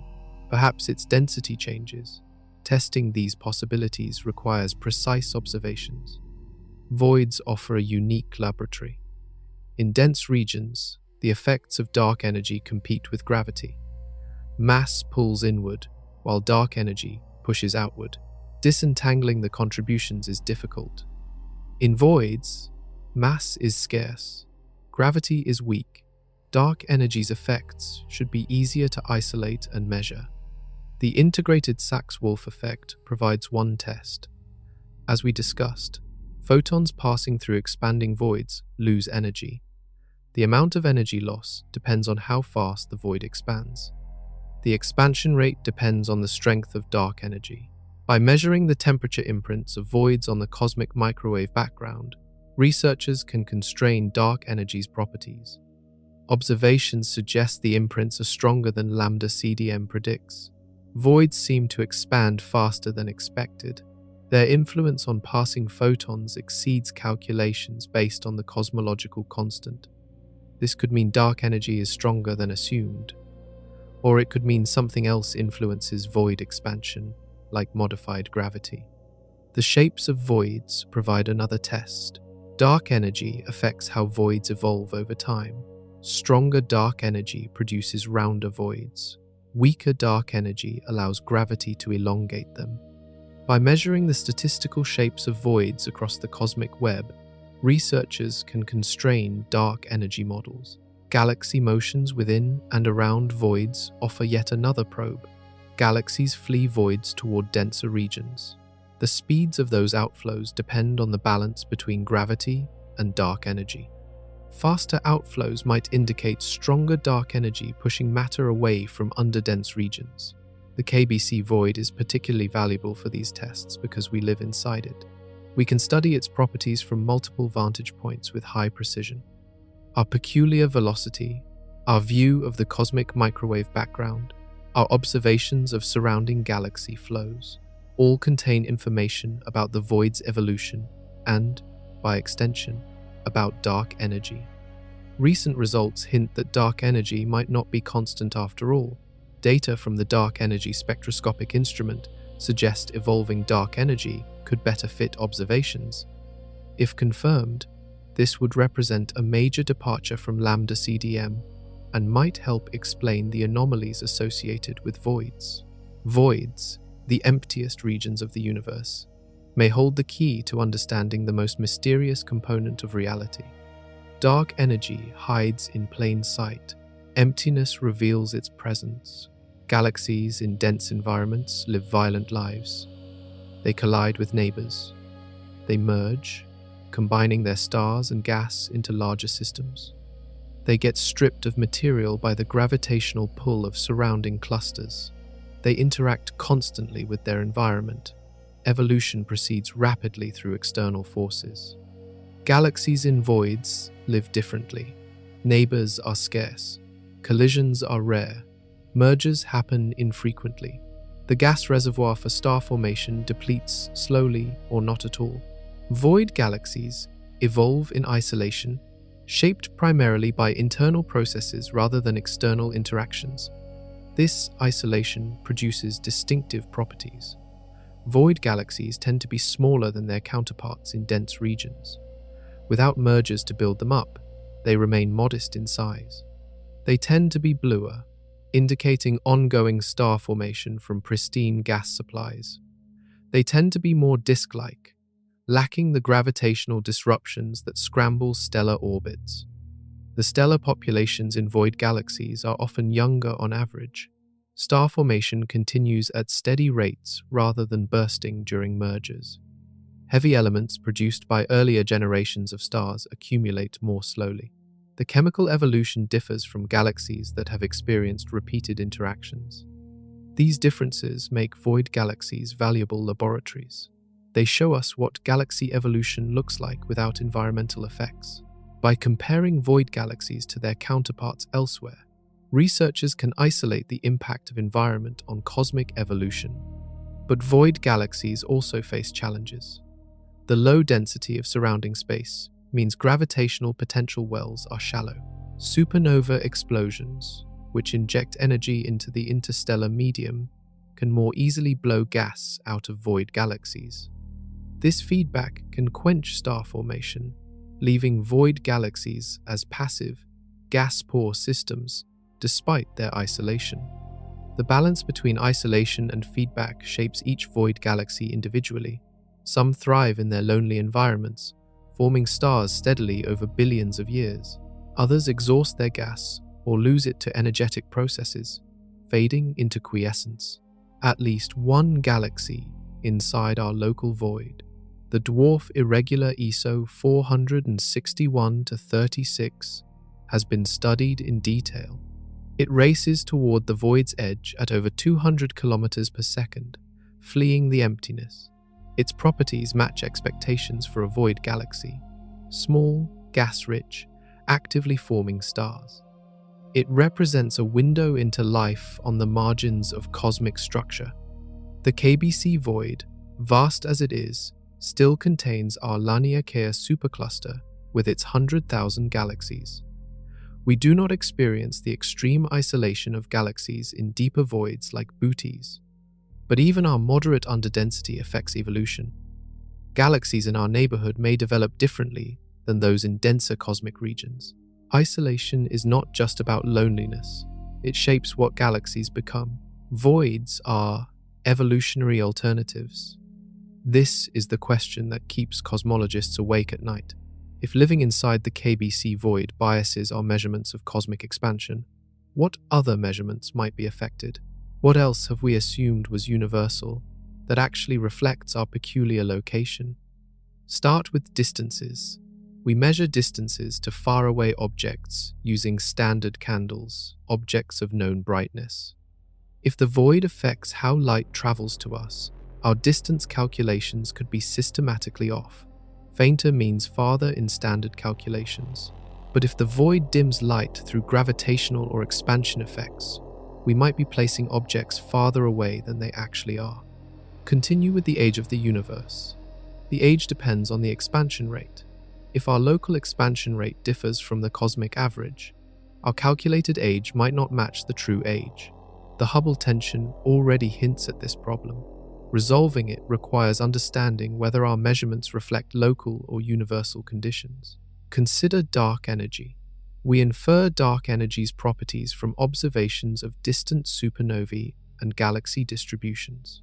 Perhaps its density changes. Testing these possibilities requires precise observations. Voids offer a unique laboratory. In dense regions, the effects of dark energy compete with gravity. Mass pulls inward, while dark energy pushes outward. Disentangling the contributions is difficult. In voids, mass is scarce. Gravity is weak. Dark energy's effects should be easier to isolate and measure. The integrated Sachs-Wolf effect provides one test. As we discussed, photons passing through expanding voids lose energy. The amount of energy loss depends on how fast the void expands. The expansion rate depends on the strength of dark energy. By measuring the temperature imprints of voids on the cosmic microwave background, researchers can constrain dark energy's properties. Observations suggest the imprints are stronger than lambda CDM predicts. Voids seem to expand faster than expected. Their influence on passing photons exceeds calculations based on the cosmological constant. This could mean dark energy is stronger than assumed, or it could mean something else influences void expansion, like modified gravity. The shapes of voids provide another test. Dark energy affects how voids evolve over time. Stronger dark energy produces rounder voids. Weaker dark energy allows gravity to elongate them. By measuring the statistical shapes of voids across the cosmic web, researchers can constrain dark energy models. Galaxy motions within and around voids offer yet another probe. Galaxies flee voids toward denser regions. The speeds of those outflows depend on the balance between gravity and dark energy. Faster outflows might indicate stronger dark energy pushing matter away from underdense regions. The KBC void is particularly valuable for these tests because we live inside it. We can study its properties from multiple vantage points with high precision. Our peculiar velocity, our view of the cosmic microwave background, our observations of surrounding galaxy flows, all contain information about the void's evolution and, by extension, about dark energy. Recent results hint that dark energy might not be constant after all. Data from the Dark Energy Spectroscopic Instrument suggest evolving dark energy could better fit observations. If confirmed, this would represent a major departure from lambda CDM and might help explain the anomalies associated with voids. Voids, the emptiest regions of the universe, may hold the key to understanding the most mysterious component of reality. Dark energy hides in plain sight. Emptiness reveals its presence. Galaxies in dense environments live violent lives. They collide with neighbors. They merge, combining their stars and gas into larger systems. They get stripped of material by the gravitational pull of surrounding clusters. They interact constantly with their environment. Evolution proceeds rapidly through external forces. Galaxies in voids live differently. Neighbors are scarce. Collisions are rare. Mergers happen infrequently. The gas reservoir for star formation depletes slowly or not at all. Void galaxies evolve in isolation, shaped primarily by internal processes rather than external interactions. This isolation produces distinctive properties. Void galaxies tend to be smaller than their counterparts in dense regions. Without mergers to build them up, they remain modest in size. They tend to be bluer, indicating ongoing star formation from pristine gas supplies. They tend to be more disk-like, lacking the gravitational disruptions that scramble stellar orbits. The stellar populations in void galaxies are often younger on average. Star formation continues at steady rates rather than bursting during mergers. Heavy elements produced by earlier generations of stars accumulate more slowly. The chemical evolution differs from galaxies that have experienced repeated interactions. These differences make void galaxies valuable laboratories. They show us what galaxy evolution looks like without environmental effects. By comparing void galaxies to their counterparts elsewhere, researchers can isolate the impact of environment on cosmic evolution. But void galaxies also face challenges. The low density of surrounding space means gravitational potential wells are shallow. Supernova explosions, which inject energy into the interstellar medium, can more easily blow gas out of void galaxies. This feedback can quench star formation, leaving void galaxies as passive, gas-poor systems despite their isolation. The balance between isolation and feedback shapes each void galaxy individually. Some thrive in their lonely environments, forming stars steadily over billions of years. Others exhaust their gas or lose it to energetic processes, fading into quiescence. At least one galaxy inside our local void, the dwarf irregular ESO 461-36, has been studied in detail. It races toward the void's edge at over 200 kilometers per second, fleeing the emptiness. Its properties match expectations for a void galaxy: small, gas-rich, actively forming stars. It represents a window into life on the margins of cosmic structure. The KBC void, vast as it is, still contains our Laniakea supercluster with its 100,000 galaxies. We do not experience the extreme isolation of galaxies in deeper voids like Bootes. But even our moderate underdensity affects evolution. Galaxies in our neighborhood may develop differently than those in denser cosmic regions. Isolation is not just about loneliness. It shapes what galaxies become. Voids are evolutionary alternatives. This is the question that keeps cosmologists awake at night. If living inside the KBC void biases our measurements of cosmic expansion, what other measurements might be affected? What else have we assumed was universal that actually reflects our peculiar location? Start with distances. We measure distances to faraway objects using standard candles, objects of known brightness. If the void affects how light travels to us, our distance calculations could be systematically off. Fainter means farther in standard calculations. But if the void dims light through gravitational or expansion effects, we might be placing objects farther away than they actually are. Continue with the age of the universe. The age depends on the expansion rate. If our local expansion rate differs from the cosmic average, our calculated age might not match the true age. The Hubble tension already hints at this problem. Resolving it requires understanding whether our measurements reflect local or universal conditions. Consider dark energy. We infer dark energy's properties from observations of distant supernovae and galaxy distributions.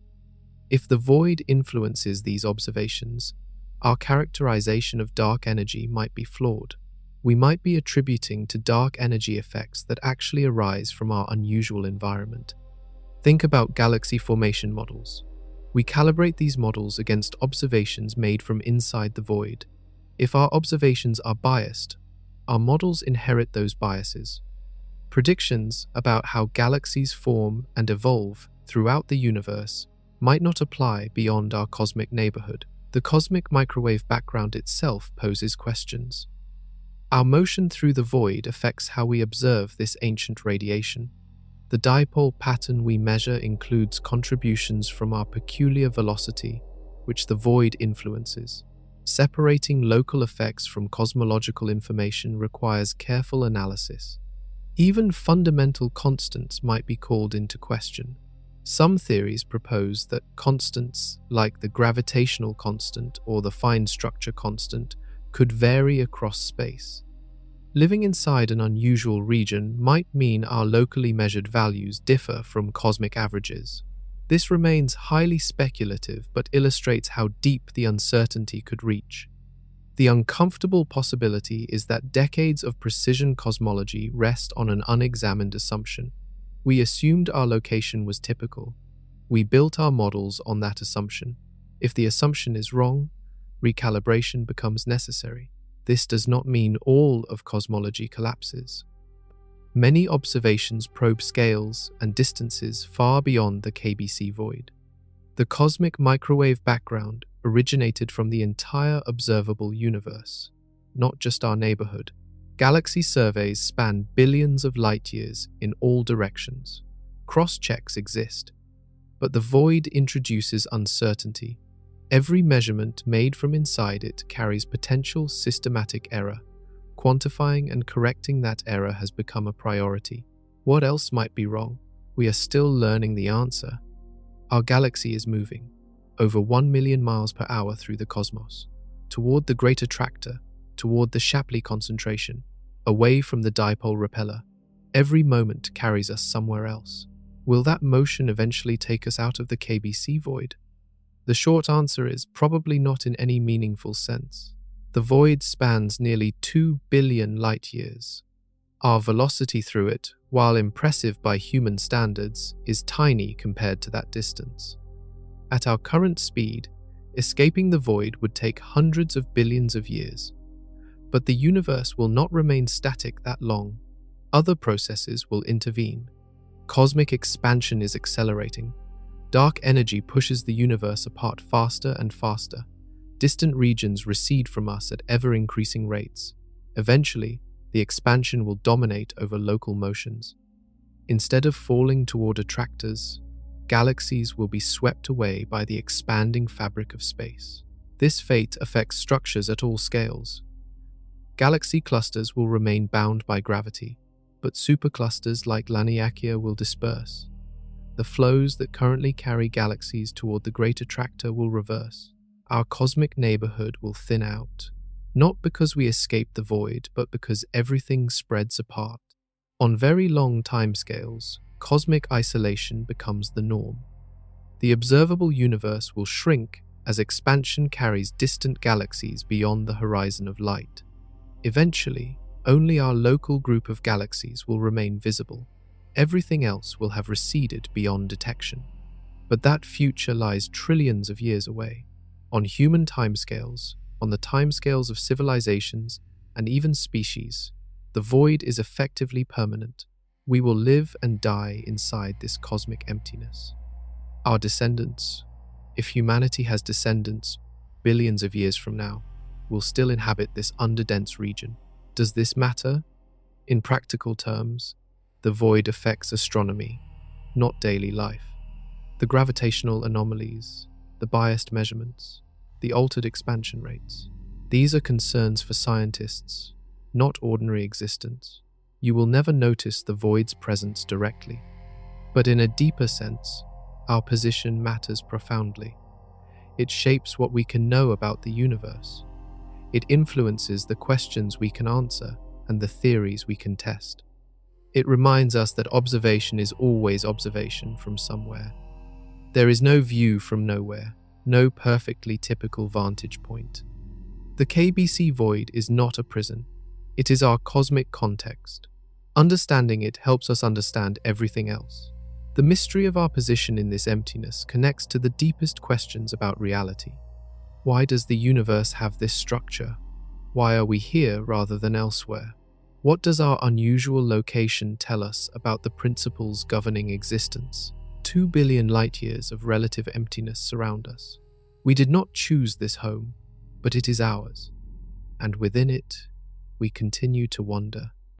If the void influences these observations, our characterization of dark energy might be flawed. We might be attributing to dark energy effects that actually arise from our unusual environment. Think about galaxy formation models. We calibrate these models against observations made from inside the void. If our observations are biased, our models inherit those biases. Predictions about how galaxies form and evolve throughout the universe might not apply beyond our cosmic neighborhood. The cosmic microwave background itself poses questions. Our motion through the void affects how we observe this ancient radiation. The dipole pattern we measure includes contributions from our peculiar velocity, which the void influences. Separating local effects from cosmological information requires careful analysis. Even fundamental constants might be called into question. Some theories propose that constants, like the gravitational constant or the fine structure constant, could vary across space. Living inside an unusual region might mean our locally measured values differ from cosmic averages. This remains highly speculative but illustrates how deep the uncertainty could reach. The uncomfortable possibility is that decades of precision cosmology rest on an unexamined assumption. We assumed our location was typical. We built our models on that assumption. If the assumption is wrong, recalibration becomes necessary. This does not mean all of cosmology collapses. Many observations probe scales and distances far beyond the KBC void. The cosmic microwave background originated from the entire observable universe, not just our neighborhood. Galaxy surveys span billions of light-years in all directions. Cross-checks exist, but the void introduces uncertainty. Every measurement made from inside it carries potential systematic error. Quantifying and correcting that error has become a priority. What else might be wrong? We are still learning the answer. Our galaxy is moving, over 1 million miles per hour through the cosmos, toward the great attractor, toward the Shapley concentration, away from the dipole repeller. Every moment carries us somewhere else. Will that motion eventually take us out of the KBC void? The short answer is probably not in any meaningful sense. The void spans nearly 2 billion light-years. Our velocity through it, while impressive by human standards, is tiny compared to that distance. At our current speed, escaping the void would take hundreds of billions of years. But the universe will not remain static that long. Other processes will intervene. Cosmic expansion is accelerating. Dark energy pushes the universe apart faster and faster. Distant regions recede from us at ever-increasing rates. Eventually, the expansion will dominate over local motions. Instead of falling toward attractors, galaxies will be swept away by the expanding fabric of space. This fate affects structures at all scales. Galaxy clusters will remain bound by gravity, but superclusters like Laniakea will disperse. The flows that currently carry galaxies toward the great attractor will reverse. Our cosmic neighborhood will thin out, not because we escape the void, but because everything spreads apart. On very long timescales, cosmic isolation becomes the norm. The observable universe will shrink as expansion carries distant galaxies beyond the horizon of light. Eventually, only our local group of galaxies will remain visible. Everything else will have receded beyond detection. But that future lies trillions of years away. On human timescales, on the timescales of civilizations and even species, the void is effectively permanent. We will live and die inside this cosmic emptiness. Our descendants, if humanity has descendants billions of years from now, will still inhabit this underdense region. Does this matter? In practical terms, the void affects astronomy, not daily life. The gravitational anomalies, the biased measurements, the altered expansion rates. These are concerns for scientists, not ordinary existence. You will never notice the void's presence directly. But in a deeper sense, our position matters profoundly. It shapes what we can know about the universe. It influences the questions we can answer and the theories we can test. It reminds us that observation is always observation from somewhere. There is no view from nowhere, no perfectly typical vantage point. The KBC void is not a prison. It is our cosmic context. Understanding it helps us understand everything else. The mystery of our position in this emptiness connects to the deepest questions about reality. Why does the universe have this structure? Why are we here rather than elsewhere? What does our unusual location tell us about the principles governing existence? 2 billion light-years of relative emptiness surround us. We did not choose this home, but it is ours, and within it, we continue to wander.